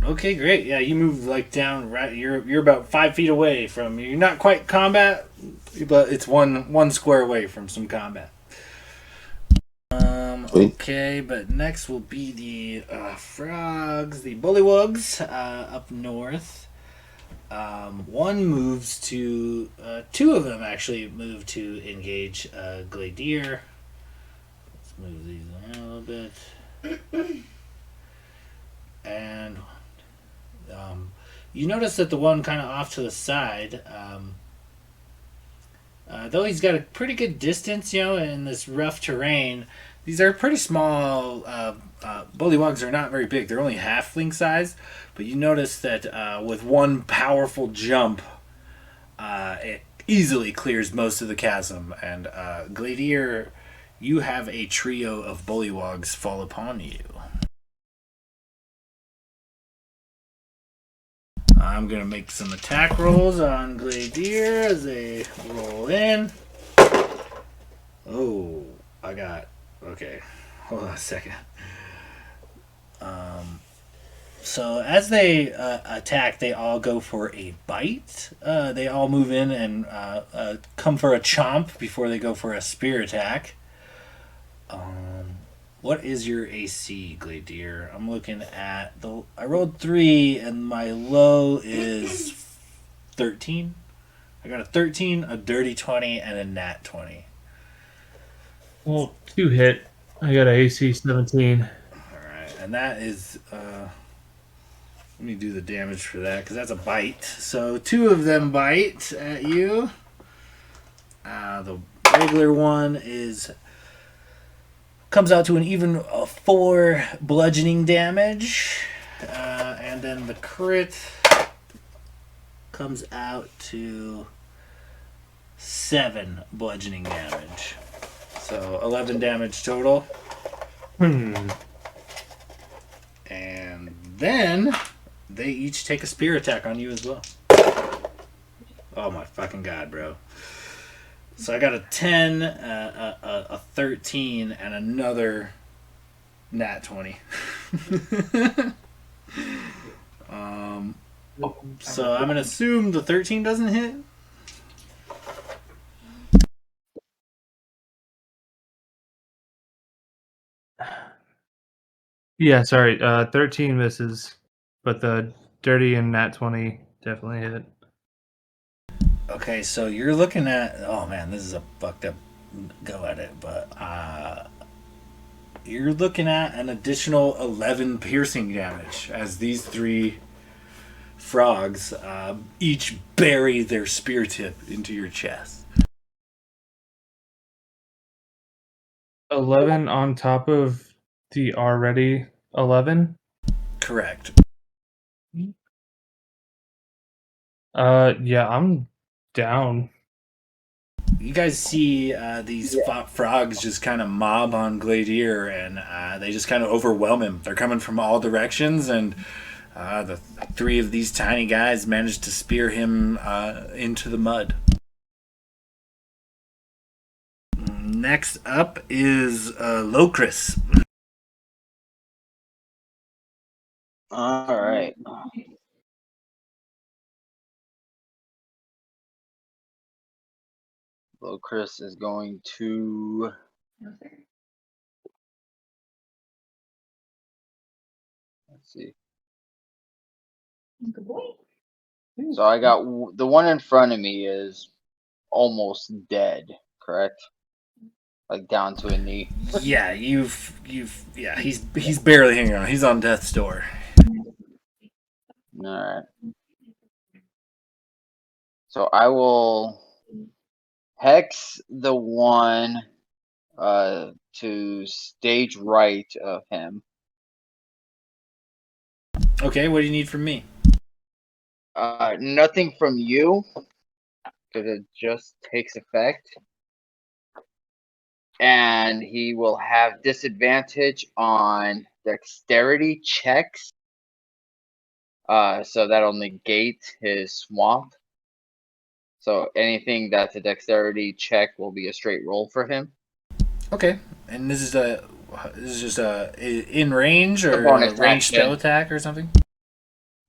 Okay, great. Yeah, you move like down right. You're about 5 feet away from. You're not quite combat, but it's one square away from some combat. Sweet. Okay, but next will be the frogs, the bullywugs up north. One moves to. Two of them actually move to engage Gladier. Let's move these around a little bit. And you notice that the one kind of off to the side, though he's got a pretty good distance, in this rough terrain. These are pretty small. Bullywugs are not very big. They're only halfling size. But you notice that with one powerful jump, it easily clears most of the chasm. And Gladier, you have a trio of bullywugs fall upon you. I'm going to make some attack rolls on Gladier as they roll in. Oh, okay, hold on a second. So as they attack, they all go for a bite. They all move in and come for a chomp before they go for a spear attack. What is your AC, Gladier? I'm looking at I rolled 3 and my low is 13. I got a 13, a dirty 20, and a nat 20. Well, 2 hit. I got an AC 17. Alright, and that is let me do the damage for that because that's a bite. So 2 of them bite at you. The regular one comes out to an even 4 bludgeoning damage. And then the crit comes out to 7 bludgeoning damage. So 11 damage total. And then they each take a spear attack on you as well. Oh my fucking god, bro. So I got a 10, a 13, and another nat 20. So I'm going to assume the 13 doesn't hit. Yeah, sorry. 13 misses, but the dirty and nat 20 definitely hit. Okay, so you're looking at... Oh man, this is a fucked up go at it, but you're looking at an additional 11 piercing damage as these 3 frogs each bury their spear tip into your chest. 11 on top of the already 11? Correct. Yeah, I'm down. You guys see these frogs just kind of mob on Gladier, and they just kind of overwhelm him. They're coming from all directions, and the 3 of these tiny guys managed to spear him into the mud. Next up is Locris. All right. Well, Chris is going to. Let's see. Good boy. So I got the one in front of me is almost dead, correct? Like down to a knee. Yeah, yeah, he's barely hanging on. He's on death's door. All right. So I will hex the one to stage right of him. Okay, what do you need from me? Nothing from you, because it just takes effect. And he will have disadvantage on dexterity checks. So that'll negate his swamp. So anything that's a dexterity check will be a straight roll for him. Okay, and this is just a in range or bonus a range action. spell attack or something?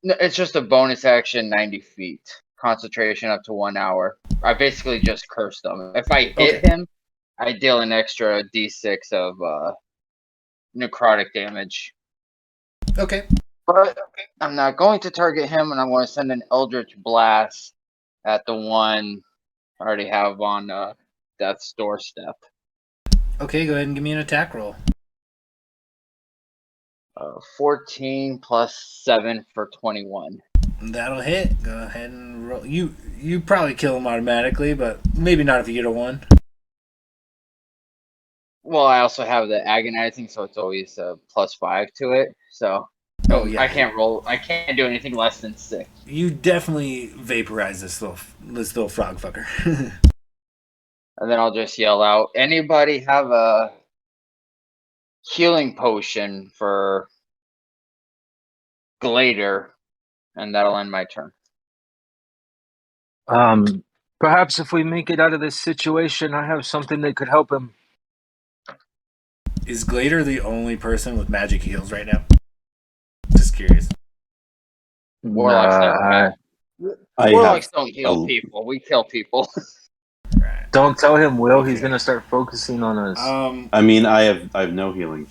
No, it's just a bonus action, 90 feet. Concentration up to 1 hour. I basically just cursed him. If I hit him, I deal an extra d6 of necrotic damage. Okay. But I'm not going to target him, and I'm going to send an Eldritch Blast at the one I already have on Death's doorstep. Okay, go ahead and give me an attack roll. 14 plus 7 for 21. That'll hit. Go ahead and roll. You probably kill him automatically, but maybe not if you get a 1. Well, I also have the agonizing, so it's always plus 5 to it. So Oh, yeah. I can't roll. I can't do anything less than 6. You definitely vaporize this little frog fucker. And then I'll just yell out, anybody have a healing potion for Glader? And that'll end my turn. Perhaps if we make it out of this situation, I have something that could help him. Is Glader the only person with magic heals right now? Just curious. Warlocks I don't heal people. We kill people. Right. Don't tell him, Will. Okay. He's gonna start focusing on us. I mean, I have no healing.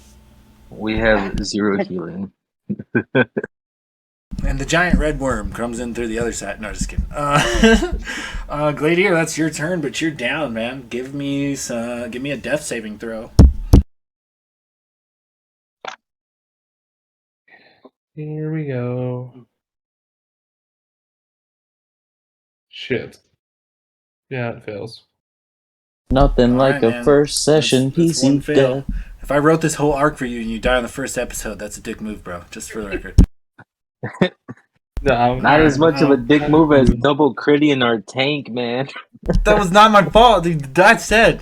We have 0 healing. And the giant red worm comes in through the other side. No, just kidding. Gladiator, that's your turn, but you're down, man. Give me a death saving throw. Here we go. Shit. Yeah, it fails. Nothing All like right, a man. first session That's one PC fail. death. If I wrote this whole arc for you and you die on the first episode, that's a dick move, bro. Just for the record. Not as much of a dick move as double critting our tank, man. That was not my fault. That said.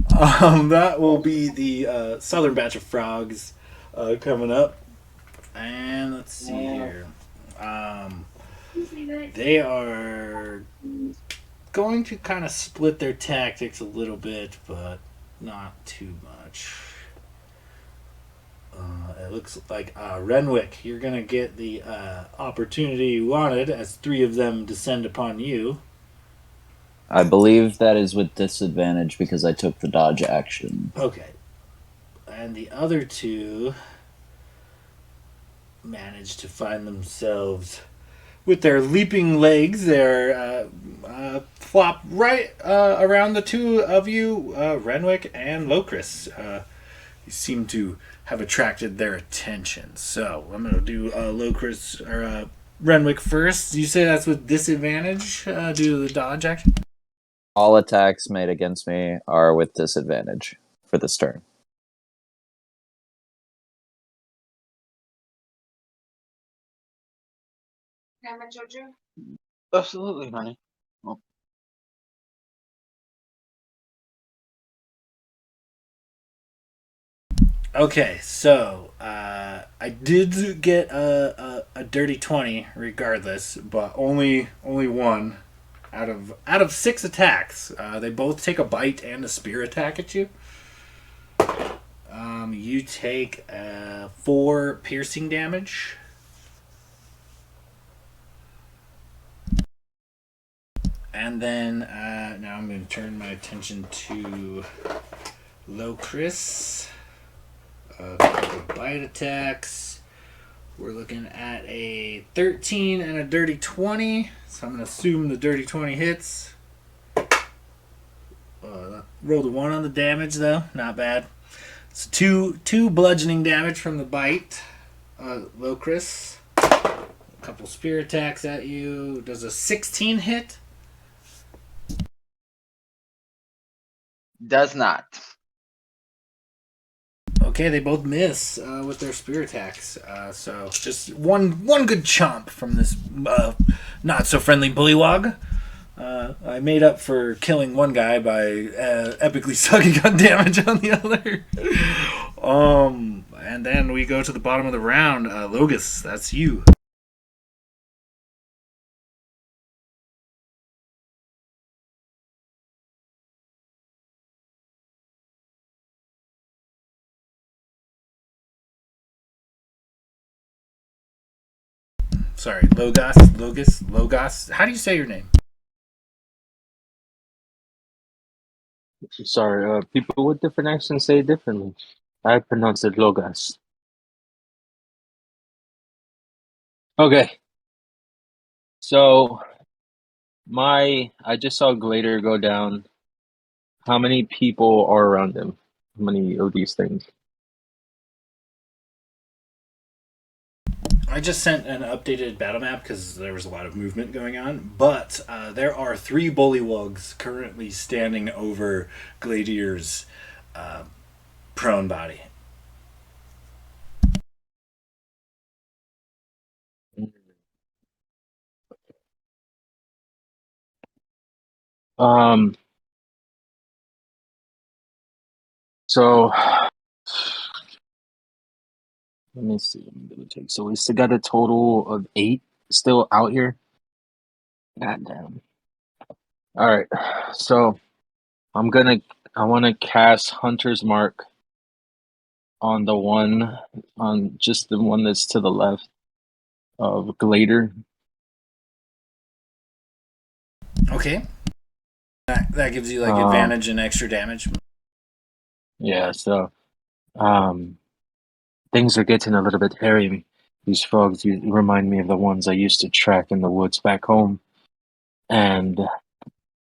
That will be the southern batch of frogs coming up. And let's see here. They are going to kind of split their tactics a little bit, but not too much. It looks like Renwick, you're going to get the opportunity you wanted as 3 of them descend upon you. I believe that is with disadvantage because I took the dodge action. Okay. And the other 2 managed to find themselves with their leaping legs. They're flop right around the 2 of you, Renwick and Locris. You seem to have attracted their attention. So I'm going to do Locris or Renwick first. You say that's with disadvantage due to the dodge action? All attacks made against me are with disadvantage for this turn. Absolutely, honey. Oh. Okay, so I did get a dirty 20 regardless, but only 1 out of 6 attacks. They both take a bite and a spear attack at you. You take 4 piercing damage. And then now I'm going to turn my attention to Locris. A couple of bite attacks. We're looking at a 13 and a dirty 20. So I'm going to assume the dirty 20 hits. Rolled a 1 on the damage, though. Not bad. So two bludgeoning damage from the bite. Locris. A couple spear attacks at you. Does a 16 hit? Does not. Okay, they both miss with their spear attacks. So just one good chomp from this not so friendly bullywog. I made up for killing one guy by epically sucking on damage on the other. And then we go to the bottom of the round. Logus, that's you. Sorry, Logos. How do you say your name? Sorry, people with different accents say it differently. I pronounce it Logas. Okay, so I just saw Glader go down. How many people are around him? How many of these things? I just sent an updated battle map because there was a lot of movement going on, but there are 3 bullywugs currently standing over Gladier's prone body. Um, so let me see. Let me double check. So we still got a total of 8 still out here. God damn. All right. So I want to cast Hunter's Mark on just the one that's to the left of Glader. Okay. That gives you like Um, advantage and extra damage. Yeah, so things are getting a little bit hairy. These frogs remind me of the ones I used to track in the woods back home. And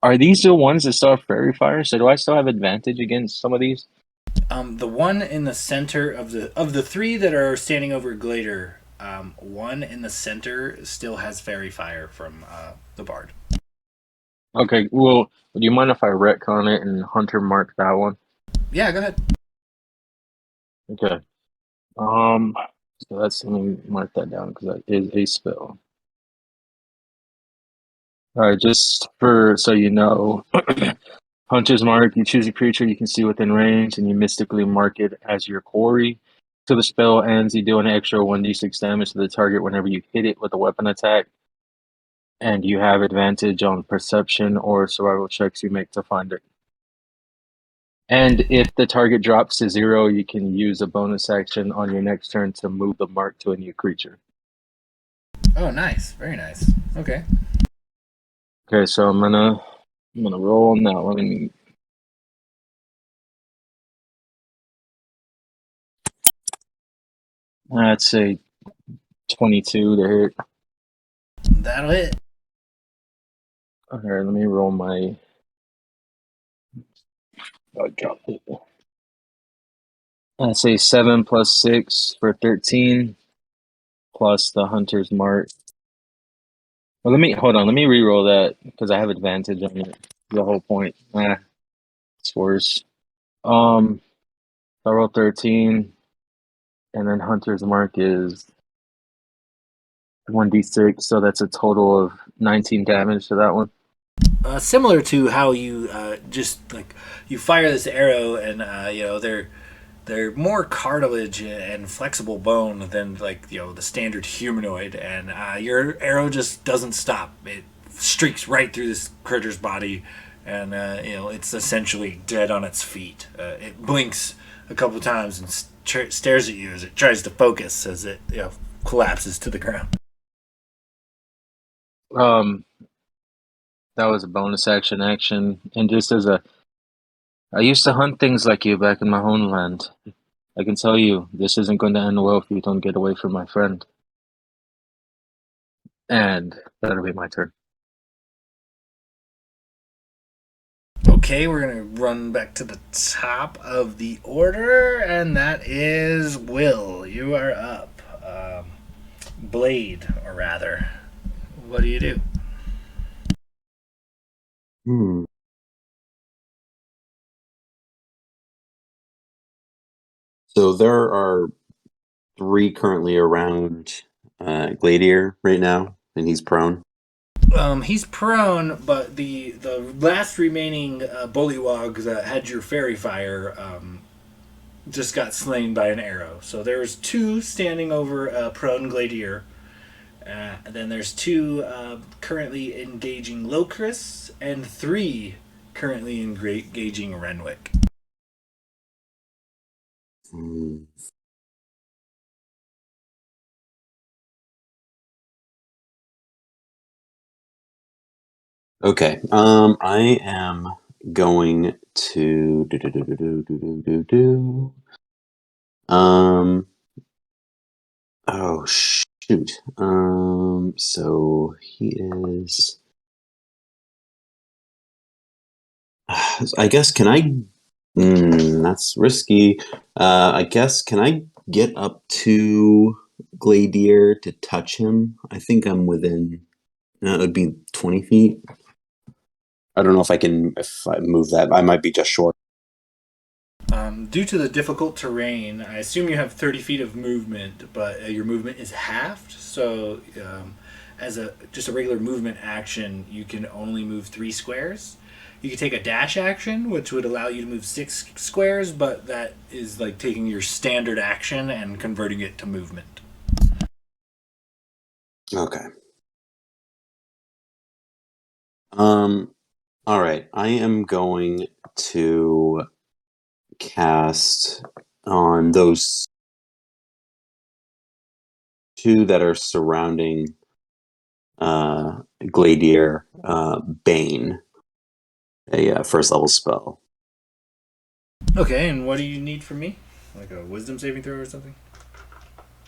are these the ones that still have fairy fire? So do I still have advantage against some of these? The one in the center of the 3 that are standing over Glader, one in the center still has fairy fire from the bard. Okay, well, do you mind if I retcon it and Hunter mark that one? Yeah, go ahead. Okay. So let me mark that down because that is a spell. All right, just so you know, Hunter's Mark, you choose a creature you can see within range and you mystically mark it as your quarry. Till the spell ends, you do an extra 1d6 damage to the target whenever you hit it with a weapon attack. And you have advantage on perception or survival checks you make to find it. And if the target drops to 0, you can use a bonus action on your next turn to move the mark to a new creature. Oh, nice. Very nice. Okay. Okay, so I'm gonna roll on that one. I'd say 22 to hit. That'll hit. Okay, let me roll my. I dropped it. I'd say 7 plus 6 for 13, plus the Hunter's Mark. Well, hold on. Let me re-roll that because I have advantage on it. The whole point. It's worse. I rolled 13, and then Hunter's Mark is 1d6, so that's a total of 19 damage to that one. Similar to how you just like you fire this arrow and they're more cartilage and flexible bone than like the standard humanoid, and your arrow just doesn't stop. It streaks right through this critter's body, and it's essentially dead on its feet. It blinks a couple times and stares at you as it tries to focus as it collapses to the ground. That was a bonus action, and just I used to hunt things like you back in my homeland. I can tell you, this isn't going to end well if you don't get away from my friend. And that'll be my turn. Okay, we're gonna run back to the top of the order, and that is Will. You are up. Blade, or rather, what do you do? Hmm. So there are 3 currently around Gladiator right now, and he's prone. He's prone, but the last remaining bullywog that had your fairy fire just got slain by an arrow. So there's 2 standing over prone Gladiator. Then there's 2 currently engaging Locris, and 3 currently engaging Renwick. Hmm. Okay. I am going to Oh shoot. So he is. I guess can I? That's risky. I guess can I get up to Gladier to touch him? I think I'm within. It would be 20 feet. I don't know if I can. If I move that, I might be just short. Due to the difficult terrain, I assume you have 30 feet of movement, but your movement is halved. So, as just a regular movement action, you can only move 3 squares. You can take a dash action, which would allow you to move 6 squares, but that is like taking your standard action and converting it to movement. Okay. All right. I am going to cast on those two that are surrounding Gladier, Bane, a first level spell. Okay, and what do you need from me? Like a wisdom saving throw or something?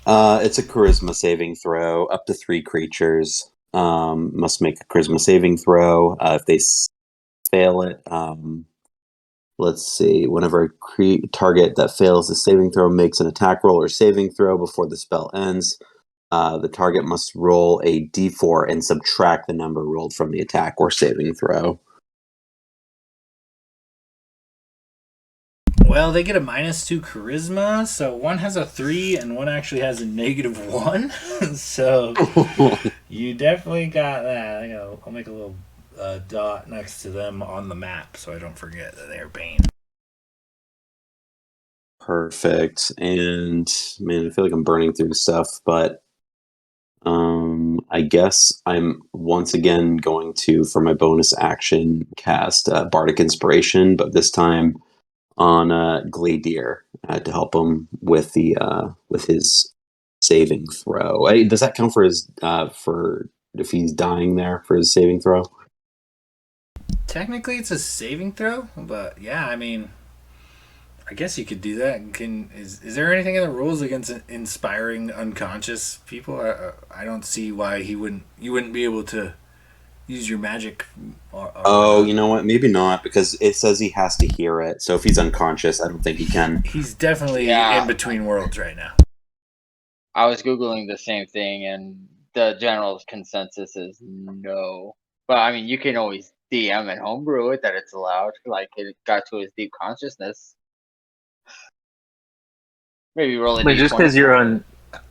It's a charisma saving throw. Up to 3 creatures must make a charisma saving throw. If they fail it, let's see. Whenever a target that fails the saving throw makes an attack roll or saving throw before the spell ends, the target must roll a d4 and subtract the number rolled from the attack or saving throw. Well, they get a -2 charisma, so one has a 3 and one actually has a -1. So you definitely got that. I'll make a little dot next to them on the map so I don't forget that they're Bane. Perfect. And man, I feel like I'm burning through stuff, but I guess I'm once again going to, for my bonus action, cast Bardic Inspiration, but this time on Gladier to help him with the with his saving throw. Does that count for his for if he's dying there for his saving throw? Technically, it's a saving throw, but yeah, I mean, I guess you could do that. Is there anything in the rules against inspiring unconscious people? I don't see why you wouldn't be able to use your magic. Oh, you know what? Maybe not, because it says he has to hear it. So if he's unconscious, I don't think he can. He's definitely Yeah. in between worlds right now. I was Googling the same thing, and the general consensus is no. But I mean, you can always DM and homebrew it that it's allowed. Like it got to his deep consciousness. Maybe roll a But just because d20. you're on,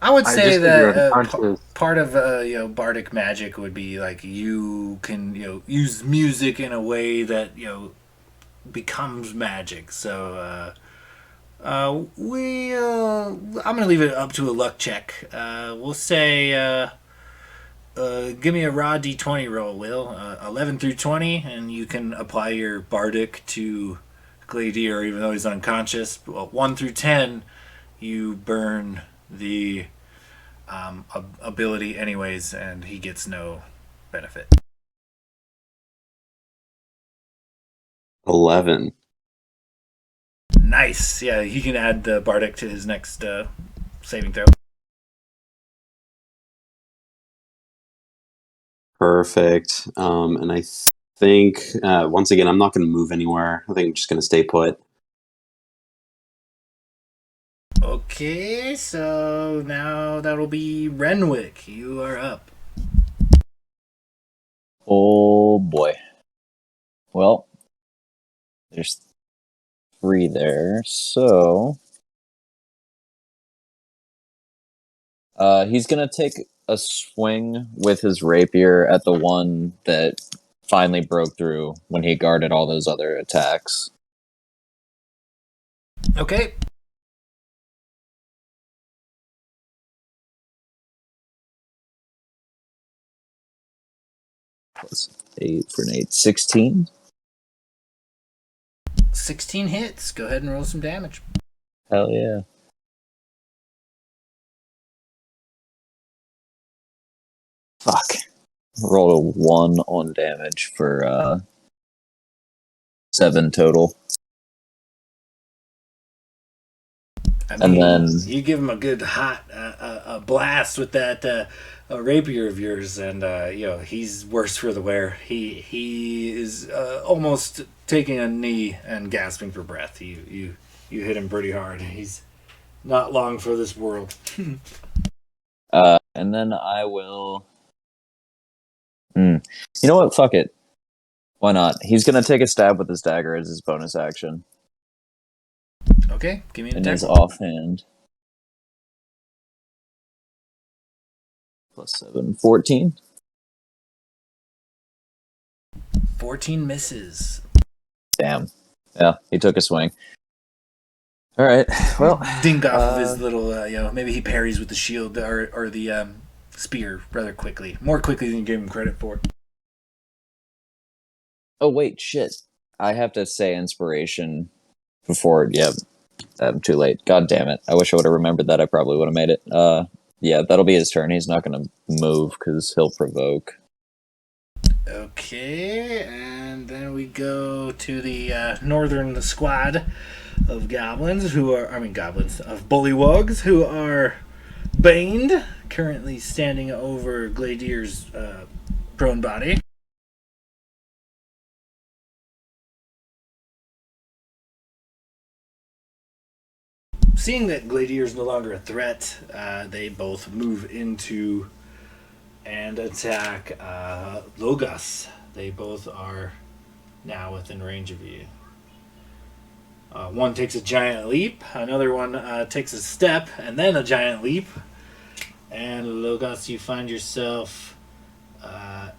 I would say just 'cause you're that unconscious. part of bardic magic would be like you can use music in a way that becomes magic. So I'm gonna leave it up to a luck check. We'll say give me a raw d20 roll, Will. 11 through 20, and you can apply your bardic to Gladier even though he's unconscious. Well, 1 through 10, you burn the ability anyways, and he gets no benefit. 11. Nice. Yeah, he can add the bardic to his next saving throw. Perfect. And I think once again, I'm not going to move anywhere. I think I'm just going to stay put. Okay, so now that'll be Renwick. You are up. Oh boy. Well, there's 3 there, so he's gonna take a swing with his rapier at the one that finally broke through when he guarded all those other attacks. Okay. Plus 8 for an 8. 16. 16 hits. Go ahead and roll some damage. Hell yeah. Fuck. roll a 1 on damage for 7 total. I And mean, then- you give him a good hot a blast with that rapier of yours, and he's worse for the wear. He is almost taking a knee and gasping for breath. You hit him pretty hard. He's not long for this world. And then I will. You know what? Fuck it. Why not? He's gonna take a stab with his dagger as his bonus action Okay, give me an in attack. his offhand. Plus 7, 14. 14 misses. Damn. Yeah, he took a swing. All right. Well, Dink off of his little, maybe he parries with the shield or the spear rather quickly. More quickly than you gave him credit for. oh wait, shit. I have to say inspiration before. Yeah, I'm too late. God damn it. I wish I would have remembered that. I probably would have made it. Yeah, that'll be his turn. He's not going to move because he'll provoke. Okay, and then we go to the northern squad of goblins of bullywugs who are baned, currently standing over Gladier's prone body. Seeing that Gladier is no longer a threat, they both move into and attack Logos. They both are now within range of you. One takes a giant leap, another one takes a step, and then a giant leap. And Logos, you find yourself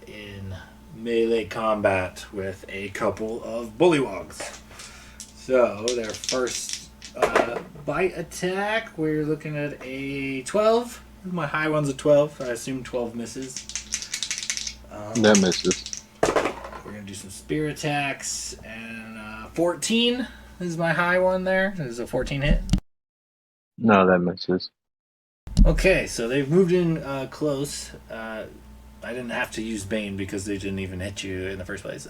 in melee combat with a couple of bullywugs. So their first bite attack, we're looking at a 12. My high one's a 12. I assume 12 misses. That misses. We're going to do some spear attacks. And 14 is my high one there. There's a 14 hit. No, that misses. Okay, so they've moved in close. I didn't have to use Bane because they didn't even hit you in the first place.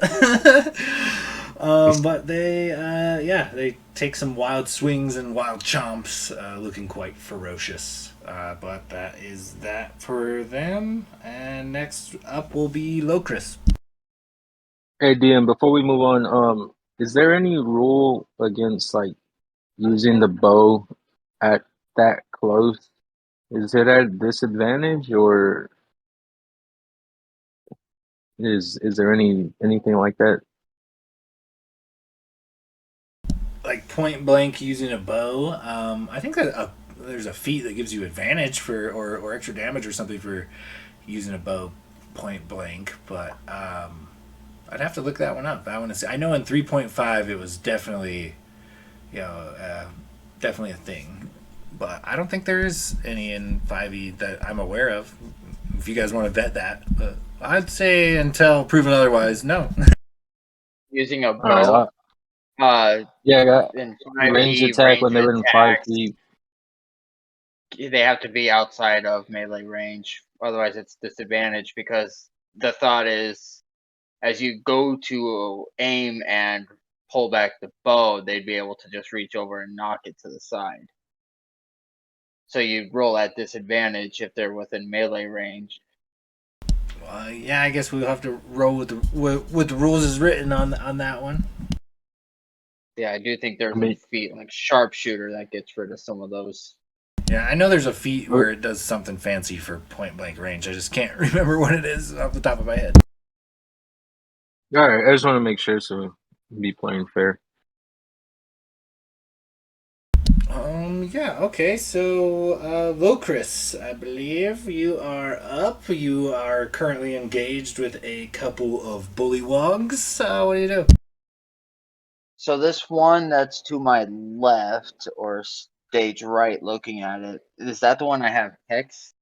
But they take some wild swings and wild chomps, looking quite ferocious. But that is that for them. And next up will be Locris. Hey, DM, before we move on, is there any rule against like using the bow at that close? Is it at disadvantage, or is there anything like that? Like point blank using a bow. I think that there's a feat that gives you advantage for or extra damage or something for using a bow point blank, but I'd have to look that one up. I want to say. I know in 3.5 it was definitely, definitely a thing, but I don't think there is any in 5e that I'm aware of. If you guys want to vet that, but I'd say until proven otherwise, no. Using a All bow. right. Yeah, I got In ranged 5e, attack when they're within 5 attacks, feet. they have to be outside of melee range. Otherwise, it's disadvantage because the thought is, as you go to aim and pull back the bow, they'd be able to just reach over and knock it to the side. So you roll at disadvantage if they're within melee range. Yeah, I guess we'll have to roll with the rules as written on that one. Yeah, I do think there's a feat like sharpshooter that gets rid of some of those. Yeah, I know there's a feat where it does something fancy for point blank range. I just can't remember what it is off the top of my head. All right, I just want to make sure so be playing fair. Yeah, okay, so Locris, I believe you are up. You are currently engaged with a couple of bullywugs. What do you do? So this one that's to my left or stage right looking at it, is that the one I have Hex?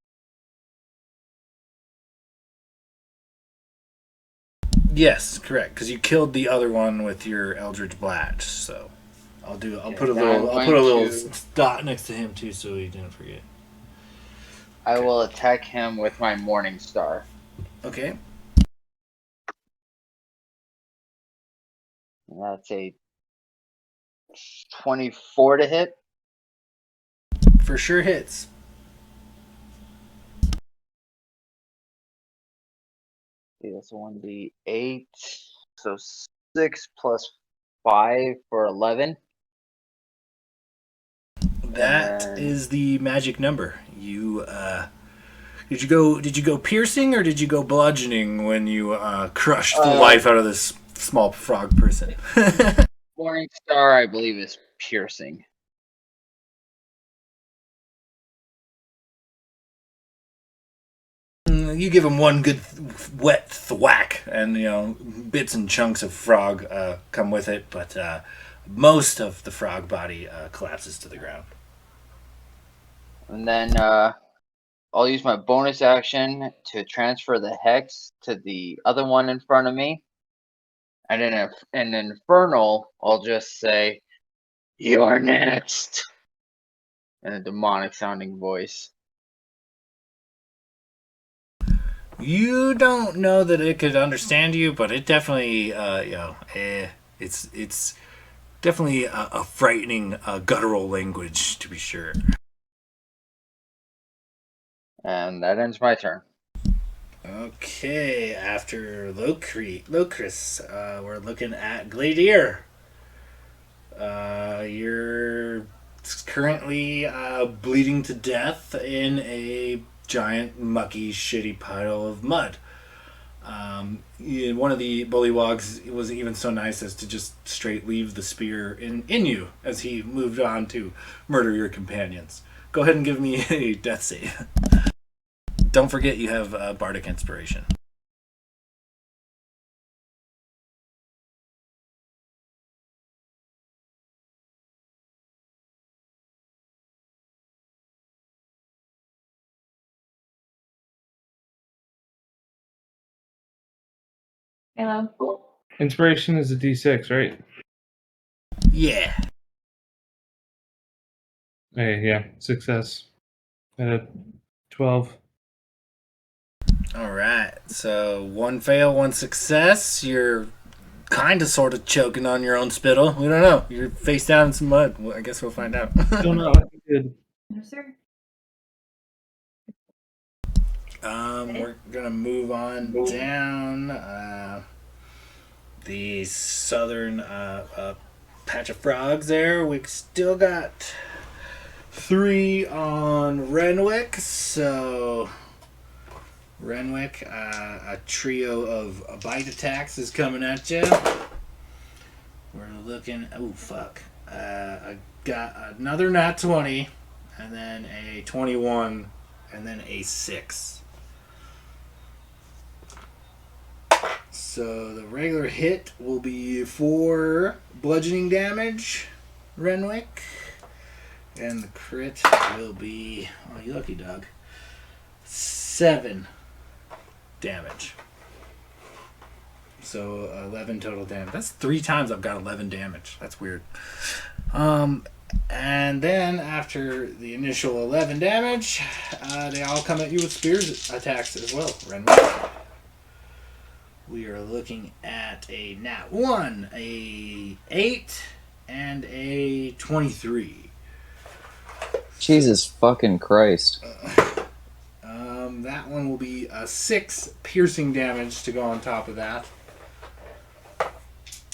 Yes, correct, because you killed the other one with your Eldritch Blast, so I'll put a little dot next to him too so he didn't forget. I will attack him with my Morning Star. Okay. That's a 24 to hit. For sure hits. Okay, that's 1d8. So 6 plus 5 for 11. That And- is the magic number. You did you go piercing or did you go bludgeoning when you crushed the life out of this small frog person? Morning Star, I believe, is piercing. You give him one good wet thwack, and bits and chunks of frog come with it, but most of the frog body collapses to the ground. And then I'll use my bonus action to transfer the hex to the other one in front of me. And in an infernal, I'll just say, "You're next," in a demonic sounding voice. You don't know that it could understand you, but it definitely, it's definitely a frightening, guttural language, to be sure. And that ends my turn. Okay, after Locris, we're looking at Gladier. You're currently bleeding to death in a giant, mucky, shitty pile of mud. One of the bullywogs was even so nice as to just straight leave the spear in you as he moved on to murder your companions. Go ahead and give me a death save. Don't forget you have Bardic Inspiration. Hello. Inspiration is a D6, right? Yeah. Hey, yeah, success. At a 12. Alright, so one fail, one success. You're kind of sort of choking on your own spittle. We don't know. You're face down in some mud. Well, I guess we'll find out. Don't know what you did. No, sir. We're gonna move on down the southern patch of frogs there. We've still got 3 on Renwick, so Renwick, a trio of bite attacks is coming at you. We're looking. Oh fuck! I got another nat 20, and then a 21, and then a 6. So the regular hit will be 4 bludgeoning damage, Renwick, and the crit will be, oh you lucky dog, 7 damage. So 11 total damage. That's 3 times I've got 11 damage. That's weird. And then after the initial 11 damage, they all come at you with spears attacks as well, Renwick. We are looking at a nat 1, a 8, and a 23. Jesus fucking Christ. That one will be a 6 piercing damage to go on top of that.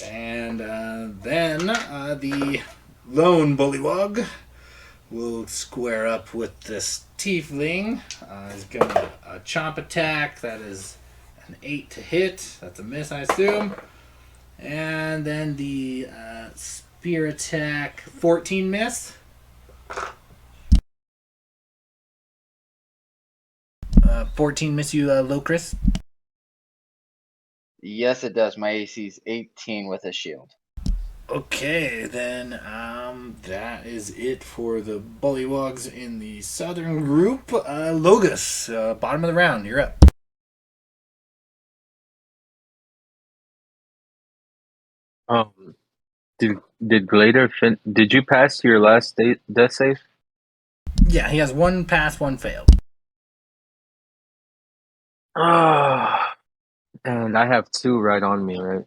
And then the lone bullywug will square up with this tiefling. He's going to a chomp attack. That is an 8 to hit. That's a miss, I assume. And then the spear attack, 14 miss. 14 miss you, Locris. Yes, it does. My AC is 18 with a shield. Okay, then that is it for the bullywugs in the southern group. Logus, bottom of the round, you're up. Did Glader did you pass your last death save? Yeah, he has 1 pass, 1 fail. Ah, and I have 2 right on me, right?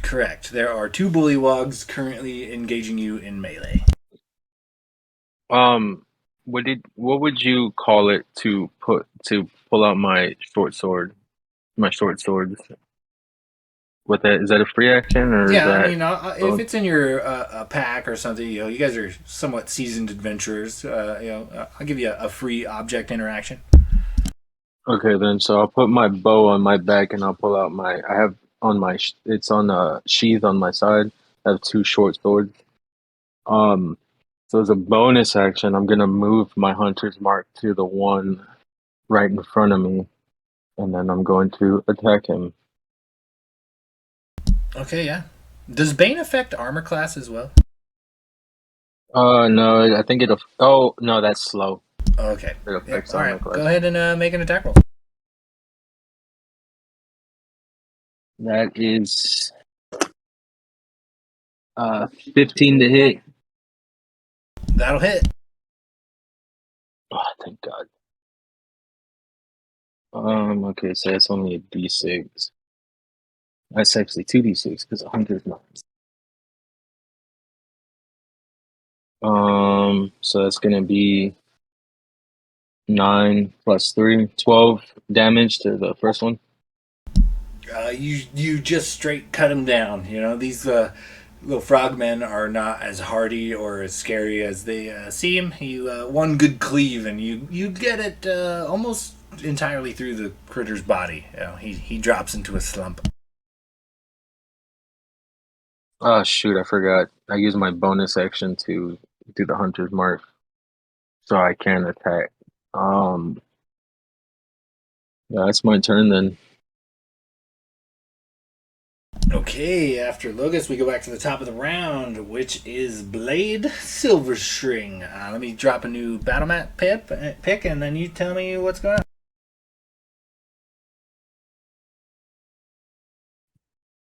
Correct. There are 2 bullywogs currently engaging you in melee. What would you call it to pull out my short sword? My short swords. What that is that a free action or is Yeah, I that? mean, if it's in your pack or something, you guys are somewhat seasoned adventurers. I'll give you a free object interaction. Okay, then so I'll put my bow on my back and I'll pull out my. I have on my. It's on a sheath on my side. I have 2 short swords. Um, so as a bonus action, I'm gonna move my hunter's mark to the one right in front of me, and then I'm going to attack him. Okay, yeah. Does Bane affect armor class as well? No, I think it'll. Oh no, that's slow. Okay. It Yep. affects All armor right. class. Go ahead and make an attack roll. That is 15 to hit. That'll hit. Oh, thank God. Okay, so that's only a D6. That's actually 2d6 because 100 is not. So that's gonna be 9 plus 3, 12 damage to the first one. You just straight cut him down. These little frogmen are not as hardy or as scary as they seem. You one good cleave and you get it almost entirely through the critter's body. He drops into a slump. Oh shoot, I forgot. I used my bonus action to do the hunter's mark, so I can attack. Yeah, it's my turn then. Okay, after Logus, we go back to the top of the round, which is Blade Silverstring. Let me drop a new battle mat pick, and then you tell me what's going on.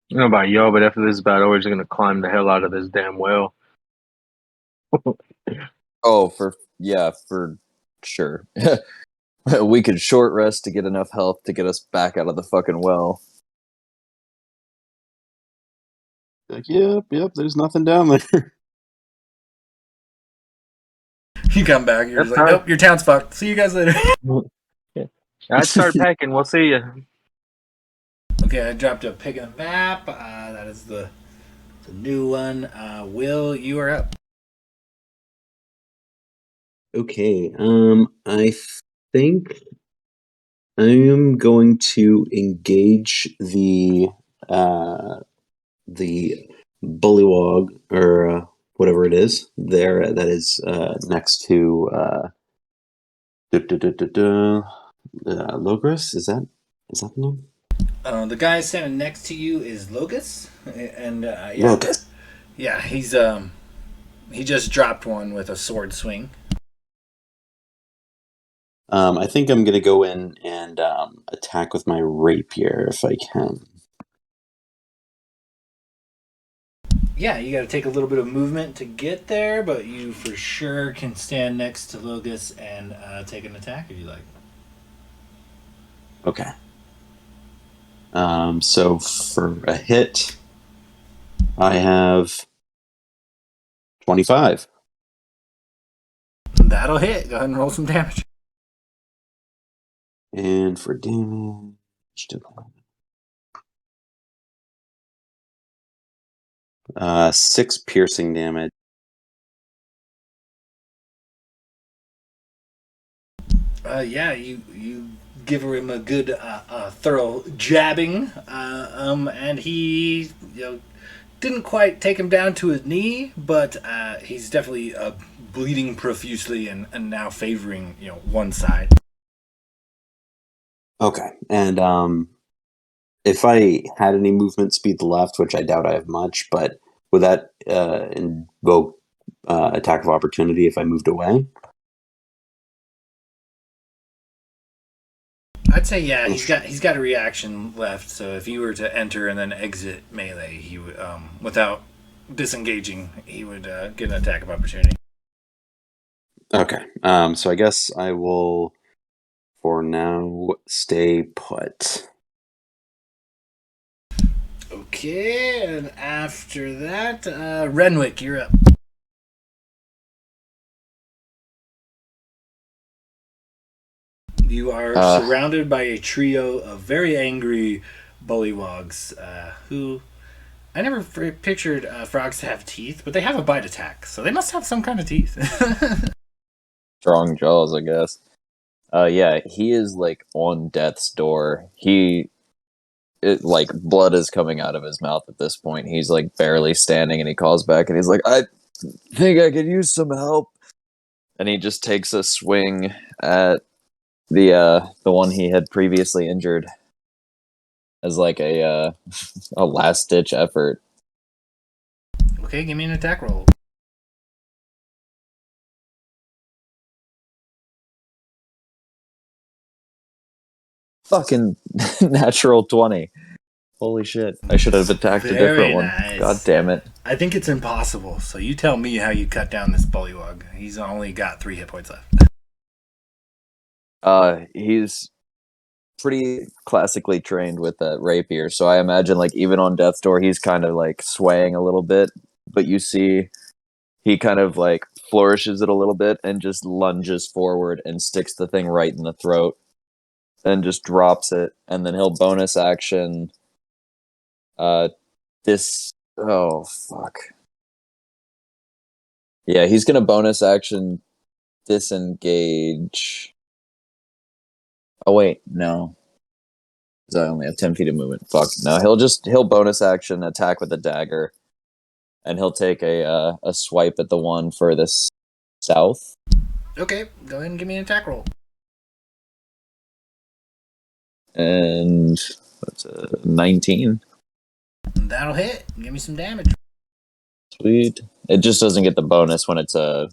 I don't know about y'all, but after this battle, we're just gonna climb the hell out of this damn well. Oh, for sure. We could short rest to get enough health to get us back out of the fucking well. Like, yep, there's nothing down there. You come back, you're That's just like, nope, your town's fucked. See you guys later. I'd start packing. We'll see ya. Okay, I dropped a pick in the map. That is the new one. Will, you are up. Okay, I think I am going to engage the bullywog or whatever it is there that is next to Logris. Is that the name? The guy standing next to you is Logus, and yeah, Logis. yeah, he just dropped one with a sword swing. I think I'm gonna go in and attack with my rapier if I can. Yeah, you got to take a little bit of movement to get there, but you for sure can stand next to Logus and take an attack if you like. Okay. So for a hit, I have 25. That'll hit. Go ahead and roll some damage. And for damage, 6 piercing damage. Yeah, you give him a good, thorough jabbing, and he didn't quite take him down to his knee, but he's definitely bleeding profusely and now favoring one side. Okay. And if I had any movement speed left, which I doubt I have much, but would that invoke attack of opportunity if I moved away? I'd say yeah, he's got a reaction left. So if you were to enter and then exit melee, he would without disengaging, he would get an attack of opportunity. Okay. So I guess I will, for now, stay put. Okay, and after that, Renwick, you're up. You are surrounded by a trio of very angry bullywogs who I never pictured frogs to have teeth, but they have a bite attack, so they must have some kind of teeth. Strong jaws, I guess. Yeah, he is like on death's door. Like blood is coming out of his mouth at this point. He's like barely standing, and he calls back, and he's like, "I think I could use some help." And he just takes a swing at the one he had previously injured as like a a last ditch effort. Okay, give me an attack roll. Fucking natural 20. Holy shit. I should have attacked a different one. Nice. God damn it. I think it's impossible, so you tell me how you cut down this bullywog. He's only got 3 hit points left. He's pretty classically trained with that rapier, so I imagine like even on death's door he's kind of like swaying a little bit, but you see he kind of like flourishes it a little bit and just lunges forward and sticks the thing right in the throat and just drops it, and then he'll bonus action this oh fuck. Yeah, he's gonna bonus action disengage. Oh wait, no. Because I only have 10 feet of movement. Fuck. No, he'll bonus action attack with a dagger. And he'll take a swipe at the one furthest south. Okay, go ahead and give me an attack roll. And that's a 19. That'll hit. Give me some damage. Sweet. It just doesn't get the bonus when it's a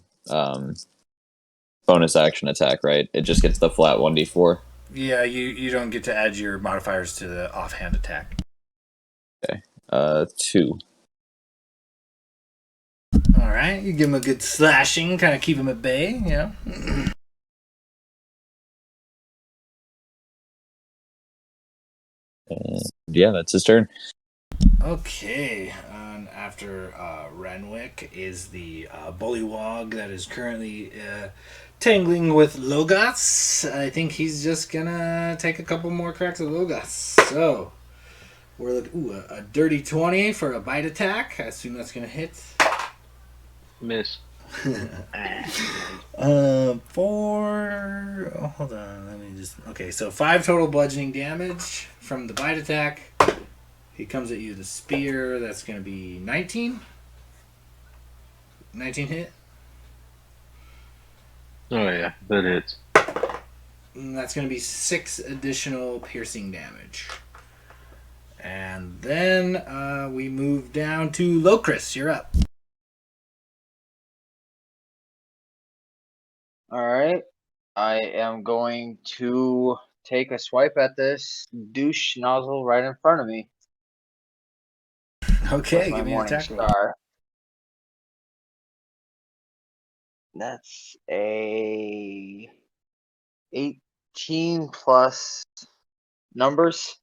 bonus action attack, right? It just gets the flat 1d4. Yeah, you don't get to add your modifiers to the offhand attack. Okay. 2. Alright, you give him a good slashing, kind of keep him at bay, you know? Yeah, that's his turn. Okay, and after Renwick is the bullywog that is currently tangling with Logos. I think he's just gonna take a couple more cracks at Logos. So, we're looking, a dirty 20 for a bite attack. I assume that's gonna hit. Miss. Hold on, let me just, okay, so 5 total bludgeoning damage from the bite attack. He comes at you with a spear. That's going to be 19. 19 hit. Oh yeah, that hits. And that's going to be 6 additional piercing damage. And then we move down to Locris. You're up. Alright. I am going to take a swipe at this douche nozzle right in front of me. Okay, My give me an morning attack roll. star. That's a 18 plus numbers.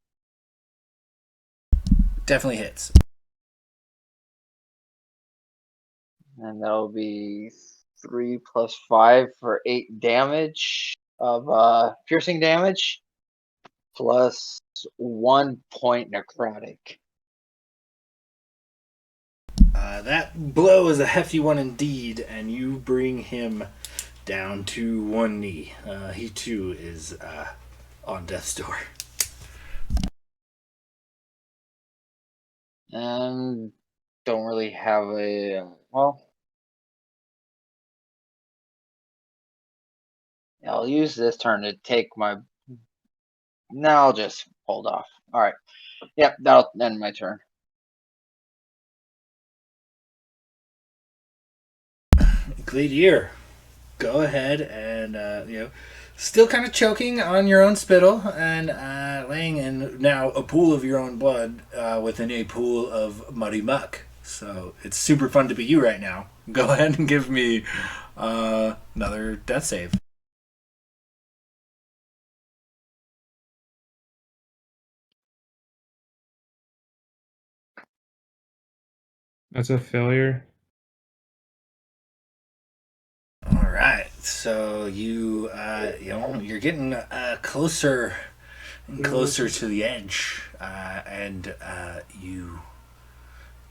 Definitely hits. And that'll be 3 plus 5 for 8 damage of piercing damage. Plus 1 point necrotic. That blow is a hefty one indeed, and you bring him down to 1 knee. He too is on death's door. And don't really have a well. I'll use this turn to take my. No, I'll just hold off. All right. Yep, that'll end my turn. Gladier, go ahead and still kind of choking on your own spittle and laying in now a pool of your own blood within a pool of muddy muck. So it's super fun to be you right now. Go ahead and give me another death save. That's a failure. All right, so you're getting closer and closer to the edge, and you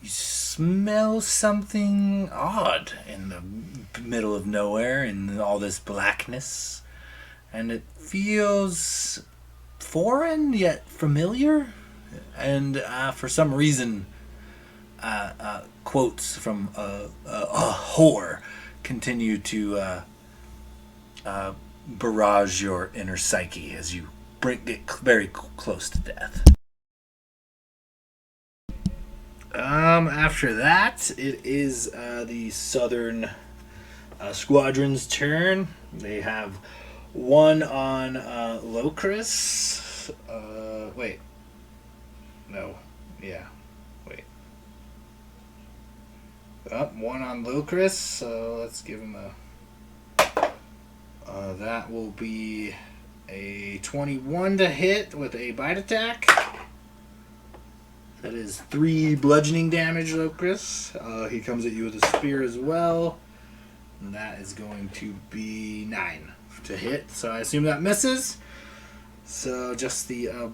smell something odd in the middle of nowhere in all this blackness, and it feels foreign yet familiar, and for some reason, quotes from a whore continue to barrage your inner psyche as you get very close to death. After that, it is the Southern Squadron's turn. They have one on Locris. Wait. No. Yeah. Wait. One on Locris, so let's give him a... that will be a 21 to hit with a bite attack. That is 3 bludgeoning damage, Locris. He comes at you with a spear as well. And that is going to be 9 to hit. So I assume that misses. So just the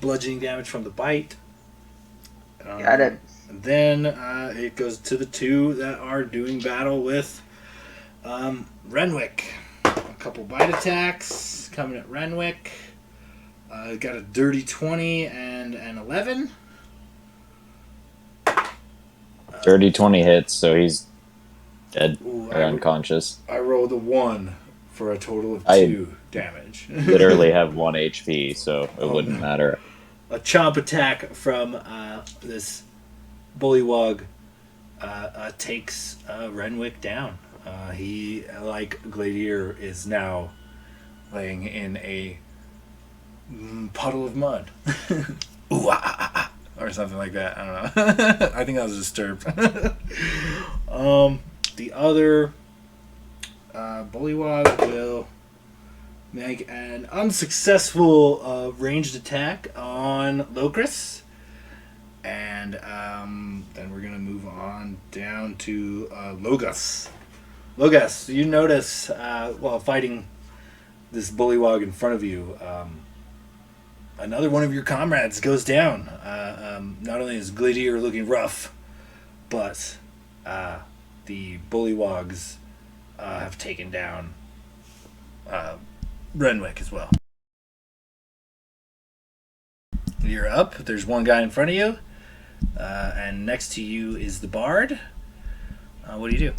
bludgeoning damage from the bite. Got it. Then it goes to the 2 that are doing battle with Renwick. A couple bite attacks coming at Renwick. Got a dirty 20 and an 11. Dirty 20 hits, so he's dead Ooh, or unconscious. I rolled a 1 for a total of 2 damage. Literally have 1 HP, so it wouldn't matter. A chomp attack from this bullywug takes Renwick down. He, like Gladier, is now laying in a puddle of mud. Ooh, or something like that. I don't know. I think I was disturbed. The other bullywug will make an unsuccessful ranged attack on Locris. And then we're going to move on down to Logos. Logos, you notice while fighting this bullywug in front of you, another one of your comrades goes down. Not only is Gladier looking rough, but the bullywugs have taken down Renwick as well. You're up. There's one guy in front of you, and next to you is the bard. What do you do?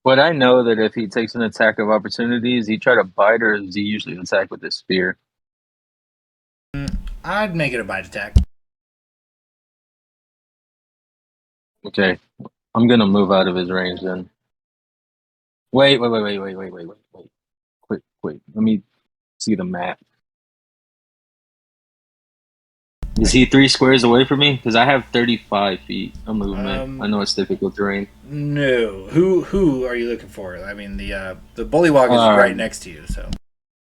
Would I know that if he takes an attack of opportunity, does he try to bite or does he usually attack with his spear? I'd make it a bite attack. Okay, I'm gonna move out of his range then. Wait. Wait. Let me see the map. Is he 3 squares away from me? Because I have 35 feet of movement. I know it's difficult terrain. No. Who are you looking for? I mean, the bullywug is right next to you. So.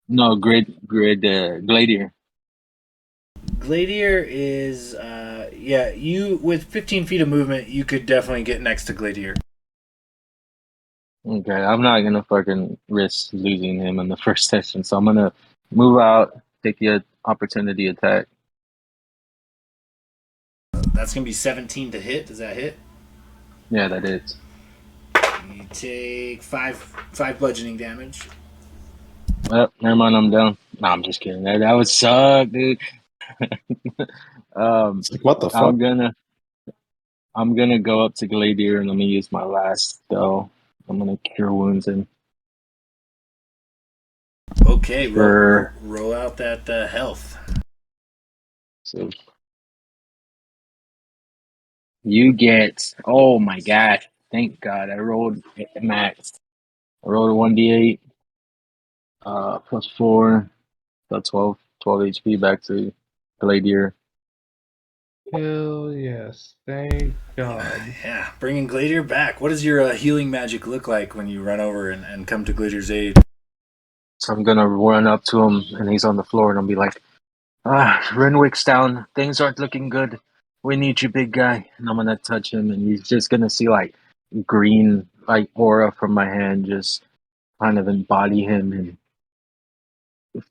No, Gladier. Gladier is you with 15 feet of movement, you could definitely get next to Gladier. Okay, I'm not gonna fucking risk losing him in the first session, so I'm gonna move out, take the opportunity attack. That's gonna be 17 to hit. Does that hit? Yeah, that is. You take five bludgeoning damage. Well, never mind, I'm down. No, I'm just kidding. That would suck, dude. It's like, what the fuck? I'm gonna go up to Gladier and let me use my last spell. I'm gonna cure wounds him. Okay, roll out that health. So you get, oh my gosh, thank God, I rolled max. I rolled a 1d8, plus 4, so 12 HP back to Gladier. Hell yes. Thank God. Yeah, bringing Gladier back. What does your healing magic look like when you run over and come to Gladier's aid? So I'm gonna run up to him and he's on the floor and I'll be like, Renwick's down, things aren't looking good. we need you, big guy. And I'm gonna touch him, and he's just gonna see like green, like aura from my hand, just kind of embody him and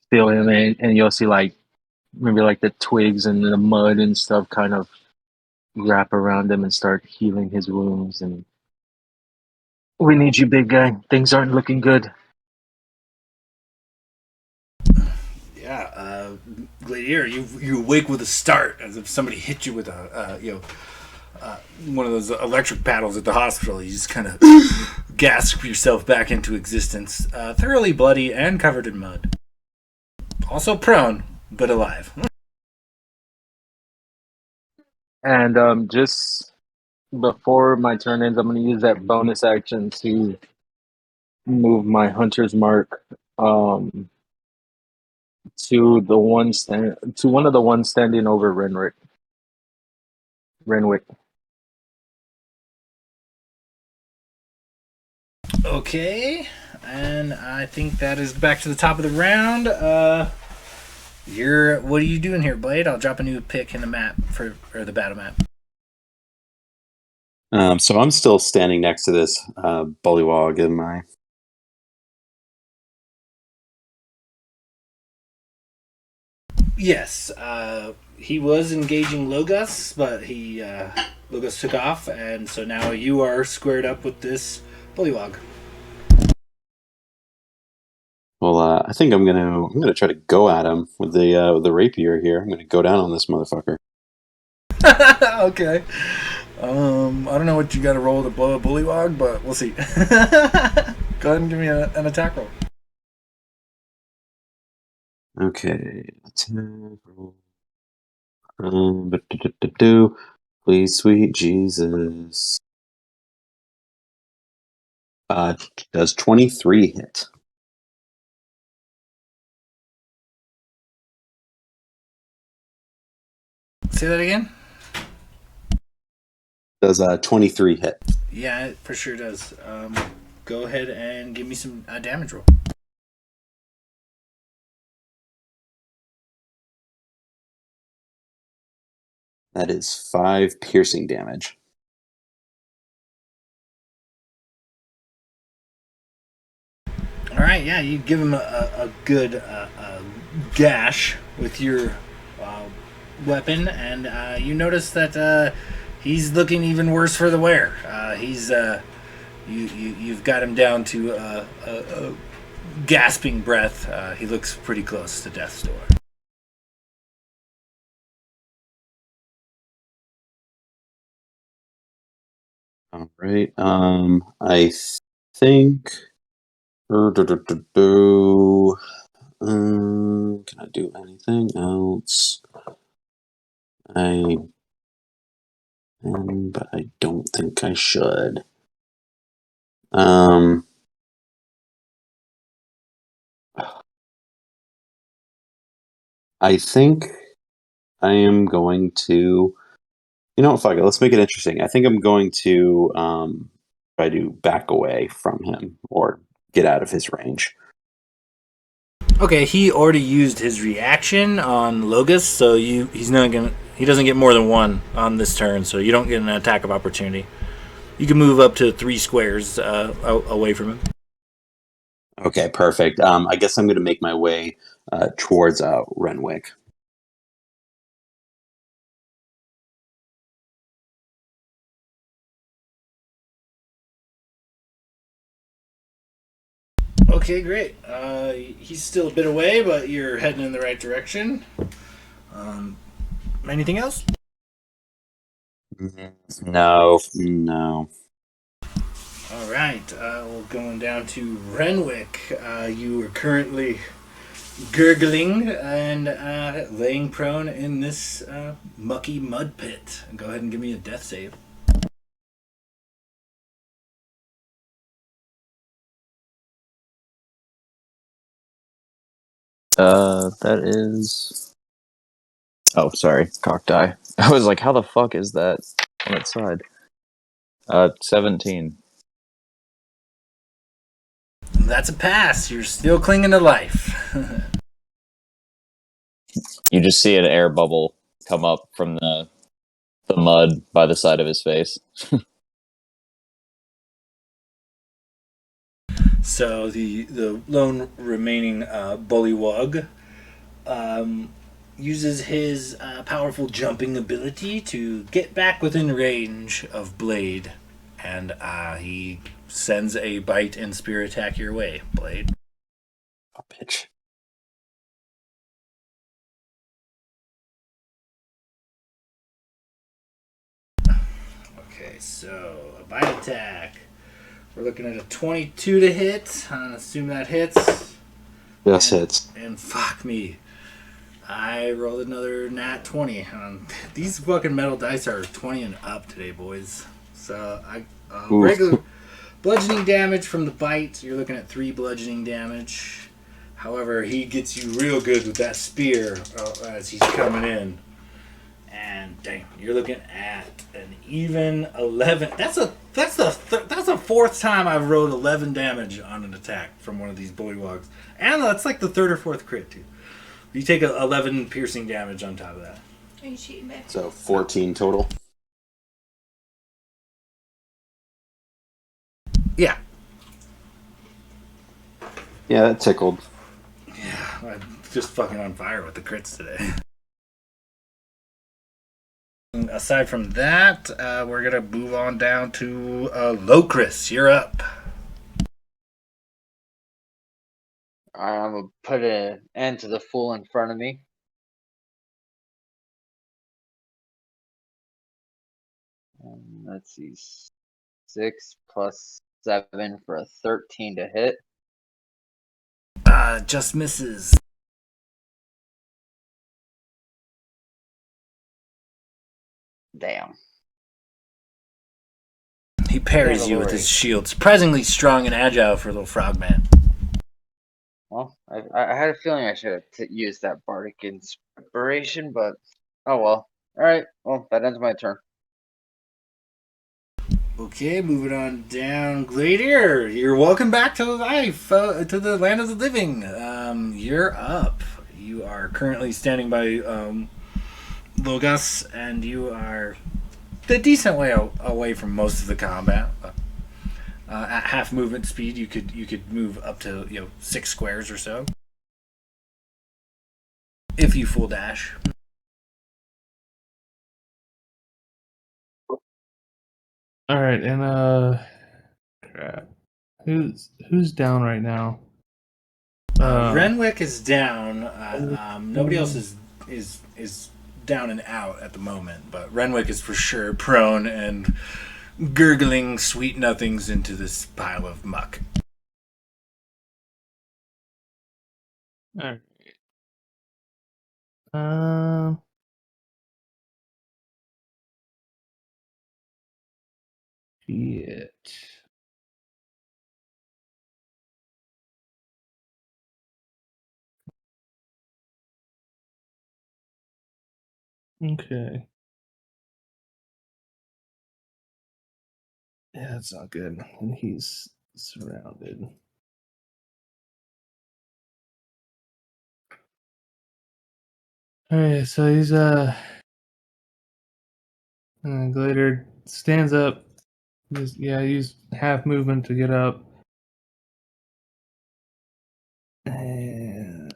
feel him, and you'll see like maybe like the twigs and the mud and stuff kind of wrap around him and start healing his wounds. And we need you, big guy. Things aren't looking good. Yeah, Gladiator, you awake with a start, as if somebody hit you with a one of those electric paddles at the hospital. You just kind of gasp yourself back into existence, thoroughly bloody and covered in mud. Also prone, but alive. And just before my turn ends, I'm gonna use that bonus action to move my hunter's mark to one of the ones standing over Renwick. Okay, and I think that is back to the top of the round. What are you doing here, Blade? I'll drop a new pick in the map or the battle map. So I'm still standing next to this bullywog in my. Yes, he was engaging Logos, but Logos took off, and so now you are squared up with this bullywog. Well, I think I'm gonna try to go at him with the rapier here. I'm gonna go down on this motherfucker. Okay. I don't know what you got to roll to blow a bullywog, but we'll see. Go ahead and give me an attack roll. Okay, attack roll. Please, sweet Jesus. Does 23 hit? Say that again? Does 23 hit? Yeah, it for sure does. Go ahead and give me some damage roll. That is 5 piercing damage. All right, yeah, you give him a good gash with your weapon, and you notice that he's looking even worse for the wear. You've got him down to a gasping breath. He looks pretty close to death's door. All right. I think. Can I do anything else? But I don't think I should. I think I am going to. You know what? Fuck it. Let's make it interesting. I think I'm going to try to back away from him or get out of his range. Okay, he already used his reaction on Logos, so he doesn't get more than one on this turn, so you don't get an attack of opportunity. You can move up to 3 squares away from him. Okay, perfect. I guess I'm going to make my way towards Renwick. Okay, great. He's still a bit away, but you're heading in the right direction. Anything else? No. All right. Well, going down to Renwick. You are currently gurgling and laying prone in this mucky mud pit. Go ahead and give me a death save. That is. Oh, sorry, cocked eye. I was like, how the fuck is that on its side? 17. That's a pass. You're still clinging to life. You just see an air bubble come up from the the mud by the side of his face. So the lone remaining bullywug uses his powerful jumping ability to get back within range of Blade, and he sends a bite and spear attack your way, Blade. Oh, bitch. Okay, so a bite attack. We're looking at a 22 to hit. I assume that hits. Just hits. And fuck me. I rolled another nat 20. These fucking metal dice are 20 and up today, boys. So, regular bludgeoning damage from the bite. You're looking at 3 bludgeoning damage. However, he gets you real good with that spear as he's coming in. And damn, you're looking at an even 11. That's the fourth time I've rolled 11 damage on an attack from one of these bullywugs. And that's like the third or fourth crit, too. You take 11 piercing damage on top of that. Are you cheating, babe? So 14 total. Yeah. Yeah, that tickled. Yeah, I'm just fucking on fire with the crits today. Aside from that, we're going to move on down to Locris. You're up. Alright, I'm gonna put an end to the fool in front of me. Let's see. 6 plus 7 for a 13 to hit. Just misses. Damn. He parries you with his shield. Surprisingly strong and agile for a little frogman. Well, I had a feeling I should have used that bardic inspiration, but oh well. Alright, well, that ends my turn. Okay, moving on down. Gladiator, you're welcome back to life, to the land of the living. You're up. You are currently standing by Logos, and you are a decent way away from most of the combat. At half movement speed, you could move up to 6 squares or so if you full dash. All right, and crap. Who's down right now? Renwick is down. Nobody else is down and out at the moment, but Renwick is for sure prone and gurgling sweet nothings into this pile of muck. All right. Shit. Okay. Yeah, that's not good. And he's surrounded. Alright, so he's Glader stands up. Use half movement to get up. And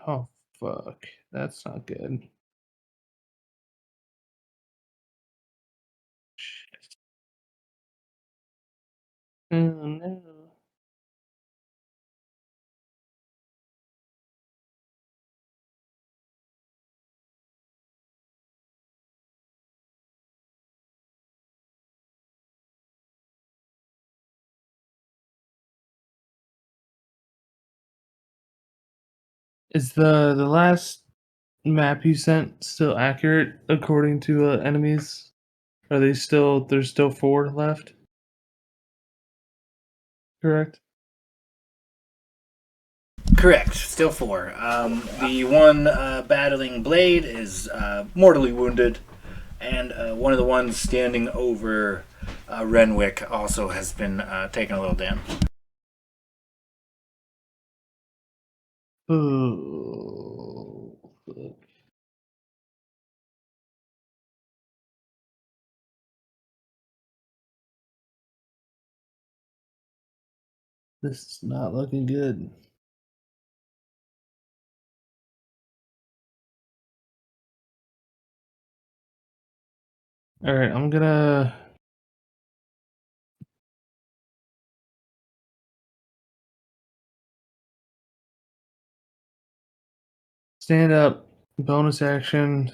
oh fuck. That's not good. Shit. Oh no. Is the last map you sent still accurate according to enemies? Are they still there's still 4 left? Correct? Correct, still 4. The one battling Blade is mortally wounded, and one of the ones standing over Renwick also has been taking a little damage. Oh, fuck. This is not looking good. All right, I'm gonna stand up, bonus action.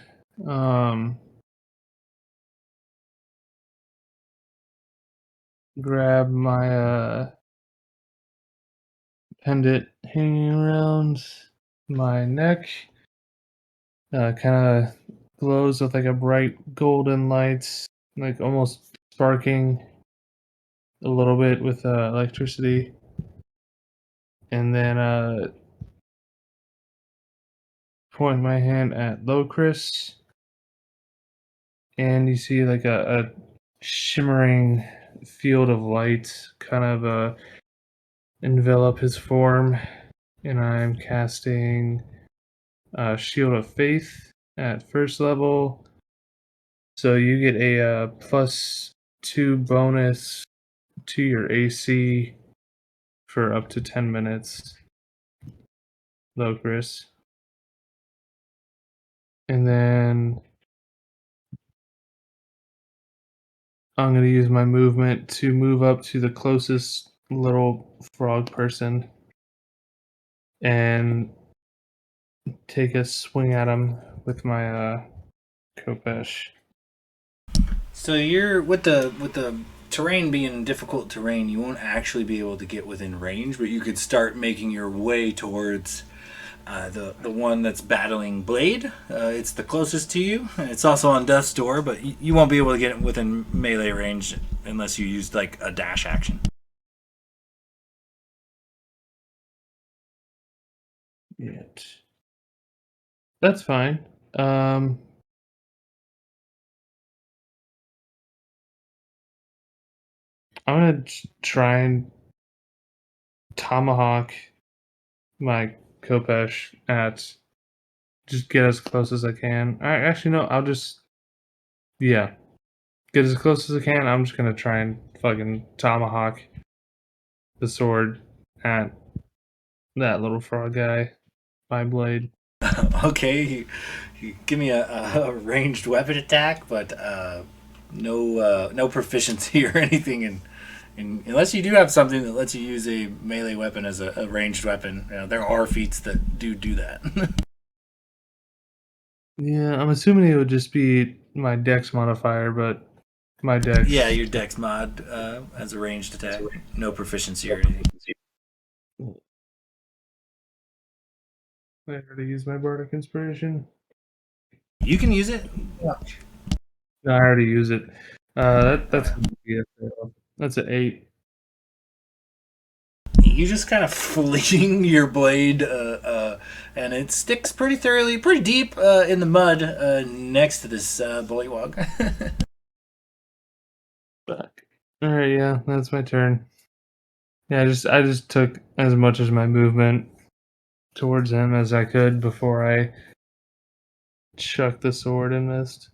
Grab my pendant hanging around my neck. Kind of glows with like a bright golden light, like almost sparking a little bit with electricity. And then point my hand at Locris, and you see like a shimmering field of light kind of envelop his form. And I'm casting Shield of Faith at first level. So you get a +2 bonus to your AC for up to 10 minutes. Locris. And then I'm going to use my movement to move up to the closest little frog person and take a swing at him with my Kopesh. So you're with the terrain being difficult terrain, you won't actually be able to get within range, but you could start making your way towards the one that's battling Blade. It's the closest to you. It's also on Death's Door, but you won't be able to get within melee range unless you use like a dash action. Yet. That's fine. I'm gonna try and tomahawk my Kopesh at just get as close as I can. Actually, no, I'll just get as close as I can. I'm just gonna try and fucking tomahawk the sword at that little frog guy by blade. Okay, you give me a ranged weapon attack, but no proficiency or anything in unless you do have something that lets you use a melee weapon as a ranged weapon. There are feats that do that. Yeah, I'm assuming it would just be my dex modifier, but my dex. Yeah, your dex mod as a ranged attack. No proficiency or anything. I already used my bardic inspiration. You can use it. No, I already used it. That's that's an 8. You just kind of fling your blade, and it sticks pretty thoroughly, pretty deep in the mud next to this bullywog. Back. All right, yeah, that's my turn. Yeah, I just took as much as my movement towards him as I could before I chucked the sword and missed.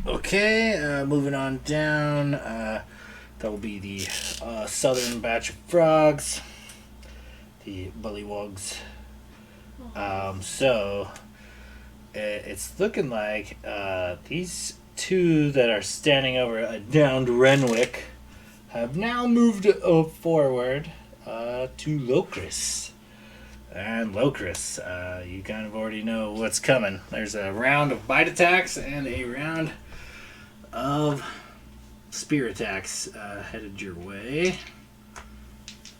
Okay, moving on down. That will be the southern batch of frogs, the bullywugs. So it's looking like these two that are standing over a downed Renwick have now moved forward to Locris. And Locris, you kind of already know what's coming. There's a round of bite attacks and a round of spear attacks headed your way.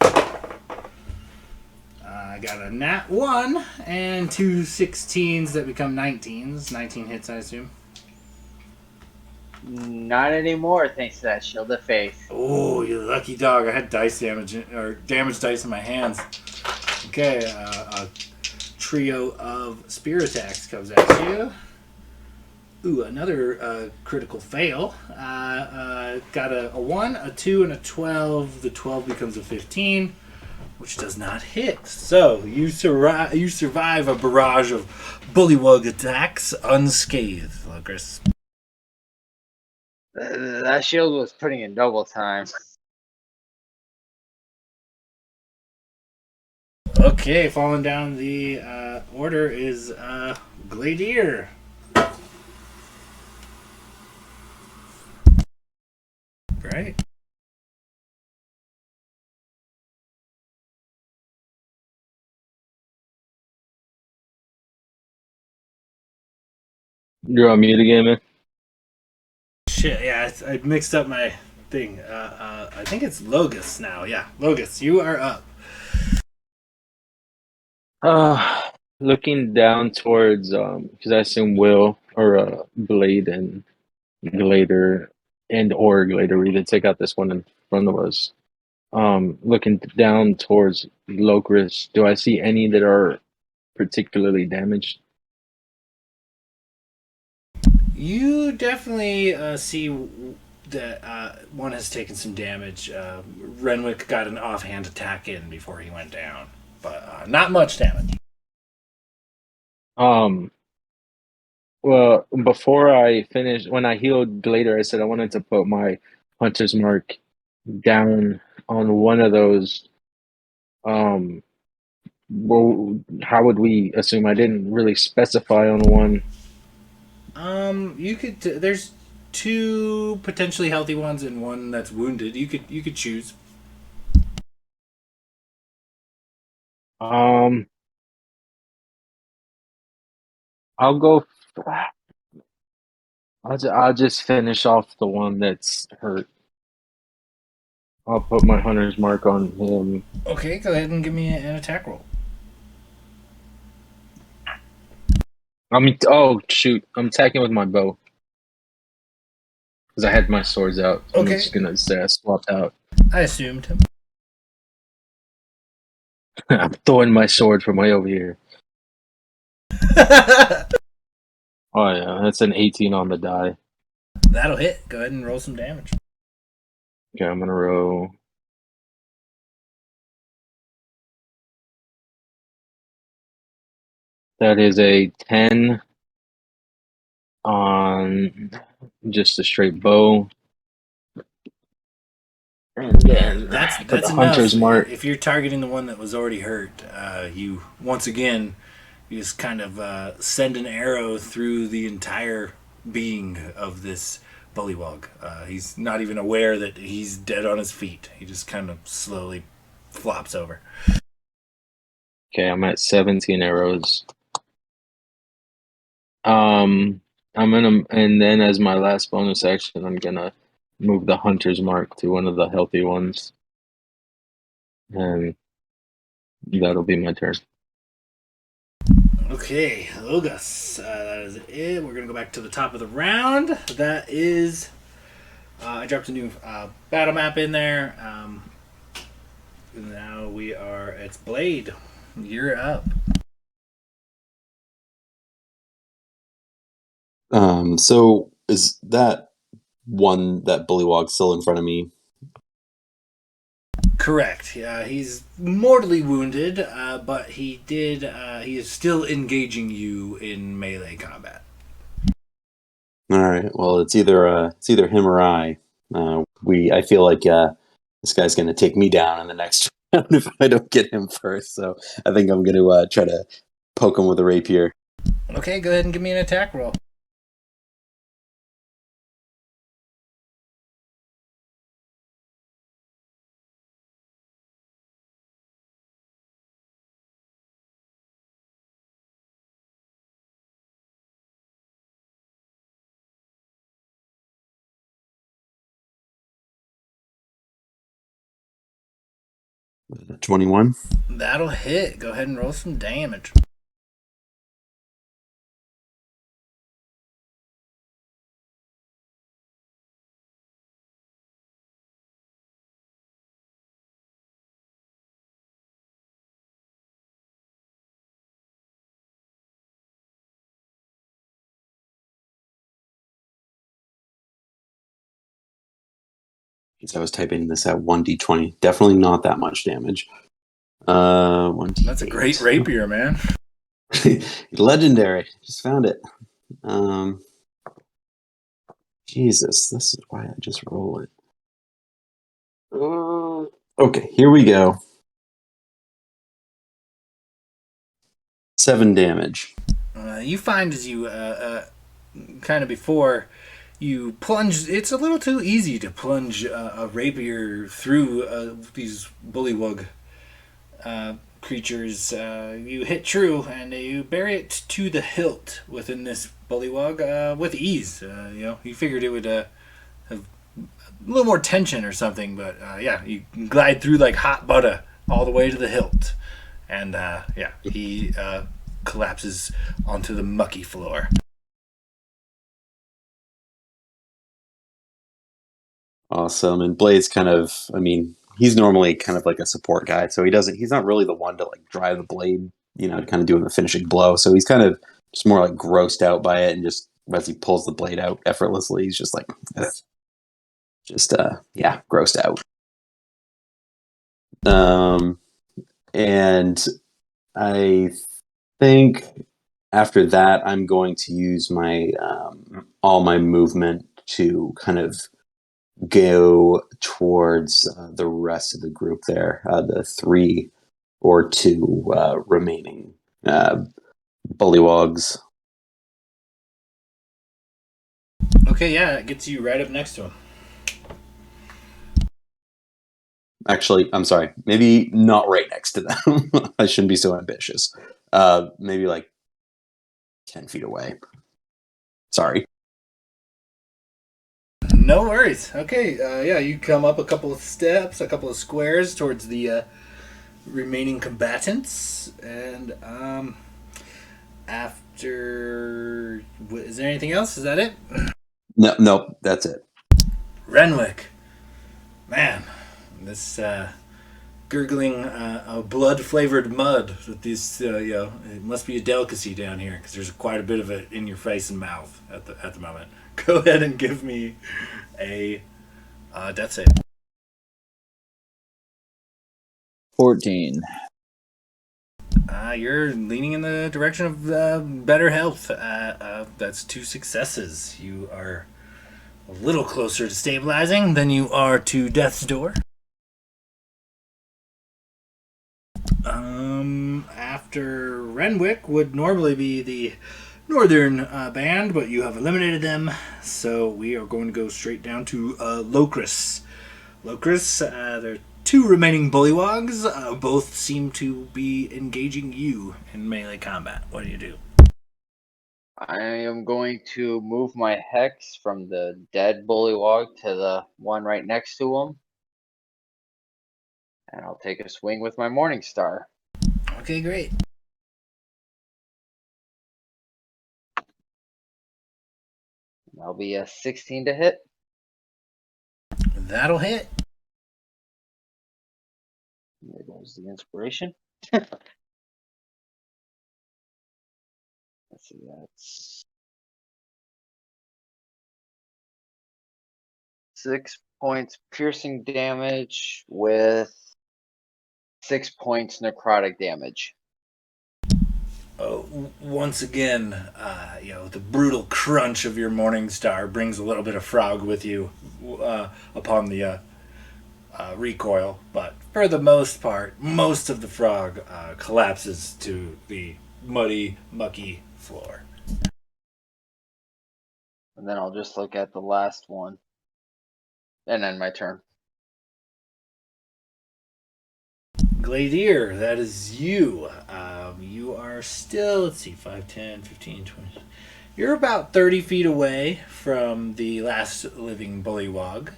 I got a nat 1 and 2 16s that become 19s. 19 hits, I assume. Not anymore, thanks to that Shield of Faith. Oh, you lucky dog. I had dice damage, or damage dice in my hands. Okay, a trio of spear attacks comes at you. Ooh, another critical fail. Got a 1, a 2, and a 12. The 12 becomes a 15, which does not hit. So you survive a barrage of bullywug attacks unscathed, Locris. That shield was putting in double time. Okay, falling down the order is Gladier. Right. You're on mute again, man. Shit, yeah, I mixed up my thing. I think it's Logus now. Yeah, Logus, you are up. Looking down towards because I assume Will or Blade and Glader or Glader, we did take out this one in front of us. Looking down towards Locris, do I see any that are particularly damaged? You definitely see that one has taken some damage. Renwick got an offhand attack in before he went down, but not much damage. Well, before I finished, when I healed Glader, I said I wanted to put my Hunter's Mark down on one of those. Well, how would we assume? I didn't really specify on one. You could. There's two potentially healthy ones and one that's wounded. You could choose. I'll go. I'll just finish off the one that's hurt. I'll put my Hunter's Mark on him. Okay, go ahead and give me an attack roll. Oh shoot! I'm attacking with my bow because I had my swords out. So Okay. I'm just gonna say I swapped out. I assumed. I'm throwing my sword from way over here. Oh yeah, that's an 18 on the die. That'll hit. Go ahead and roll some damage. Okay, I'm gonna roll. That is a 10 on just a straight bow. And then That's put the enough. Hunter's Mark. If you're targeting the one that was already hurt, you once again you just kind of send an arrow through the entire being of this bullywug. He's not even aware that he's dead on his feet. He just kind of slowly flops over. Okay, I'm at 17 arrows. I'm gonna, and then as my last bonus action, I'm gonna move the Hunter's Mark to one of the healthy ones, and that'll be my turn. Okay, Logus. That is it. We're gonna go back to the top of the round. That is. I dropped a new battle map in there. Now we are. It's Blade. You're up. So is that one, that bullywog, still in front of me? Correct. He's mortally wounded, but he did. He is still engaging you in melee combat. All right. Well, it's either him or I. I feel like this guy's going to take me down in the next round if I don't get him first. So I think I'm going to try to poke him with a rapier. Okay, go ahead and give me an attack roll. Uh, 21. That'll hit. Go ahead and roll some damage. I was typing this at 1d20. Definitely not that much damage. 1d8. That's a great rapier, man. Legendary. Just found it. Jesus, this is why I just roll it. Okay, here we go. 7 damage. You find as you kind of before you plunge, it's a little too easy to plunge a rapier through these bullywug creatures. You hit true and you bury it to the hilt within this bullywug with ease. You figured it would have a little more tension or something, but yeah, you glide through like hot butter all the way to the hilt, and he collapses onto the mucky floor. Awesome. And Blade's kind of, I mean, he's normally kind of like a support guy, so he's not really the one to like drive the blade, kind of doing the finishing blow. So he's kind of just more like grossed out by it, and just as he pulls the blade out effortlessly, he's just like, ugh. Yeah, grossed out. And I think after that, I'm going to use my all my movement to kind of go towards the rest of the group there, the 3 or 2 remaining bullywogs. Okay, yeah, it gets you right up next to him. Actually, I'm sorry, maybe not right next to them. I shouldn't be so ambitious. Maybe like 10 feet away. Sorry. No worries. Okay, yeah, you come up a couple of steps, a couple of squares towards the remaining combatants, and after, is there anything else? Is that it? No, that's it. Renwick, man, this gurgling blood-flavored mud with this, it must be a delicacy down here because there's quite a bit of it in your face and mouth at the moment. Go ahead and give me a death save. 14. You're leaning in the direction of better health. That's 2 successes. You are a little closer to stabilizing than you are to death's door. After Renwick would normally be the northern band, but you have eliminated them, so we are going to go straight down to Locris. Locris, there are 2 remaining bullywogs. Both seem to be engaging you in melee combat. What do you do? I am going to move my hex from the dead bullywog to the one right next to him. And I'll take a swing with my Morning Star. Okay, great. That'll be a 16 to hit. That'll hit. There goes the inspiration. Let's see, that's 6 points piercing damage with 6 points necrotic damage. Once again, the brutal crunch of your Morning Star brings a little bit of frog with you upon the recoil, but for the most part, most of the frog collapses to the muddy, mucky floor. And then I'll just look at the last one. And then my turn. Gladier, that is you. You are still, let's see, 5, 10, 15, 20. You're about 30 feet away from the last living bullywog.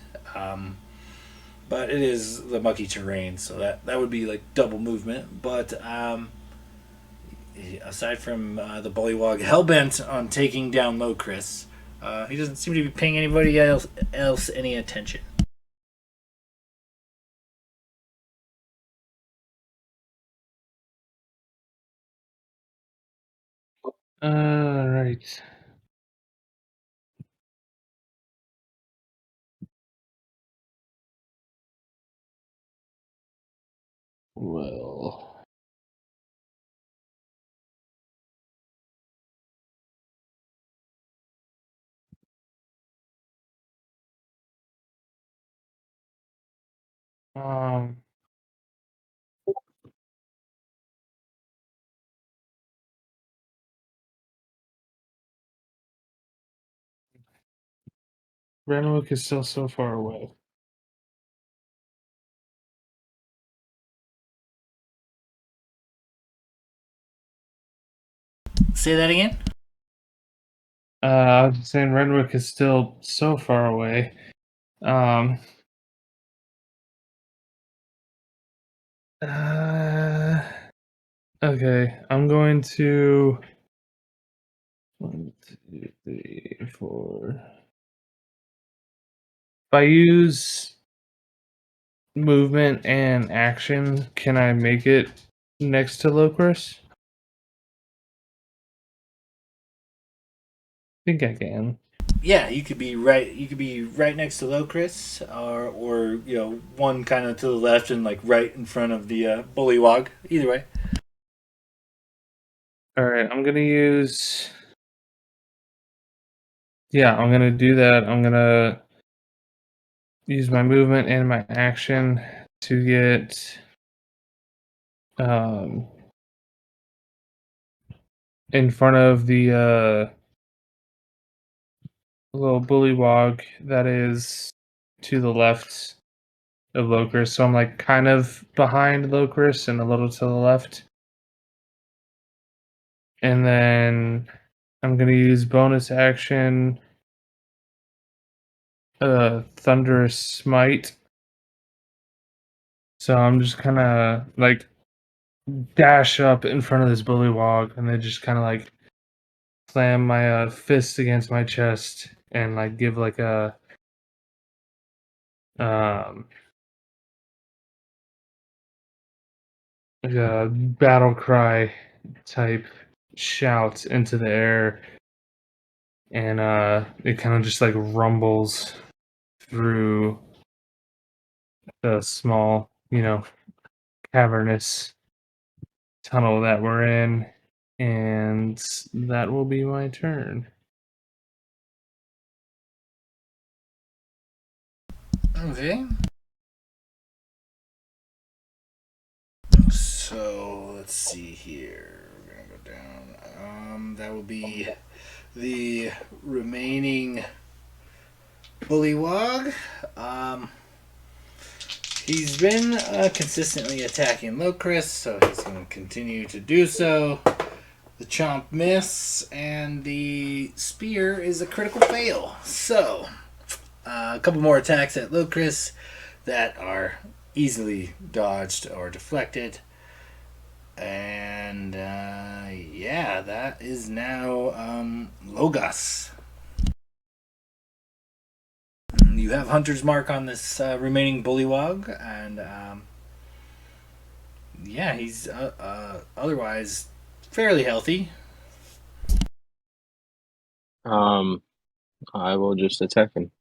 But it is the mucky terrain, so that would be like double movement. But aside from the bullywog hellbent on taking down Locris, he doesn't seem to be paying anybody else any attention. Right. Well. Um, Renwick is still so far away. Say that again. I was saying Renwick is still so far away. Um, okay, I'm going to 1, 2, 3, 4. If I use movement and action, can I make it next to Locris? I think I can. Yeah, you could be right. You could be right next to Locris, or one kind of to the left and like right in front of the bullywog. Either way. All right, I'm gonna use. Yeah, I'm gonna do that. I'm gonna use my movement and my action to get in front of the little bullywog that is to the left of Locris. So I'm like kind of behind Locris and a little to the left. And then I'm gonna use bonus action Thunderous Smite. So I'm just kinda like dash up in front of this bullywog and then just kinda like slam my fist against my chest and like give like um a battle cry type shout into the air, and it kind of just like rumbles through the small, cavernous tunnel that we're in, and that will be my turn. Okay. So let's see here. We're gonna go down. That will be the remaining bullywog. He's been consistently attacking Locris, so he's going to continue to do so. The chomp miss, and the spear is a critical fail. So, a couple more attacks at Locris that are easily dodged or deflected. And yeah, that is now Logos. You have Hunter's Mark on this remaining bullywog, and yeah, he's otherwise fairly healthy. I will just attack him.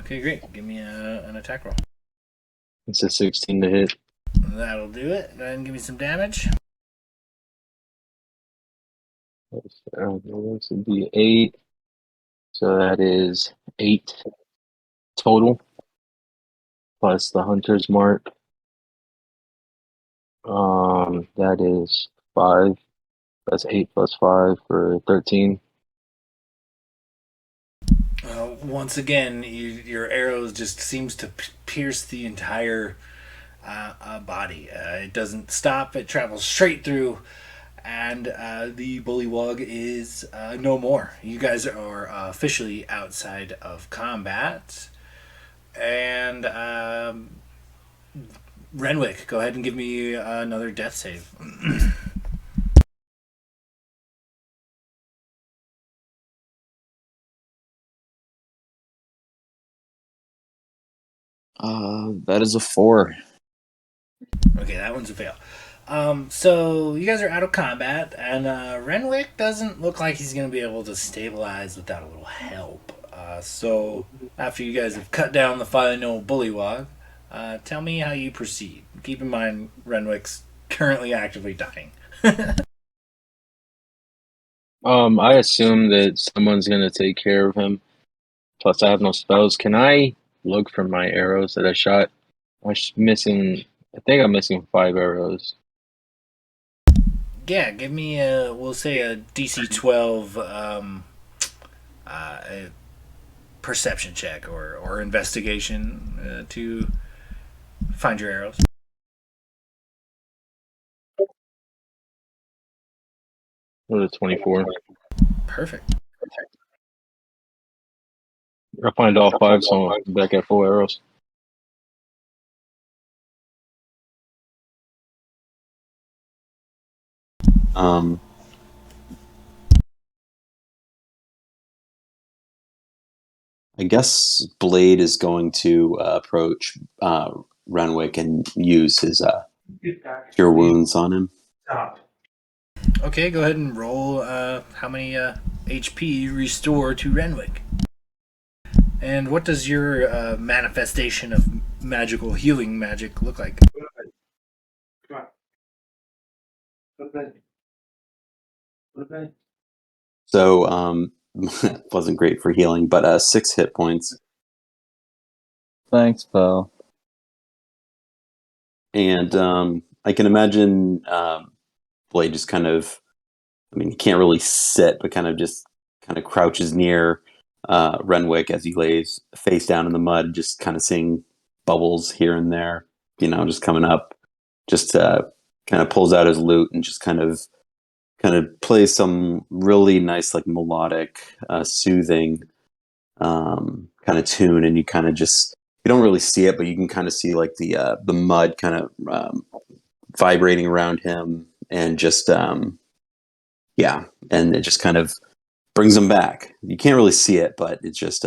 Okay, great. Give me an attack roll. It's a 16 to hit. That'll do it. Go ahead and give me some damage. This would be 8. So that is 8 total, plus the Hunter's Mark. That is 5. That's 8 plus 5 for 13. Once again, your arrows just seems to pierce the entire body. It doesn't stop. It travels straight through, and the bullywug is no more. You guys are officially outside of combat. And Renwick, go ahead and give me another death save. That is a 4. Okay, that one's a fail. So you guys are out of combat, and Renwick doesn't look like he's going to be able to stabilize without a little help. So after you guys have cut down the final bullywog, tell me how you proceed. Keep in mind, Renwick's currently actively dying. I assume that someone's gonna take care of him. Plus, I have no spells. Can I look for my arrows that I shot missing. I think I'm missing 5 arrows. Yeah, give me we'll say a DC 12 a perception check or investigation to find your arrows. What is 24? Perfect. I find all 5, so I'm back at 4 arrows. I guess Blade is going to approach Renwick and use his cure wounds on him. Stop. Okay, go ahead and roll how many HP restore to Renwick. And what does your manifestation of magical healing magic look like? Come on. Go to bed. Go to bed. So wasn't great for healing, but 6 hit points. Thanks, pal. And I can imagine Blade just kind of, I mean, he can't really sit, but kind of crouches near Renwick as he lays face down in the mud, just kind of seeing bubbles here and there, just coming up. Just kind of pulls out his lute and just kind of plays some really nice, like melodic, soothing kind of tune, and you kind of just, you don't really see it, but you can kind of see like the mud kind of vibrating around him, and just yeah, and it just kind of brings him back. You can't really see it, but it's just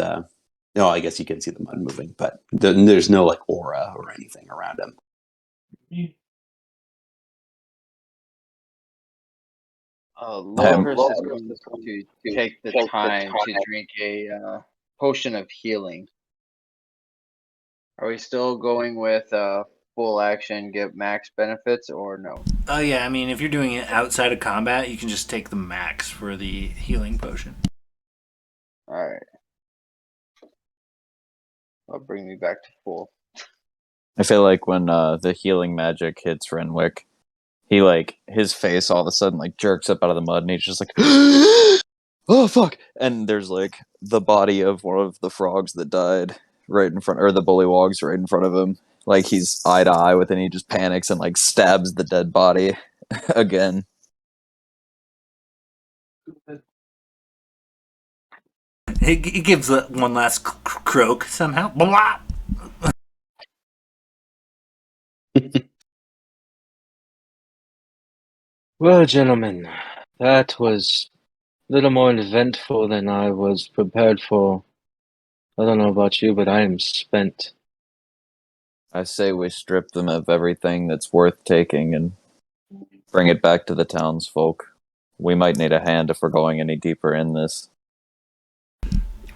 no, I guess you can see the mud moving, but there's no like aura or anything around him. Loris is going to take the time to drink a potion of healing. Are we still going with full action, get max benefits, or no? Yeah, I mean, if you're doing it outside of combat, you can just take the max for the healing potion. Alright. That'll bring me back to full. I feel like when the healing magic hits Renwick, he like his face all of a sudden like jerks up out of the mud, and he's just like, "Oh fuck!" And there's like the body of one of the frogs that died right in front, or the bullywogs right in front of him. Like he's eye to eye with it, and he just panics and like stabs the dead body again. He gives one last croak somehow. Blah! Well, gentlemen, that was a little more eventful than I was prepared for. I don't know about you, but I am spent. I say we strip them of everything that's worth taking and bring it back to the townsfolk. We might need a hand if we're going any deeper in this.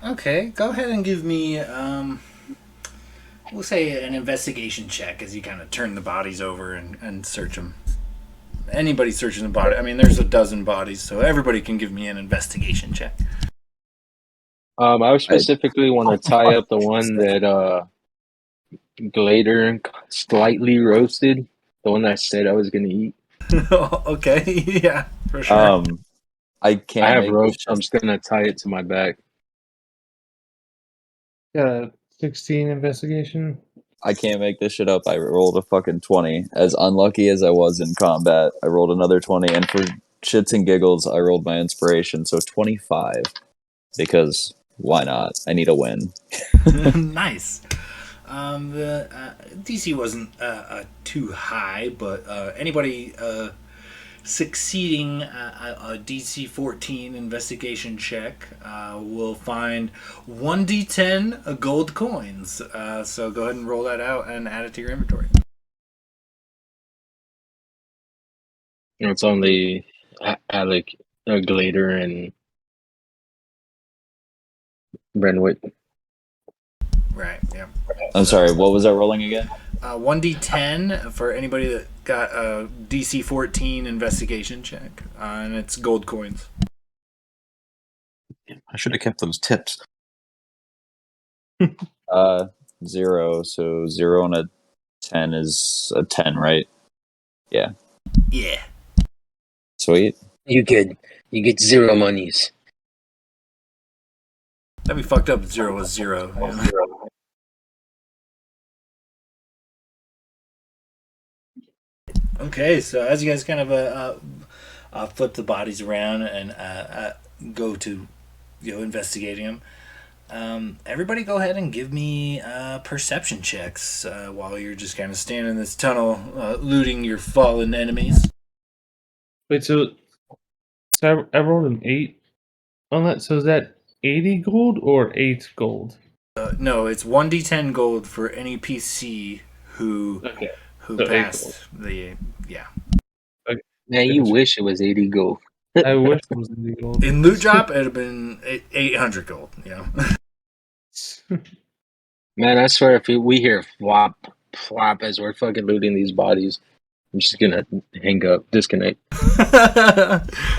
Okay, go ahead and give me, we'll say an investigation check as you kind of turn the bodies over and search them. Anybody searching the body, I mean, there's a dozen bodies, so everybody can give me an investigation check. I specifically want to tie up the one that Glader slightly roasted, the one that I said I was going to eat. Okay, yeah, for sure. I can't. I have make rope, this so I'm just going to tie it to my back. 16 investigation. I can't make this shit up. I rolled a fucking 20. As unlucky as I was in combat, I rolled another 20, and for shits and giggles, I rolled my inspiration, so 25. Because why not? I need a win. Nice. The DC wasn't too high, but anybody succeeding a DC 14 investigation check will find 1d10 gold coins. So go ahead and roll that out and add it to your inventory. It's only Alec, Glader, and Renwick. Right, yeah. I'm sorry, what was I rolling again? 1d10 for anybody that got a DC 14 investigation check, and it's gold coins. I should have kept those tips. 0, so 0 on a 10 is a 10, right? Yeah. Yeah. Sweet. You get 0 monies. That'd be fucked up if 0 was 0. Yeah. Okay, so as you guys kind of flip the bodies around and go to investigating them, everybody go ahead and give me perception checks while you're just kind of standing in this tunnel looting your fallen enemies. Wait, so I rolled an 8 on that. So is that 80 gold or 8 gold? No, it's 1d10 gold for any PC who Okay. who So 8 passed the Man, you wish it was 80 gold. I wish it was 80 gold. in loot drop it'd have been 800 gold. Man, I swear, if we hear flop, flop as we're fucking looting these bodies, I'm just gonna hang up, disconnect.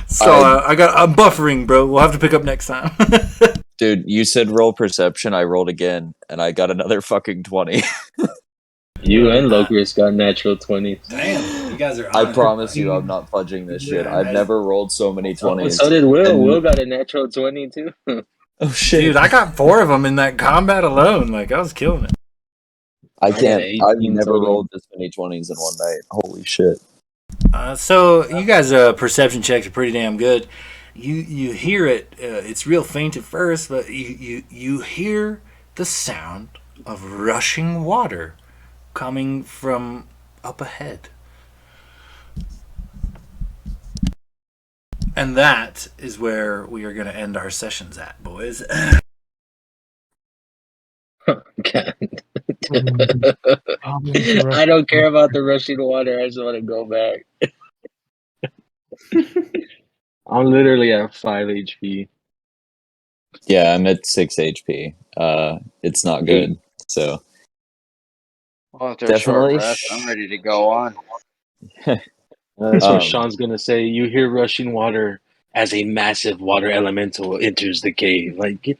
So I'm buffering, bro. We'll have to pick up next time. Dude, you said roll perception. I rolled again, and I got another fucking 20. You and Locris got natural 20. Damn, you guys are. I on it. promise you, I'm not fudging this shit. Yeah, I've man. never rolled so many 20s. So did Will. And- Will got a natural 20 too. Oh shit! Dude, I got 4 of them in that combat alone. Like I was killing it. I got can't. 18 I've never total. rolled this many 20s in one night. Holy shit! So you guys' perception checks are pretty damn good. You hear it. It's real faint at first, but you hear the sound of rushing water coming from up ahead. And that is where we are going to end our sessions at, boys. God. Oh, this is I don't care about the rushing water. I just want to go back. I'm literally at 5 HP. Yeah, I'm at 6 HP. It's not good. So Well, after a short Definitely. rest, I'm ready to go on. That's what Um, Sean's gonna say. You hear rushing water as a massive water elemental enters the cave. Like, get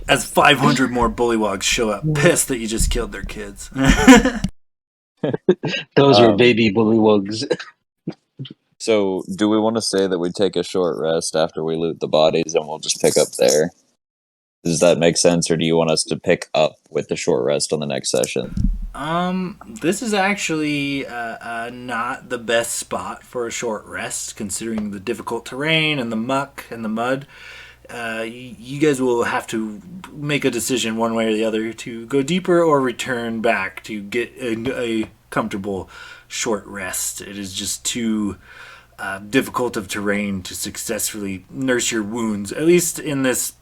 As 500 more bullywogs show up, pissed that you just killed their kids. those were Um, baby bullywugs. so do we want to say that we take a short rest after we loot the bodies, and we'll just pick up there? Does that make sense, or do you want us to pick up with the short rest on the next session? This is actually not the best spot for a short rest, considering the difficult terrain and the muck and the mud. You guys will have to make a decision one way or the other to go deeper or return back to get a comfortable short rest. It is just too difficult of terrain to successfully nurse your wounds, at least in this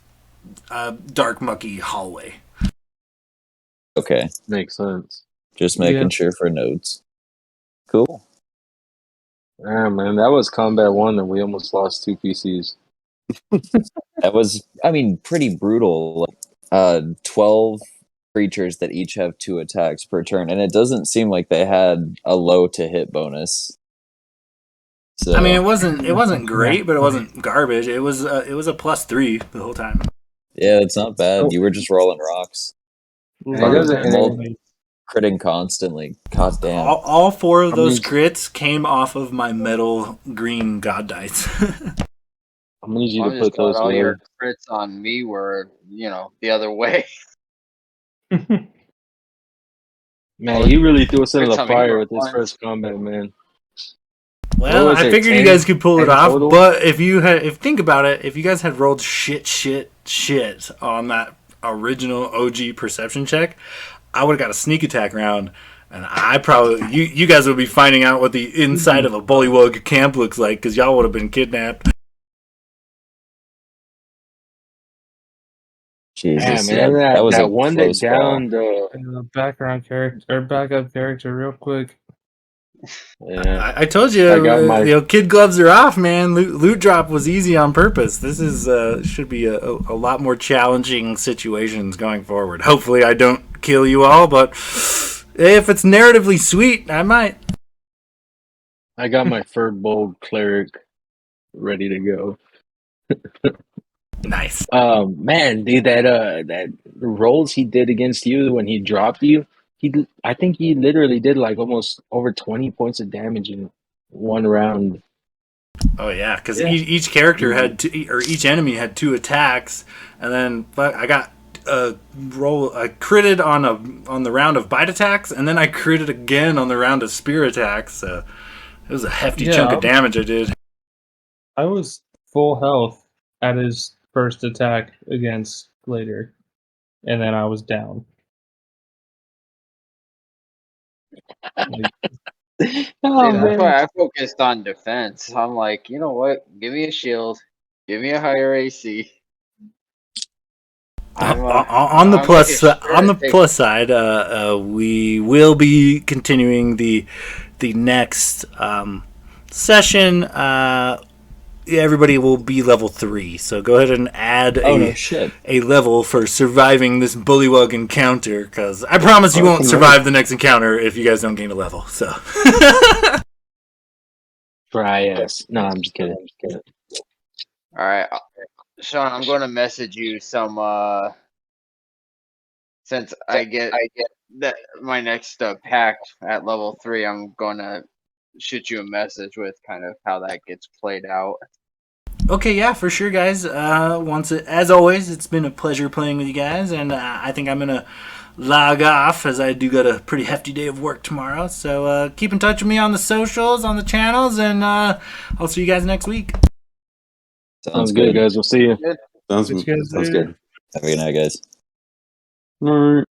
dark, mucky hallway. Okay, Makes sense. just making Yeah. sure for notes. Cool. Yeah, man, that was combat 1 and we almost lost 2 PCs. That was, I mean, pretty brutal. 12 creatures that each have 2 attacks per turn, and it doesn't seem like they had a low to hit bonus. So I mean, it wasn't great, but it wasn't garbage. It was a +3 the whole time. yeah, it's not bad. You were just rolling rocks, And it doesn't- and Well, critting constantly. God damn. All 4 of I those mean- crits came off of my metal green god dice. I'm gonna need you I to just put thought those all away. your crits on me were, the other way. Man, you really threw us into Every the time you fire go with this once. first combat, man. Well, What was I it, figured you 10 guys could pull it 10 off, total? but if think about it, if you guys had rolled shit on that original OG perception check, I would have got a sneak attack round, and I probably you guys would be finding out what the inside of a bullywug camp looks like because y'all would have been kidnapped. Jesus, Yeah, man, yeah, that, was that a one that close call. downed. background character or backup character, real quick. Yeah, I told you, I got my- kid gloves are off, man. Loot drop was easy on purpose. This is should be a lot more challenging situations going forward. Hopefully, I don't kill you all, but if it's narratively sweet, I might. I got my Furbold cleric ready to go. Nice. Man, dude, that rolls he did against you when he dropped you, I think he literally did like almost over 20 points of damage in one round. Oh yeah, because Yeah. each character had or each enemy had 2 attacks, and then I got roll. I critted on the round of bite attacks, and then I critted again on the round of spear attacks. So it was a hefty chunk of damage I did. I was full health at his first attack against Glader, and then I was down. Like, See, Oh, that's man. why I focused on defense. I'm like, you know what? Give me a shield. Give me a higher AC. On the plus side, we will be continuing the next session. Everybody will be level 3, so go ahead and add a level for surviving this bullywug encounter, because I promise you won't survive the next encounter if you guys don't gain a level. So Try us. No, I'm just kidding. All right, Sean, I'm going to message you some. Since I get that my next pack at level 3, I'm going to shoot you a message with kind of how that gets played out. okay, yeah, for sure, guys. As always, it's been a pleasure playing with you guys, and I think I'm gonna log off as I do got a pretty hefty day of work tomorrow. So keep in touch with me on the socials, on the channels, and I'll see you guys next week. Sounds good, guys. We'll see you. Sounds Catch you guys later. good. Have a good night, guys. All right.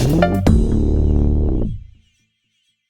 You